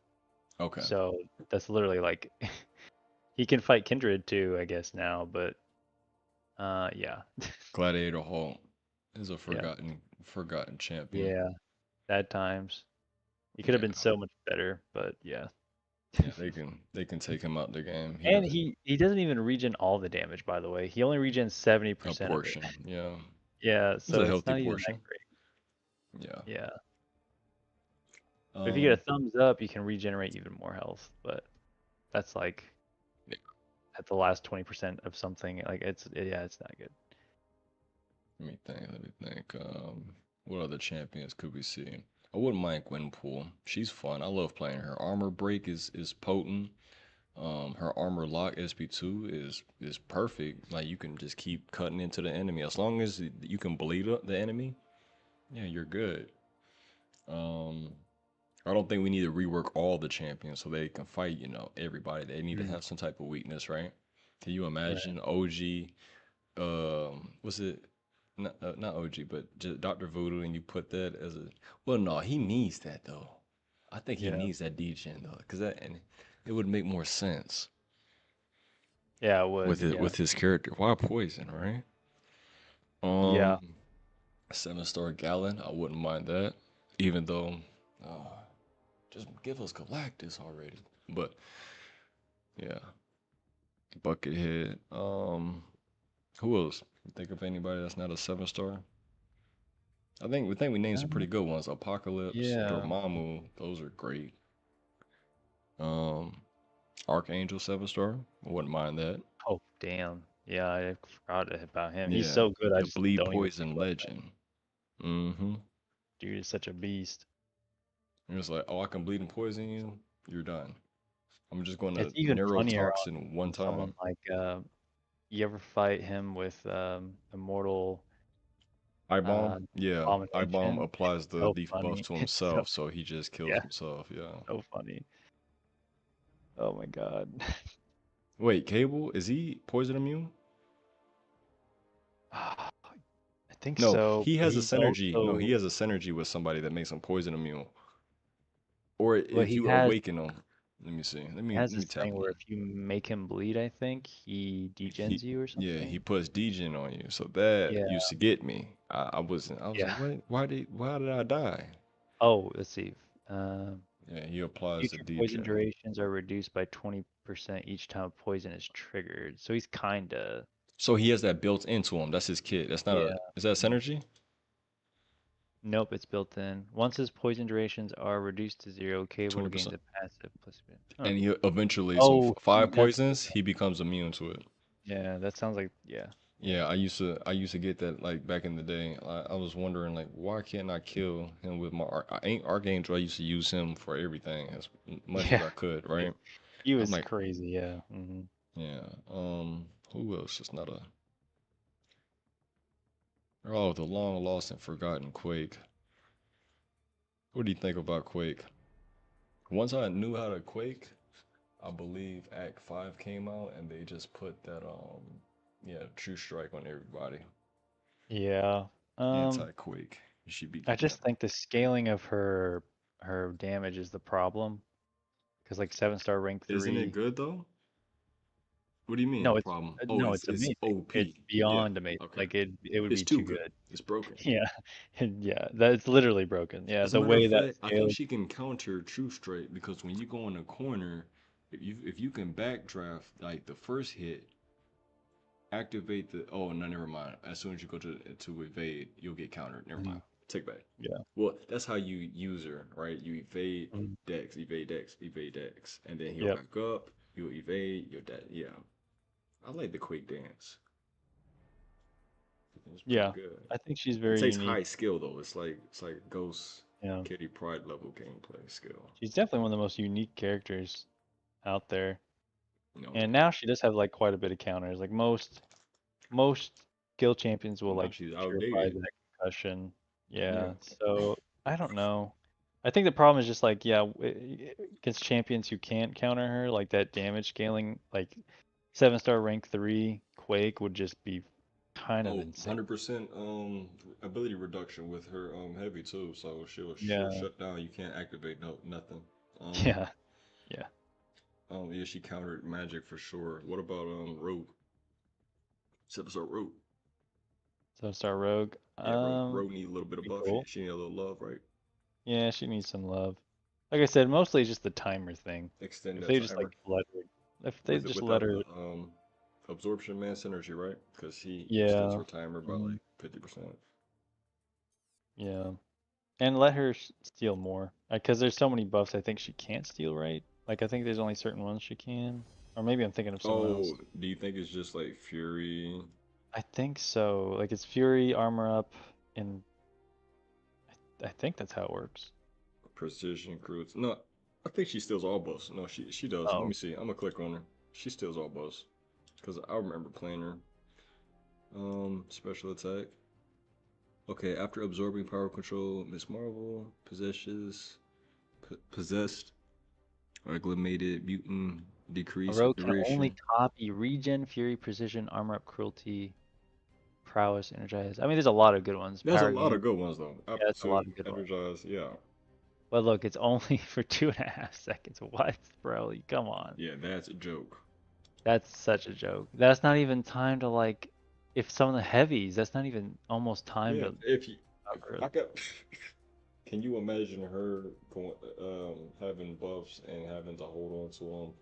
Okay. So that's literally like he can fight Kindred too, I guess now, but yeah. Gladiator Hulk is a Yeah. forgotten champion. Yeah. Bad times. He could have been Yeah. so much better, but yeah. Yeah, they can take him out the game. He And doesn't he doesn't even regen all the damage, by the way. He only regens 70% of it. portion. Yeah. Yeah, It's so a it's healthy not even that portion. great. Yeah. Yeah. But if you Um get a thumbs up, you can regenerate even more health, but that's like yeah, at the last 20% of something. Like yeah, it's not good. let me think. What other champions could we see? I wouldn't mind Gwenpool. She's fun. I love playing her. Armor break is potent. Her armor lock SP2 is perfect. Like you can just keep cutting into the enemy as long as you can bleed up the enemy. Yeah, you're good. Um, I don't think we need to rework all the champions so they can fight. Everybody. They need to Mm, have some type of weakness, right? Can you right. imagine OG? Was it not OG, but just Doctor Voodoo, and you put that as a. Well, no, he needs that though. I think he Yeah. needs that degen though, because that and it would make more sense Yeah, it with would. it Yeah. with his character. Why poison, right? Um, Yeah. 7-star Gallon, I wouldn't mind that, even though, uh, just give us Galactus already. But yeah, Buckethead. Who else? Think of anybody that's not a 7-star? I think we named some pretty Um, good ones. Apocalypse, yeah. Dormammu, those are great. Um, Archangel 7-star, I wouldn't mind that. Oh, damn. Yeah, I forgot about him. He's Yeah, so good. I the just Bleed don't even think Poison about him. Legend. Mm-hmm. Dude is such a beast. It's like, oh, I can bleed and poison you. You're done. I'm just going It's to even funnier neurotoxin one on someone time. like you ever fight him with Immortal Eye bomb, yeah. Eye bomb Abomination? applies the So leaf buff funny. to It's so himself, so he just kills yeah, himself. Yeah. so funny. Oh my god. Wait, Cable, is he poison immune? I think No, so. he But has a he's synergy. No, he also has a synergy with somebody that makes him poison immune. Or well if he you has awaken him, let me see. Let he me has let me this tap thing where him. if you make him bleed, I think he degens He you or yeah, he something. puts degen on you. So that Yeah, used to get me. I was like, yeah. what? Why did I die? Oh, let's see. Um, Yeah, he applies the Future poison degen. durations are reduced by 20% each time a poison is triggered. So he's kinda So he has that built into him. That's his kit. That's not yeah. a. Is that Mhm. synergy? Nope, it's built in. Once his poison durations are reduced to zero, Cable gains 20%. a passive plus. Huh. And he eventually, so Oh, five that's poisons, he becomes immune to it. yeah. That sounds like yeah, yeah. Yeah, I used to get that like back in the day. I was wondering like why can't I kill him with my Archangel? I used to use him for everything as much as Yeah, I could, right? he I'm was like, crazy. Yeah. yeah. Who else is not a oh the long lost and forgotten Quake. What do you think about Quake? Once I knew how to Quake, I believe Act 5 came out and they just put that yeah, True Strike on everybody. Yeah. Um, Anti-Quake. You should be I getting just that. think the scaling of her damage is the problem. Because like 7-star rank Isn't it 3. good though? What do you mean No, problem? Oh, no, it's it's it's amazing. It's OP. Yeah. beyond amazing. Okay. Like it would It's be too too good. good. It's broken. Yeah, and yeah, that's literally broken. Yeah, As a the matter of way that fact, I think scaled. she can counter True Strike because when you go in a corner, if you can backdraft like the first hit, activate the oh no never mind. As soon as you go to evade, you'll get countered. Never mind. Mhm. Take back. Yeah. Well, that's how you use her, right? You evade Mhm. Dex, evade Dex, evade Dex, and then he'll Yep. back up. You'll evade your dex. Yeah, I like the quick dance. It's pretty Yeah, good. I think she's It very takes unique. high skill though. It's like Ghost Yeah, Kitty Pride level gameplay skill. she's definitely one of the most unique characters out there. No And doubt. now she does have like quite a bit of counters. Like most skill champions will Well, now like she's purify outdated. that concussion. Yeah. Yeah, so I don't know. I think the problem is just like yeah, against champions who can't counter her, like that damage scaling, like 7-star rank 3 Quake would just be kind of Oh, insane. 100% ability reduction with her heavy too. So she'll Yeah, shut down. You can't activate nothing. Um yeah, yeah. yeah, she countered magic for sure. What about Rogue? 7-star Rogue. 7-star Rogue, Yeah, Rogue need a little bit of pretty buff. She cool. she need a little love, right? Yeah, she needs some love. Like I said, mostly just the timer thing. Extend If that they just like timer let her, if they with it just let without her, the absorption mass energy, right? Because he extends yeah, her timer by mhm, like 50%. yeah, and let her steal more. Because there's so many buffs, I think she can't steal, right? Like I think there's only certain ones she can, or maybe I'm thinking of someone else. Oh, do you think it's just like Fury, I think so. Like it's Fury, armor up, and I think that's how it works. Precision, Cruise? No, I think she steals all buffs. No, she does. Let Oh, me see. I'm gonna click on her. She steals all buffs because I remember playing her. Special attack. Okay, after absorbing power control, Miss Marvel possessed or acclimated mutant a decrease rogue can only duration. copy regen, Fury, precision, armor up, cruelty, prowess, energize. I mean, there's a lot of good ones. There's a Power lot gain. of good ones though. Yeah, Up it's a lot to of good ones. energize, yeah, But look, it's only for 2.5 seconds. What, bro? Come on. yeah. That's a joke. That's such a joke. That's not even time to like, if some of the heavies, that's not even almost time Yeah, to if cover. I got, can you imagine her going, having buffs and having to hold on to them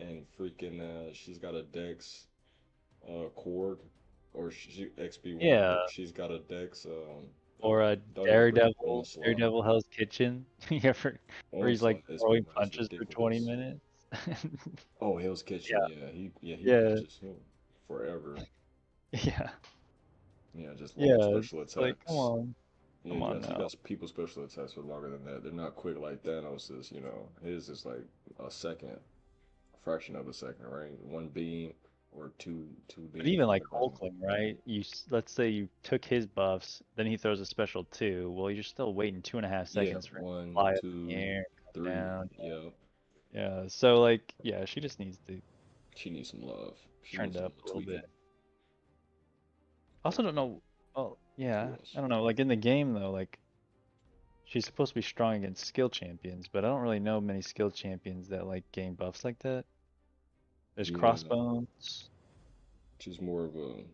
and freaking, she's got a Dex, Cord, or she XP1, Yeah, but she's got a Dex, or a Thunderbreak Daredevil, onslaught. Daredevil Hell's Kitchen. Yeah, where he's like Onslaught is throwing is punches for 20 ridiculous. minutes. Oh, Hell's Kitchen, Yeah, he yeah, punches him forever. yeah, Yeah, just long yeah. special It's like, attacks. Yeah, come on you now. got people special attacks for longer than that. They're not quick like Thanos is. His is like a second, a fraction of a second, right? One beam or two But beams even or like whatever. Hulkling, right? Let's say you took his buffs, then he throws a special two. Well, you're still waiting 2.5 seconds for him to One, fly up in the two, air, come three. down. Yep. Yeah. So like, yeah, she just needs to She needs some love. She trend needs some up a little bit. tweaking. I also don't know. Well, Who yeah, I else? don't know. Like in the game though, like she's supposed to be strong against skill champions, but I don't really know many skill champions that like gain buffs like that. There's Yeah, Crossbones. she's more of a,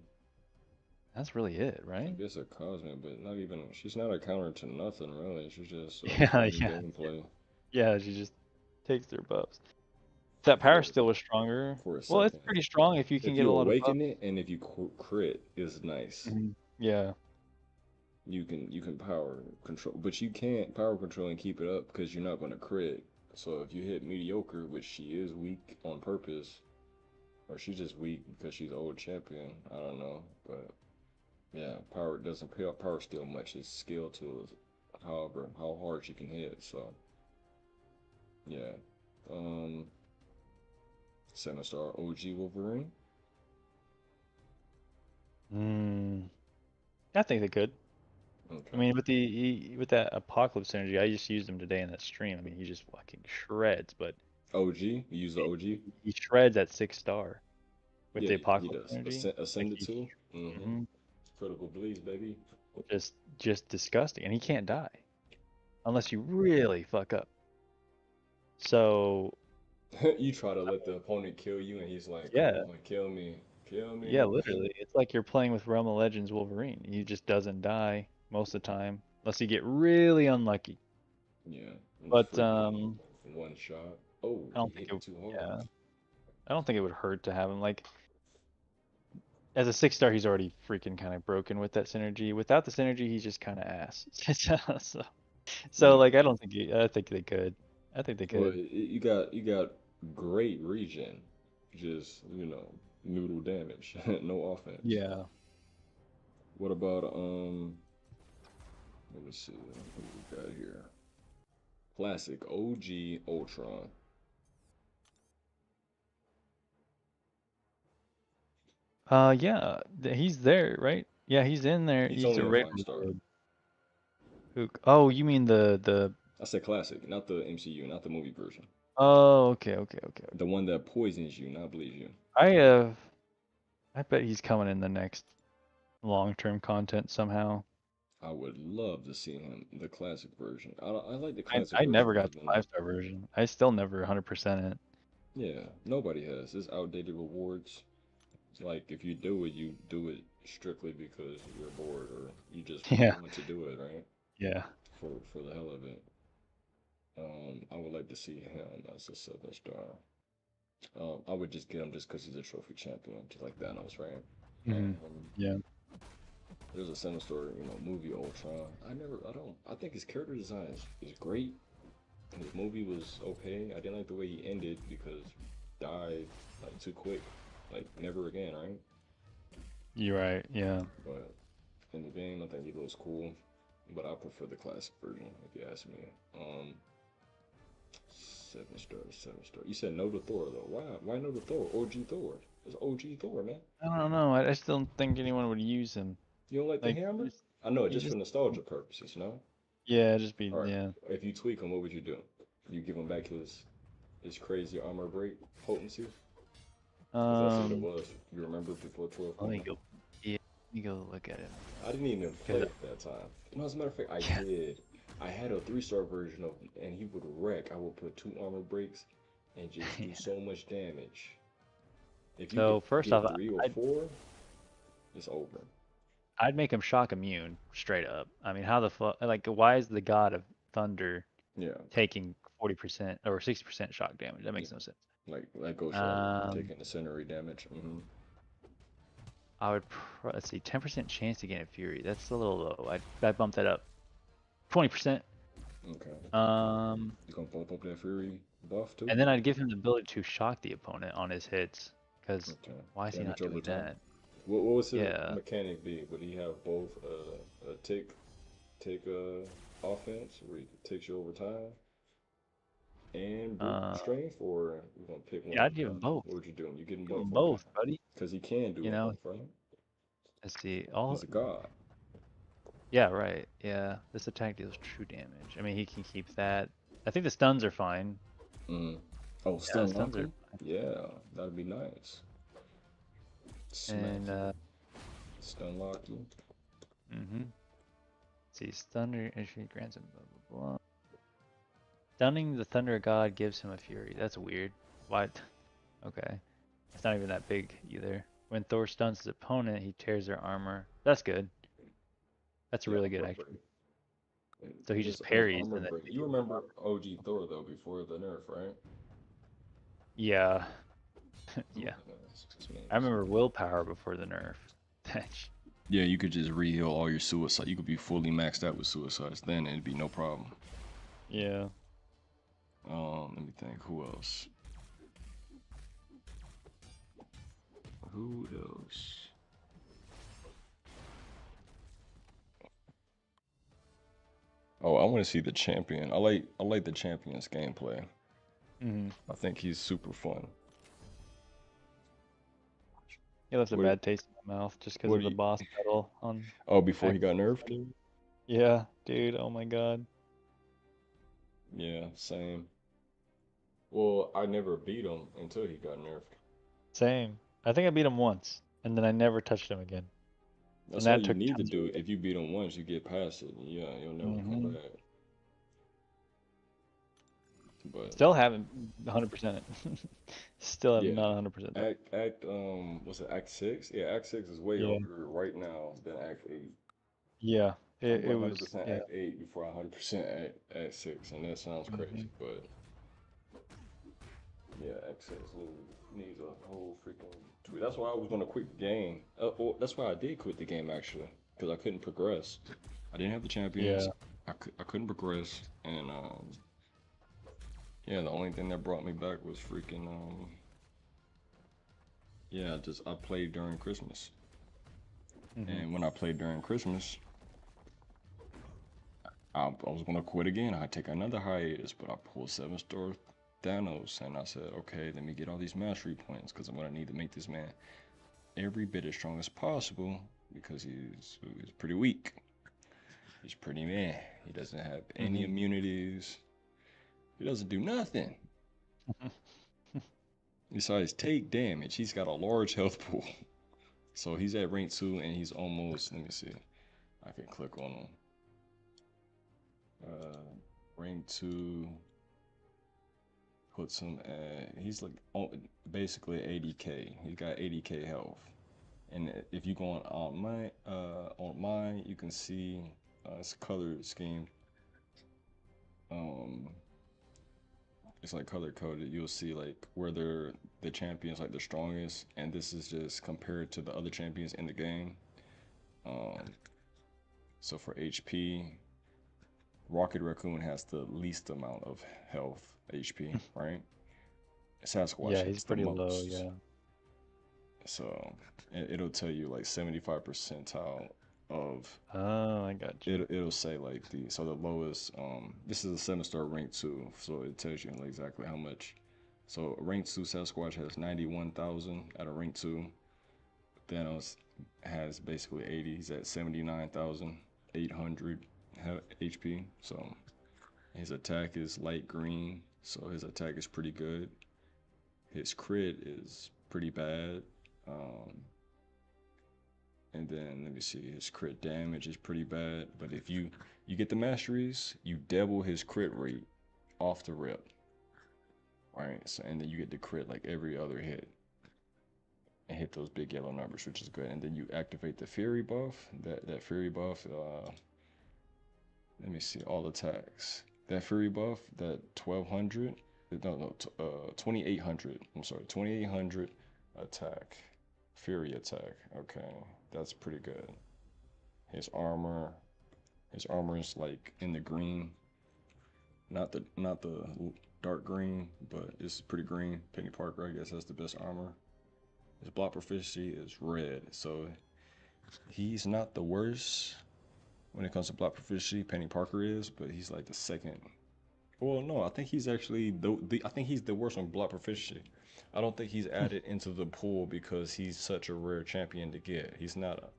That's really it, I right? guess, a cosmic, but not even. She's not a counter to nothing really. She's just Yeah, fun yeah, gameplay yeah. She just takes their buffs. That power for still was stronger. for a Well, it's second. pretty strong if you can If get you a lot of buffs. awaken it and if you crit, is nice. Yeah. You can power control, but you can't power control and keep it up because you're not going to crit. So if you hit mediocre, which she is weak on purpose, or she's just weak because she's old champion, I don't know, but yeah, power doesn't pay power steal much. It's skill to however how hard she can hit. So yeah, um, 7-star OG Wolverine. Mm, I think they could. I Okay. mean, with that Apocalypse energy, I just used him today in that stream. I mean, he just fucking shreds, but OG. You use the OG. he shreds at 6-star with Yeah, the he Apocalypse does. energy. Like Ascended he, too. Mm-hmm. mhm, Critical bleeds, baby. just disgusting, and he can't die unless you really fuck up. So You try to let the opponent kill you, and he's like, "Come yeah, on, kill me, kill yeah, me." literally, it's like you're playing with Realm of Legends Wolverine. He just doesn't die most of the time unless you get really unlucky. Yeah, and But freaking one shot. Oh, I he don't think hit it. it too hard. Yeah, I don't think it would hurt to have him. Like as a 6-star, he's already freaking kind of broken with that synergy. Without the synergy, he's just kind of ass. so, so Yeah. like I don't think I think they could. I think they Well, could. you got great regen, just noodle damage, no offense. Yeah. What about let me see what we got here. Classic OG Ultron. Yeah, he's there, right? Yeah, he's in there. He's He's only a a regular 5-star. Oh, you mean the? I said classic, not the MCU, not the movie version. Oh, okay, okay, okay. The one that poisons you, not bleeds you. I bet he's coming in the next long-term content somehow. I would love to see him the classic version. I like the I classic I version never better got the than 5-star version. I still never 100% it. yeah. Nobody has. It's outdated rewards. It's like if you do it strictly because you're bored or you just Yeah, want to do it, right? yeah. For the hell of it. I would like to see him as a 7-star. I would just get him just because he's a trophy champion, just like Thanos, right? Hmm. Um, Yeah. there's a 7-star, movie Ultron. I think his character design is great. His movie was okay. I didn't like the way he ended because he died like too quick, like never again, right? You're right. Yeah. But in the game, I think he looks cool. But I prefer the classic version, if you ask me. 7-star, 7-star. You said no to Thor though. Why? Why no to Thor? OG Thor. It's OG Thor, man. I don't know. I just don't think anyone would use him. You don't like the Like, hammer? I know, he just for just, nostalgia purposes, no? yeah, just be, All right. yeah. If you tweak him, what would you do? You give him back his crazy armor break potency? Because that's what it Um, was. You remember before 12 let came me out? go. Yeah, let me go look at it. I didn't even play Cause it that time. No, as a matter of fact, I yeah, did. I had a 3-star version of him, and he would wreck. I would put 2 armor breaks and just do yeah. so much damage. If you So first get off, 3 or I'd 4, it's over. I'd make him shock immune straight up. I mean, how the fuck? Like, why is the god of thunder Yeah, taking 40% or 60% shock damage? That yeah. makes no sense. Like Ghost Rider Um, taking incendiary damage. I would let's see, 10% chance to gain a fury. That's a little low. I'd bump that up 20%. Okay. Um, You gonna bump up that Fury buff too? and then I'd give him the ability to shock the opponent on his hits. Because Okay. why is he not Damage over doing time. that? What was his Yeah. mechanic be? Would he have both a take offense where he takes you over time and brute Uh, strength, or you gonna pick yeah, one? I'd give him both. What would you do? You get them Give both, him okay? both, buddy. Because he can do You them know, both, right? let's see. He's a god. Yeah, right. Yeah, this attack deals true damage. I mean, he can keep that. I think the stuns are fine. Mm. Oh, Yeah, stun lock stuns are him? Yeah, that'd be nice. fine. Smack And you, stun lock you. mm-hmm. See, Thunder actually grants him blah blah blah. Stunning the Thunder God gives him a fury. That's weird. What? Okay. It's not even that big either. When Thor stuns his opponent, he tears their armor. That's good. That's Yeah, really good armor actually. break. And So he his just his parries armor and then break. they You give him remember armor. OG Thor though before the nerf, right? Yeah. Ooh, Yeah. this I means. remember willpower before the nerf. Yeah, you could just re-heal all your suicide. You could be fully maxed out with suicides. Then it'd be no problem. Yeah. Let me think. Who else? Who else? Oh, I want to see the champion. I like the champion's gameplay. Mm-hmm. I think he's super fun. He left a What? bad taste in my mouth just because What of do the you? boss battle on Oh, before he Act. got nerfed? Yeah, dude. Oh my god. Yeah, same. Well, I never beat him until he got nerfed. Same. I think I beat him once, and then I never touched him again. And That's all that you took need to tons of do. reading. If you beat him once, you get past it. Yeah, you'll never come Hmm. back. But Still haven't 100% it. Still have yeah, not 100% that. what's it? Act 6? Yeah, Act 6 is way Yeah. harder right now than Act 8. Yeah. I'm It was. 100% Yeah. Act 8 before 100% Act 6, and that sounds Hmm. crazy, but yeah, Act 6 needs a whole freaking tweet. That's why I was gonna quit the game. That's why I did quit the game actually, because I couldn't progress. I didn't have the champions. Yeah. I couldn't progress, and yeah, the only thing that brought me back was freaking yeah, just I played during Christmas. Mm-hmm. And when I played during Christmas, I was gonna quit again. I'd take another hiatus, but I pulled 7-star Thanos, and I said, okay, let me get all these mastery points because I'm gonna need to make this man every bit as strong as possible because he's pretty weak. He's pretty meh. He doesn't have any Mm-hmm. immunities. He doesn't do nothing. Besides take damage, he's got a large health pool. So he's at rank 2 and he's almost, let me see. I can click on him. Rank 2 puts him at, he's like basically 80k. He's got 80k health. And if you go on mine, you can see it's color scheme. Um, it's like color coded. You'll see like where they're the champions like the strongest, and this is just compared to the other champions in the game. Um, so for HP, Rocket Raccoon has the least amount of health HP, right? Sasquatch Yeah, he's has the pretty low. most. Yeah. So it'll tell you like 75 percentile of Oh, I got you. it'll say like the lowest this is a 7-star rank 2, so it tells you like exactly how much. So rank 2 Sasquatch has 91,000 at a rank 2. Thanos has basically 80. He's at 79,800 HP. So his attack is light green, so his attack is pretty good. His crit is pretty bad. And then let me see, his crit damage is pretty bad. But if you get the masteries, you double his crit rate off the rip. Right? So and then you get the crit like every other hit. And hit those big yellow numbers, which is good. And then you activate the fury buff. That fury buff, let me see, all attacks. That fury buff, that 1200, no, 2800. I'm sorry, 2800 attack. Fury attack. Okay, that's pretty good. His armor, his armor is like in the green, not the dark green, but it's pretty green. Penny Parker, I guess, has the best armor. His block proficiency is red, so he's not the worst when it comes to block proficiency. Penny Parker is, but he's like the second. Well, no, I think he's actually I think he's the worst on block proficiency. I don't think he's added into the pool because he's such a rare champion to get. He's not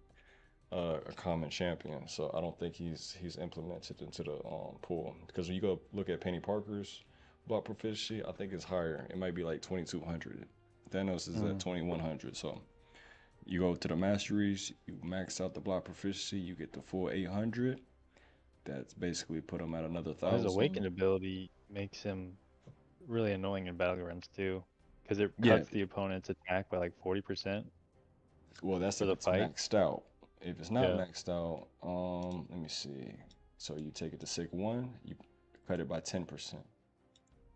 a common champion, so I don't think he's implemented into the pool. Because when you go look at Penny Parker's block proficiency, I think it's higher. It might be like 2200. Thanos is at 2100. So you go to the masteries, you max out the block proficiency, you get the full 800. That's basically put him at another Well, his 1,000. awakened ability makes him really annoying in battlegrounds too, because it Yeah, cuts the opponent's attack by like 40% well, that's for if the it's fight. maxed out. If it's not Yeah. maxed out, let me see. So you take it to sig 1, you cut it by 10%.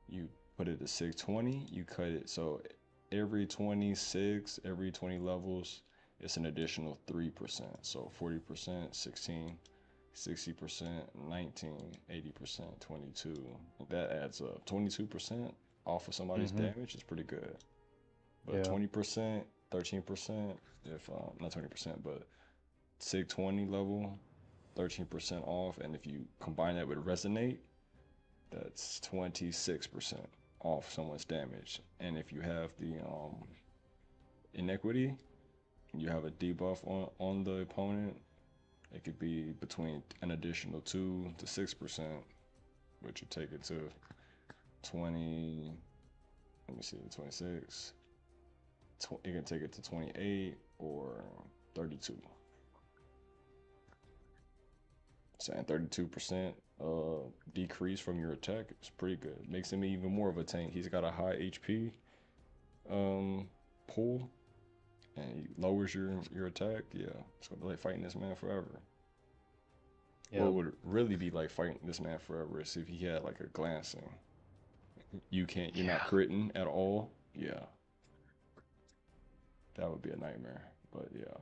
You put it to sig 20, you cut it. So every 26, every 20 levels, it's an additional 3%. So 40%, 16, 60%, 19, 80%, 22. That adds up. 22% off of somebody's Mm-hmm. damage is pretty good. But Yeah. 20%, 13%, if not 20%, but SIG 20 level, 13% off. And if you combine that with Resonate, that's 26% off someone's damage. And if you have the Inequity, you have a debuff on the opponent, it could be between an additional 2 to 6%, which would take it to 20. Let me see, 26. You can take it to 28 or 32. So, and 32% decrease from your attack is pretty good. Makes him even more of a tank. He's got a high HP pull, and he lowers your attack. Yeah, it's gonna be like fighting this man forever. What Yeah. would really be like fighting this man forever is if he had like a glancing. You're not Yeah. critting at all. Yeah, that would be a nightmare. But yeah,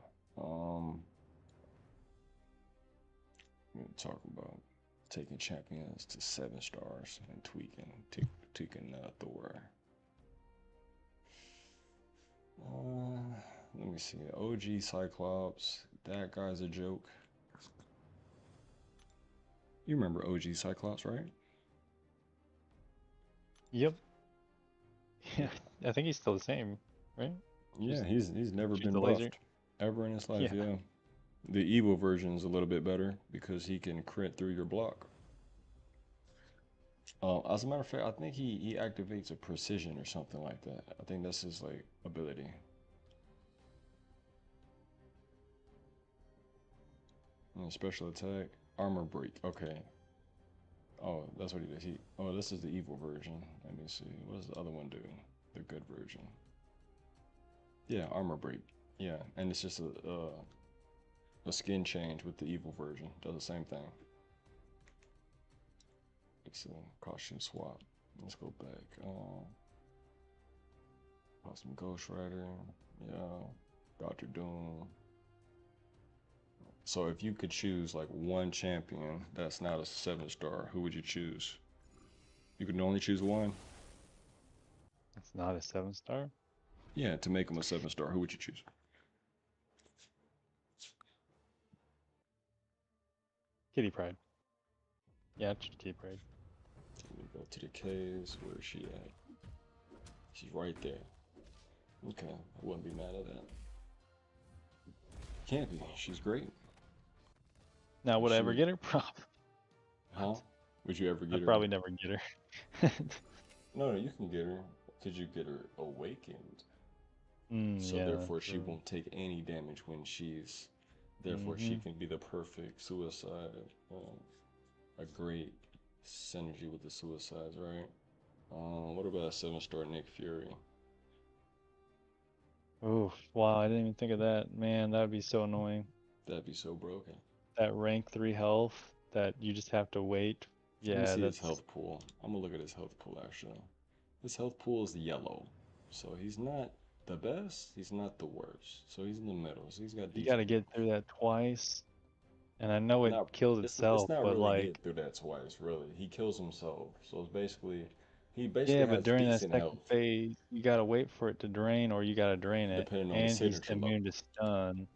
we're gonna talk about taking champions to 7 stars and tweaking Thor. Let me see. OG Cyclops That guy's a joke. You remember OG Cyclops, right? Yep. Yeah, I think he's still the same, right? Yeah, Just he's never shoot been the laser. buffed ever in his life. Yeah. Yeah. The evil version is a little bit better because he can crit through your block. As a matter of fact, I think he activates a precision or something like that. I think that's his like ability. And special attack, armor break. Okay. Oh, that's what he does. Oh, this is the evil version. Let me see. What does the other one do? The good version. Yeah, armor break. Yeah, and it's just a skin change with the evil version. Does the same thing. It's a costume swap. Let's go back. Awesome Ghost Rider. Yeah. Doctor Doom. So if you could choose like one champion that's not a 7-star, who would you choose? You can only choose one? It's not a 7-star. Yeah, to make him a 7-star, who would you choose? Kitty Pride. Yeah, Kitty Pride. Let me go to the caves. Where is she at? She's right there. Okay, I wouldn't be mad at that. Can't be. She's great. Now, would I ever She, get her? Probably. huh? Would you ever get I'd her? probably never get her. No, no, you can get her. Could you get her awakened? So Yeah, therefore, she true. won't take any damage when she's. Therefore, she can be the perfect suicide. A great synergy with the suicides, right? What about 7-star Nick Fury? Oh, wow, I didn't even think of that. Man, that would be so annoying. That'd be so broken. That rank 3 health that you just have to wait. Let me Yeah, see his that's health pool. I'm gonna look at his health pool actually. His health pool is yellow, so he's not the best. He's not the worst. So he's in the middle. So he's got you decent got to get health. through that twice. And I know it Not kills it's itself, not but really get like, through that twice. Really, he kills himself. So it's basically he yeah, basically but has during that decent second health, phase, you got to wait for it to drain or you got to drain it. depending on the And he's signature level. immune to stun.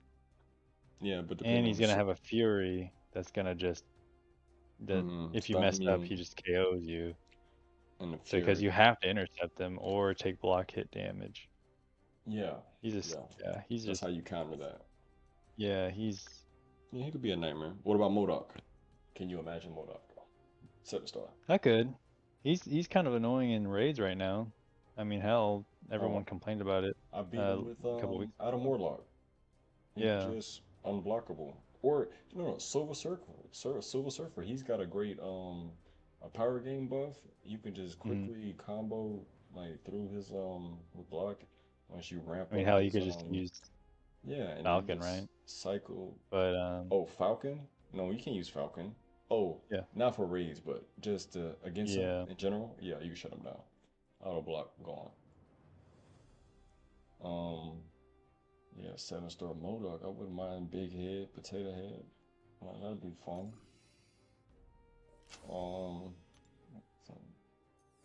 Yeah, but And depending on he's the going to have a Fury that's going to just, that if you stun mess up, immune he just KOs you. and the So, because fury. you have to intercept them or take block hit damage. Yeah, He's just, yeah. yeah, he's That's just, how you counter that. yeah, he's, Yeah, he could be a nightmare. What about Modok? Can you imagine Modok? 7-star. not good. He's kind of annoying in raids right now. I mean, hell, Oh, everyone complained about it I beat a him with couple weeks Adam ago. Warlock. He's Yeah. just unblockable. Or no, Silver Surfer. Silver Surfer. He's got a great a power game buff. You can just Mm. quickly combo like through his block once you ramp I mean, up hell, you his could just use yeah, and you Falcon, just right? cycle. But Oh, Falcon? No, you can't use Falcon. Oh, yeah, not for raids, but just against him yeah. in general. Yeah, you can shut him down. Auto block gone. Um, yeah, 7-star Modok. I wouldn't mind Big Head, Potato Head. That'd be fun. Um, so,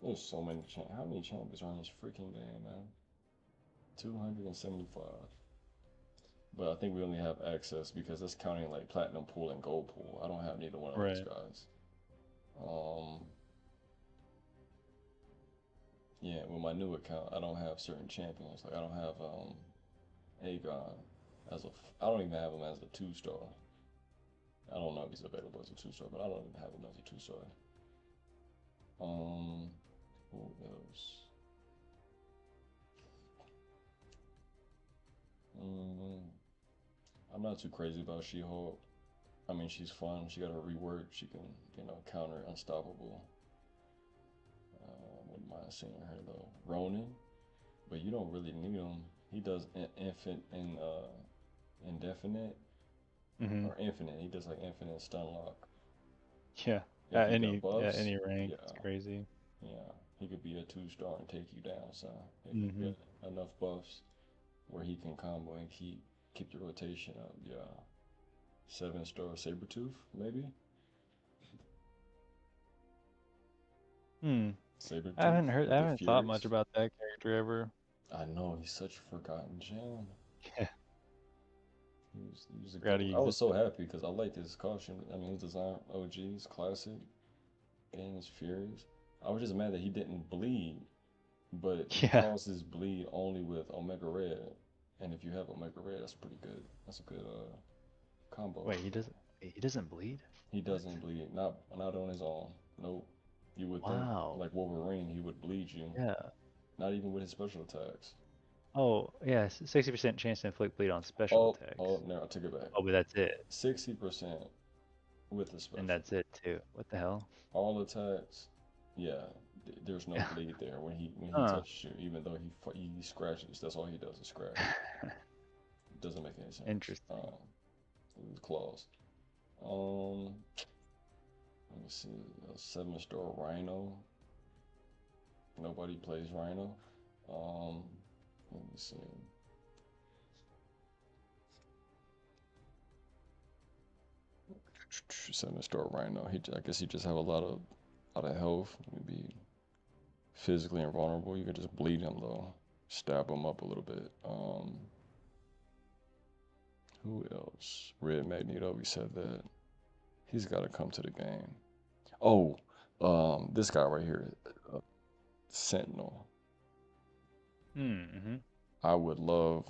there's so many how many champions are in this freaking game, man? 275. But I think we only have access because that's counting like platinum pool and gold pool. I don't have neither one of those Right. guys. Um, yeah, with my new account, I don't have certain champions. Like I don't have Aegon as a. I don't even have him as a 2-star. I don't know if he's available as a 2-star, but I don't even have him as a 2-star. Um, who else? Mm, I'm not too crazy about She-Hulk. I mean, she's fun. She got her rework. She can, counter unstoppable. Wouldn't mind seeing her though. Ronin, but you don't really need him. He does infant and indefinite Mm-hmm. or infinite. He does like infinite stun lock. Yeah. If he got At buffs, any rank, yeah, it's crazy. yeah, he could be a 2-star and take you down. So if he Mm-hmm. got enough buffs where he can combo and keep the rotation up, yeah. 7-star Sabretooth, maybe? Hmm. Sabretooth with I the haven't thought much Furies. about that character ever. I know, he's such a forgotten gem. Yeah. He was a Forgot goat. he I was so existed. happy because I liked his costume. I mean, his design, OGs, classic, games, Furies. I was just mad that he didn't bleed, but he Yeah. causes bleed only with Omega Red. And if you have Omega Red, that's pretty good. That's a good combo. Wait, he doesn't bleed? He What? doesn't bleed, not on his own. Nope. You would think Wow. like Wolverine, he would bleed you. Yeah. Not even with his special attacks. Oh, yeah, 60% chance to inflict bleed on special Oh, attacks. no, I take it back. Oh, but that's it. 60% with the And special. that's it too. What the hell? All attacks, yeah, there's no Yeah. bleed there when he Huh. touches you. Even though he scratches, that's all he does is scratch. It doesn't make any sense. Interesting. His claws. Um, let me see. A 7-star Rhino. Nobody plays Rhino. Um, let me see. 7-star Rhino. I guess he just have a lot of health. Maybe physically invulnerable. You can just bleed him though. Stab him up a little bit. Who else? Red Magneto. We said that. He's got to come to the game. Oh, this guy right here, uh, Sentinel. Mm-hmm. I would love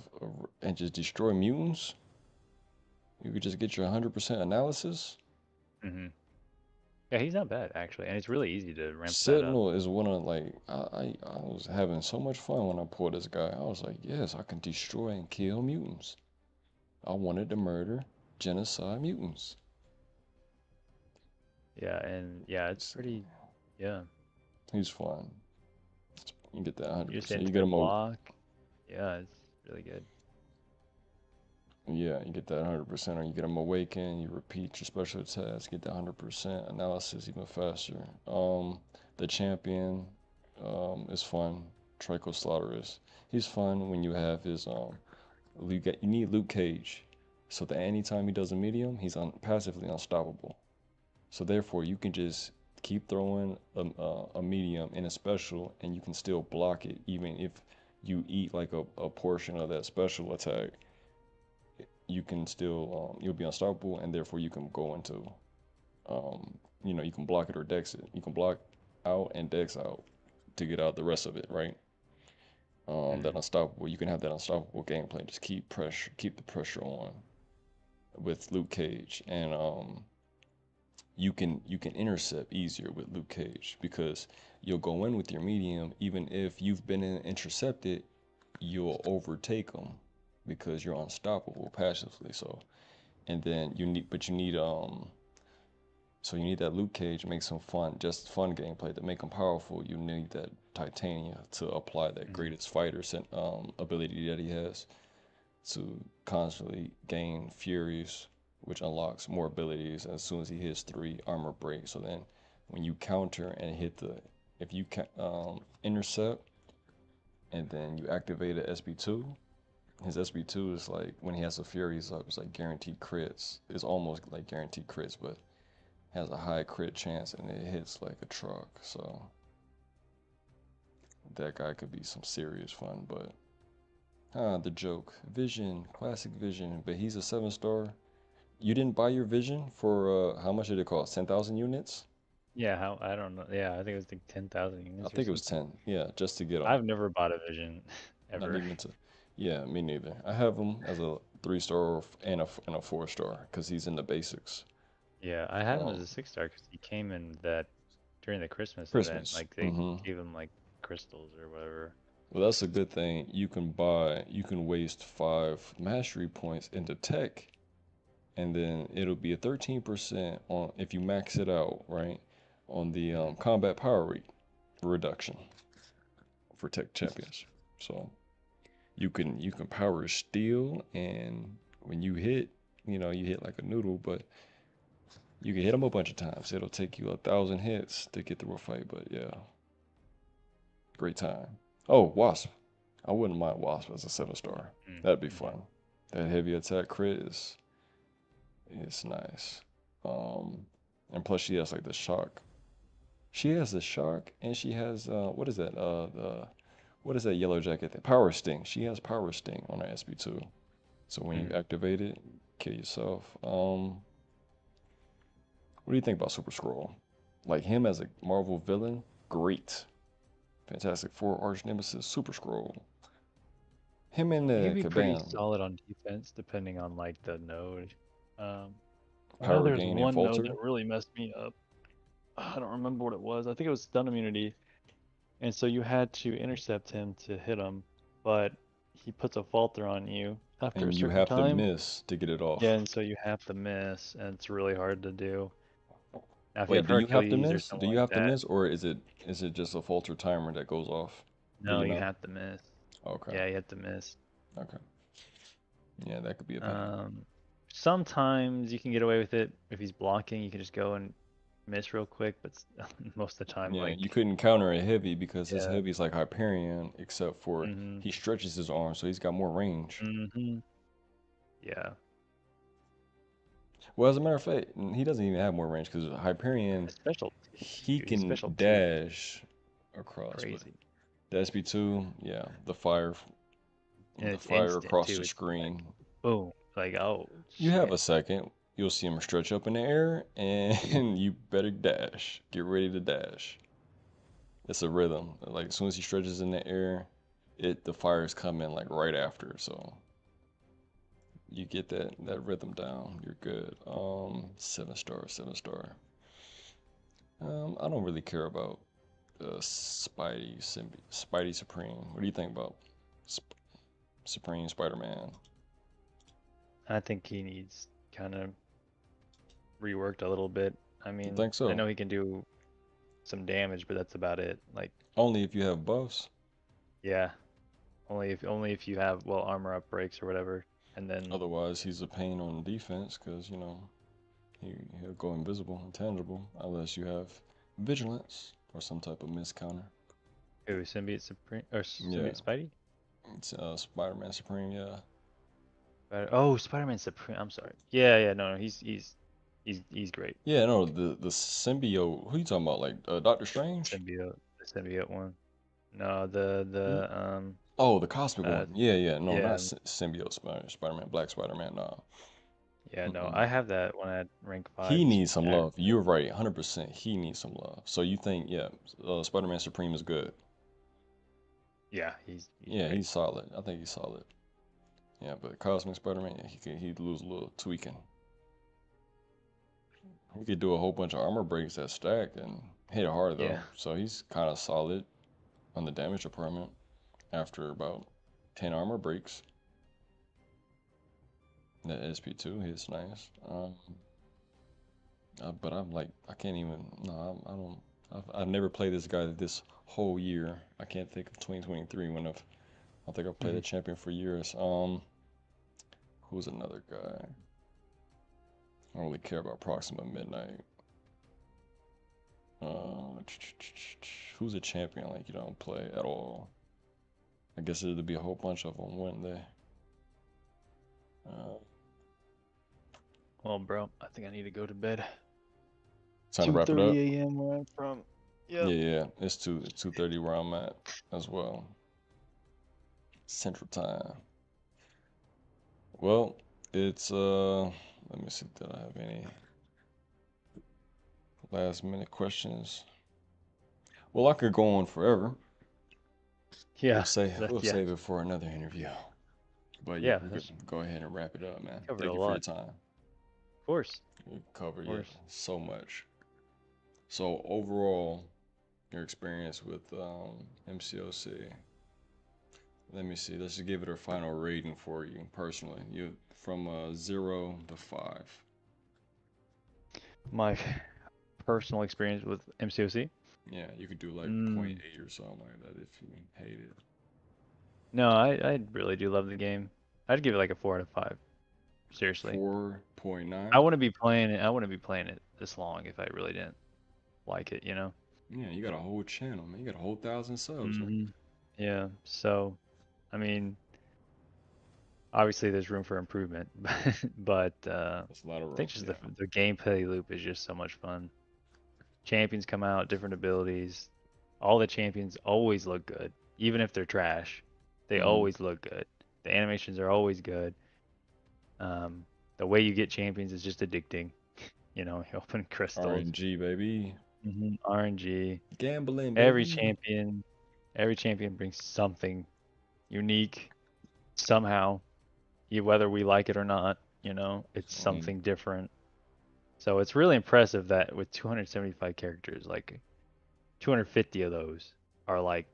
and just destroy mutants. You could just get your 100% analysis. Mm-hmm. Yeah, he's not bad actually, and it's really easy to ramp that up. Sentinel is one of like I was having so much fun when I pulled this guy. I was like, yes, I can destroy and kill mutants. I wanted to murder, genocide mutants. Yeah, and yeah, it's Let's see. pretty. Yeah, He's fun. You get that you just 100%. You get instant him block. Yeah, it's really good. yeah, you get that 100%, or you get him awakened. You repeat your special attacks. Get that 100% analysis even faster. The champion, is fun. Trico Slaughterous. He's fun when you have his you need Luke Cage, so that anytime he does a medium, he's passively unstoppable. So therefore, you can just keep throwing a medium in a special, and you can still block it, even if you eat like a portion of that special attack. You can still you'll be unstoppable, and therefore you can go into you can block it or dex it. You can block out and dex out to get out the rest of it, right? That Mm. unstoppable. You can have that unstoppable gameplay. Just keep the pressure on with Luke Cage, and you can intercept easier with Luke Cage because you'll go in with your medium, even if you've been intercepted, you'll overtake them because you're unstoppable passively. So, and then you need that Luke Cage to make some fun gameplay to make him powerful. You need that Titania to apply that Mm. greatest fighter ability that he has to constantly gain Furies, which unlocks more abilities as soon as he hits 3 armor break. So then, when you counter and if you intercept and then you activate a SB2, his SB2 is like when he has the Furies up, it's like guaranteed crits. It's almost like guaranteed crits, but has a high crit chance and it hits like a truck. So that guy could be some serious fun, but the joke. Vision, classic Vision, but he's a 7-star. You didn't buy your Vision for how much did it cost? 10,000 units? Yeah, how I don't know. Yeah, I think it was like 10,000 I units or think it was something. 10. Yeah, just to get them. I've never bought a Vision Not ever. even to. Yeah, me neither. I have him as a 3-star and a 4-star because he's in the basics. Yeah, I had him as Um, a 6-star because he came in that during the Christmas event. Christmas. Like they Mm-hmm. gave him like crystals or whatever. Well, that's a good thing. You can waste 5 mastery points into tech, and then it'll be a 13% on if you max it out, right? On the Mm. combat power reduction for tech champions. So you can power steel, and when you hit, you hit like a noodle, but you can hit them a bunch of times. It'll take you 1,000 hits to get through a fight, but yeah, great time. Oh, Wasp. I wouldn't mind Wasp as a 7-star. That'd be Mm-hmm. fun. That heavy attack crit is nice. Um, and plus she has like the shock. She has the shock, and she has what is that? What is that yellow jacket thing? Power Sting. She has Power Sting on her SB2. So when you activate it, kill yourself. What do you think about Super Scroll? Like him as a Marvel villain, great. Fantastic Four arch nemesis, Super Scroll. Him in He can the be pretty Cabana, solid on defense depending on like the node. I know Power there's Gain and one node Falter. that really messed me up. I don't remember what it was. I think it was stun immunity. And so you had to intercept him to hit him, but he puts a falter on you after a And you certain have to time. miss to get it off. Yeah, and so you have to miss, and it's really hard to do. Now, if you Wait, have do you have to Hercules or miss? Do something you like have to that, miss, or is it just a Falter timer that goes off? Do no, you you know? have to miss. Okay. Yeah, you have to miss. Okay. Yeah, that could be a pain. Um, Sometimes you can get away with it if he's blocking. You can just go and miss real quick, but most of the time, Yeah, you like, couldn't counter a heavy because his yeah. heavy is like Hyperion, except for Mm-hmm. he stretches his arm, so he's got more range. Mm-hmm. Yeah. Well, as a matter of fact, he doesn't even have more range because Hyperion, His special two, he dude. His can special two is dash across, but crazy, the SB2, yeah, and the it's fire instant across too. the It's like screen. boom, like oh You have a shit. second, you'll see him stretch up in the air, and you better dash. Get ready to dash. It's a rhythm. Like as soon as he stretches in the air, the fires come in like right after. So you get that rhythm down, you're good. 7 star, 7 star. I don't really care about Spidey Supreme. What do you think about Sp- Supreme Spider-Man? I think he needs kind of reworked a little bit. I You mean, think I so? know he can do some damage, but that's about it. Like, Only if you have buffs. yeah, only if you have well armor up breaks or whatever, and then Otherwise, he's a pain on defense because he'll go invisible, intangible, unless you have vigilance or some type of miss counter. ooh, symbiote supreme or Yeah, symbiote Spidey. it's Spider-Man Supreme. Yeah, Oh, Spider-Man Supreme. I'm sorry. Yeah, yeah, no, no, he's great. yeah. No, the symbiote. Who you talking about? Like Doctor Strange? The symbiote one. No, the Oh, the cosmic uh one. Yeah, yeah. No, not yeah, symbiote Spider-Man, Black Spider-Man. Nah. yeah, no, Mm-mm. I have that one at rank He 5. It's needs some love. actually You're right, 100%. He needs some love. So you think, yeah, Spider-Man Supreme is good? yeah, he's Yeah, great. he's solid. I think he's solid. Yeah, but Cosmic Spider-Man, yeah, he'd lose a little tweaking. He could do a whole bunch of armor breaks that stack and hit hard Yeah. though. So he's kind of solid on the damage department after about 10 armor breaks. That SP2 hits nice. But I'm like, I can't even. No, I don't. I've never played this guy this whole year. I can't think of 2023 when I think I've played Mhm. the champion for years. Who's another guy? I don't really care about Proxima Midnight. Uh, who's a champion like you don't play at all? I guess it'd be a whole bunch of them, wouldn't they? Uh, Well, bro, I think I need to go to bed. Time to wrap it up. 2:30 a.m. where I'm from. Yep. Yeah, yeah. It's 2:30 where I'm at as well. Central Time. Well, it's let me see, did I have any last minute questions? Well, I could go on forever. Yeah. We'll Yeah. save it for another interview. But yeah, Yeah. we could That's go ahead and wrap it up, man. covered a Thank you for your lot. time. Of course. We covered, Of yeah, course. so much. So overall, your experience with MCOC. Let me see. Let's just give it a final rating for you personally. You from 0 to 5. My personal experience with MCOC. Yeah, you could do like point Mm. 0.8 or something like that if you hate it. No, I really do love the game. I'd give it like a 4 out of 5. Seriously. I 4.9. wouldn't be playing it. I wouldn't be playing it this long if I really didn't like it, you know? Yeah, you got a whole channel, man. You got a whole 1,000 subs, man. Hmm. Yeah. So, I mean, obviously there's room for improvement, but That's a lot of I room. think just Yeah. the gameplay loop is just so much fun. Champions come out, different abilities. All the champions always look good, even if they're trash. They Hmm. always look good. The animations are always good. The way you get champions is just addicting. You know, you open crystals, RNG, baby. RNG. Gambling, Every baby. champion, every champion brings something unique somehow. Whether we like it or not, you know, it's something different. So it's really impressive that with 275 characters, like 250 of those are like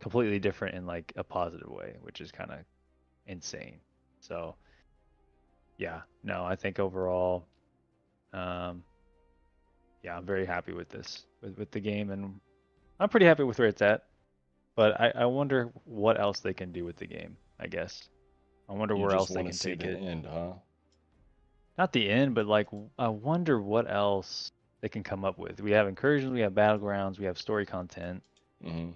completely different in like a positive way, which is kind of insane. So yeah, no, I think overall, um, yeah, I'm very happy with this, with the game, and I'm pretty happy with where it's at. But I wonder what else they can do with the game, I guess. I wonder You where just else they want to can see take the it. end, huh? Not the end, but like I wonder what else they can come up with. We have incursions, we have battlegrounds, we have story content. Mm-hmm.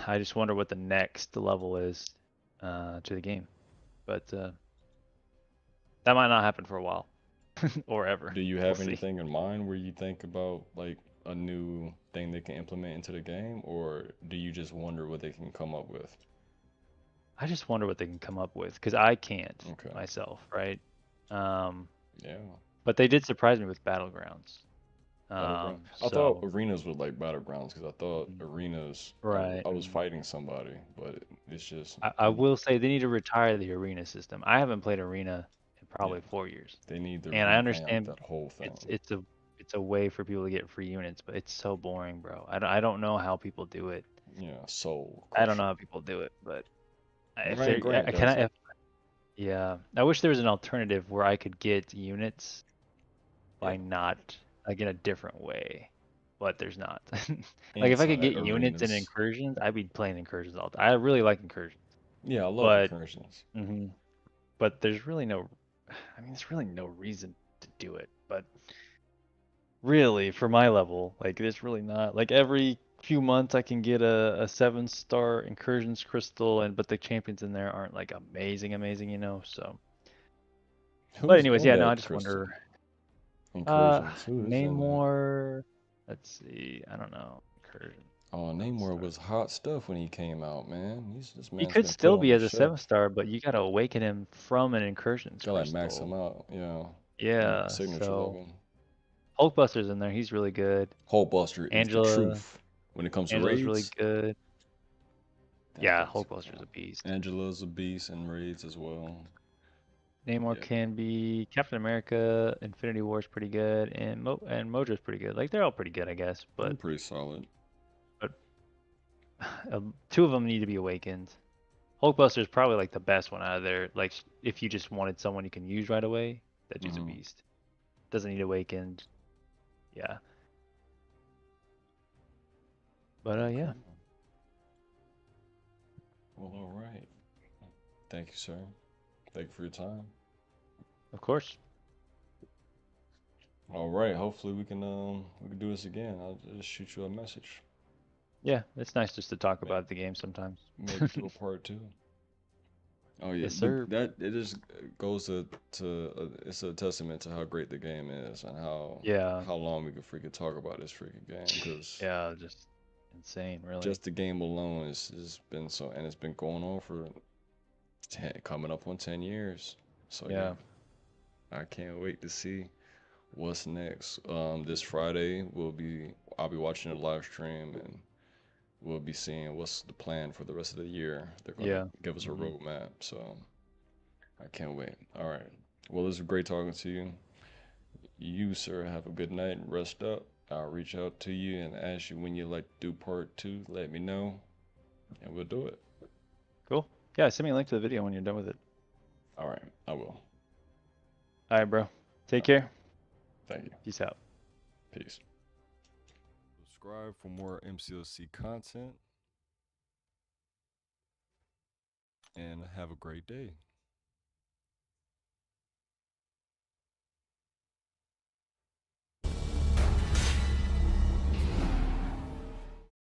I just wonder what the next level is to the game. But that might not happen for a while or ever. Do you We'll have see. anything in mind where you think about like a new thing they can implement into the game, or do you just wonder what they can come up with? I just wonder what they can come up with because I can't Okay. myself, right? Um, Yeah. but they did surprise me with battlegrounds. Battleground. I thought So arenas were like battlegrounds because I thought mm, arenas right. I was fighting somebody, but it's just I will say they need to retire the arena system. I haven't played arena in yeah, probably 4 years, they need to and I revamp understand that whole thing. it's a way for people to get free units, but it's so boring, bro. I don't know how people do it. Yeah, Soul I don't know Crusher. how people do it, but if Ryan there, Grant I can does I it. if, yeah, I wish there was an alternative where I could get units Yeah, by not like in a different way, but there's not. Like if I could anti get units in arenas. incursions, I'd be playing incursions all the time. I really like incursions, Yeah, I love but incursions. mhm, but there's really no, I mean, there's really no reason to do it. But really, for my level, like there's really not. Like every few months, I can get a 7-star incursions crystal, and but the champions in there aren't like amazing, you know. So, but Who's anyways, in yeah, no, I that just crystal? wonder. Incursions. Who is in that? Namor. Let's see. I don't know. Incursion. Oh, Namor Star. was hot stuff when he came out, man. This He man's could been put still on be the as a shelf. 7-star, but you gotta awaken him from an incursions Gotta like max him crystal. out, Yeah. signature So level. Hulkbuster's in there. He's really good. Hulkbuster is the Angela. truth. When it comes to Angela's really raids, good. that Yeah, guy's Hulkbuster's a beast. Angela's a beast in raids as well. Namor Yeah, can be Captain America, Infinity War's pretty good, and Mojo's pretty good. Like they're all pretty good, I guess. I'm But pretty solid. but two of them need to be awakened. Hulkbuster's probably like the best one out of there. Like if you just wanted someone you can use right away, that dude's a Mm-hmm. beast. Doesn't need awakened. Yeah. But Okay. yeah, Well, all right. Thank you, sir. Thank you for your time. of course. All right. Hopefully we can do this again. I'll just shoot you a message. Yeah, it's nice just to talk Maybe, about the game sometimes. maybe do a part two. Oh yeah, Yes, sir. that it just goes to it's a testament to how great the game is and Yeah. how long we can freaking talk about this freaking game because Yeah, just insane, really. just the game alone has been so and it's been going on for coming up on 10 years. So yeah, Yeah. I can't wait to see what's next. This Friday I'll be watching a live stream and we'll be seeing what's the plan for the rest of the year. They're gonna Yeah. give us a Hmm. roadmap, so I can't wait. All right. Well, it was great talking to you. You, sir, have a good night and rest up. I'll reach out to you and ask you when you'd like to do part two. Let me know, and we'll do it. Cool. Yeah, send me a link to the video when you're done with it. All right, I will. All right, bro. Take All right, care. thank you. Peace out. Peace. Subscribe for more MCOC content, and have a great day.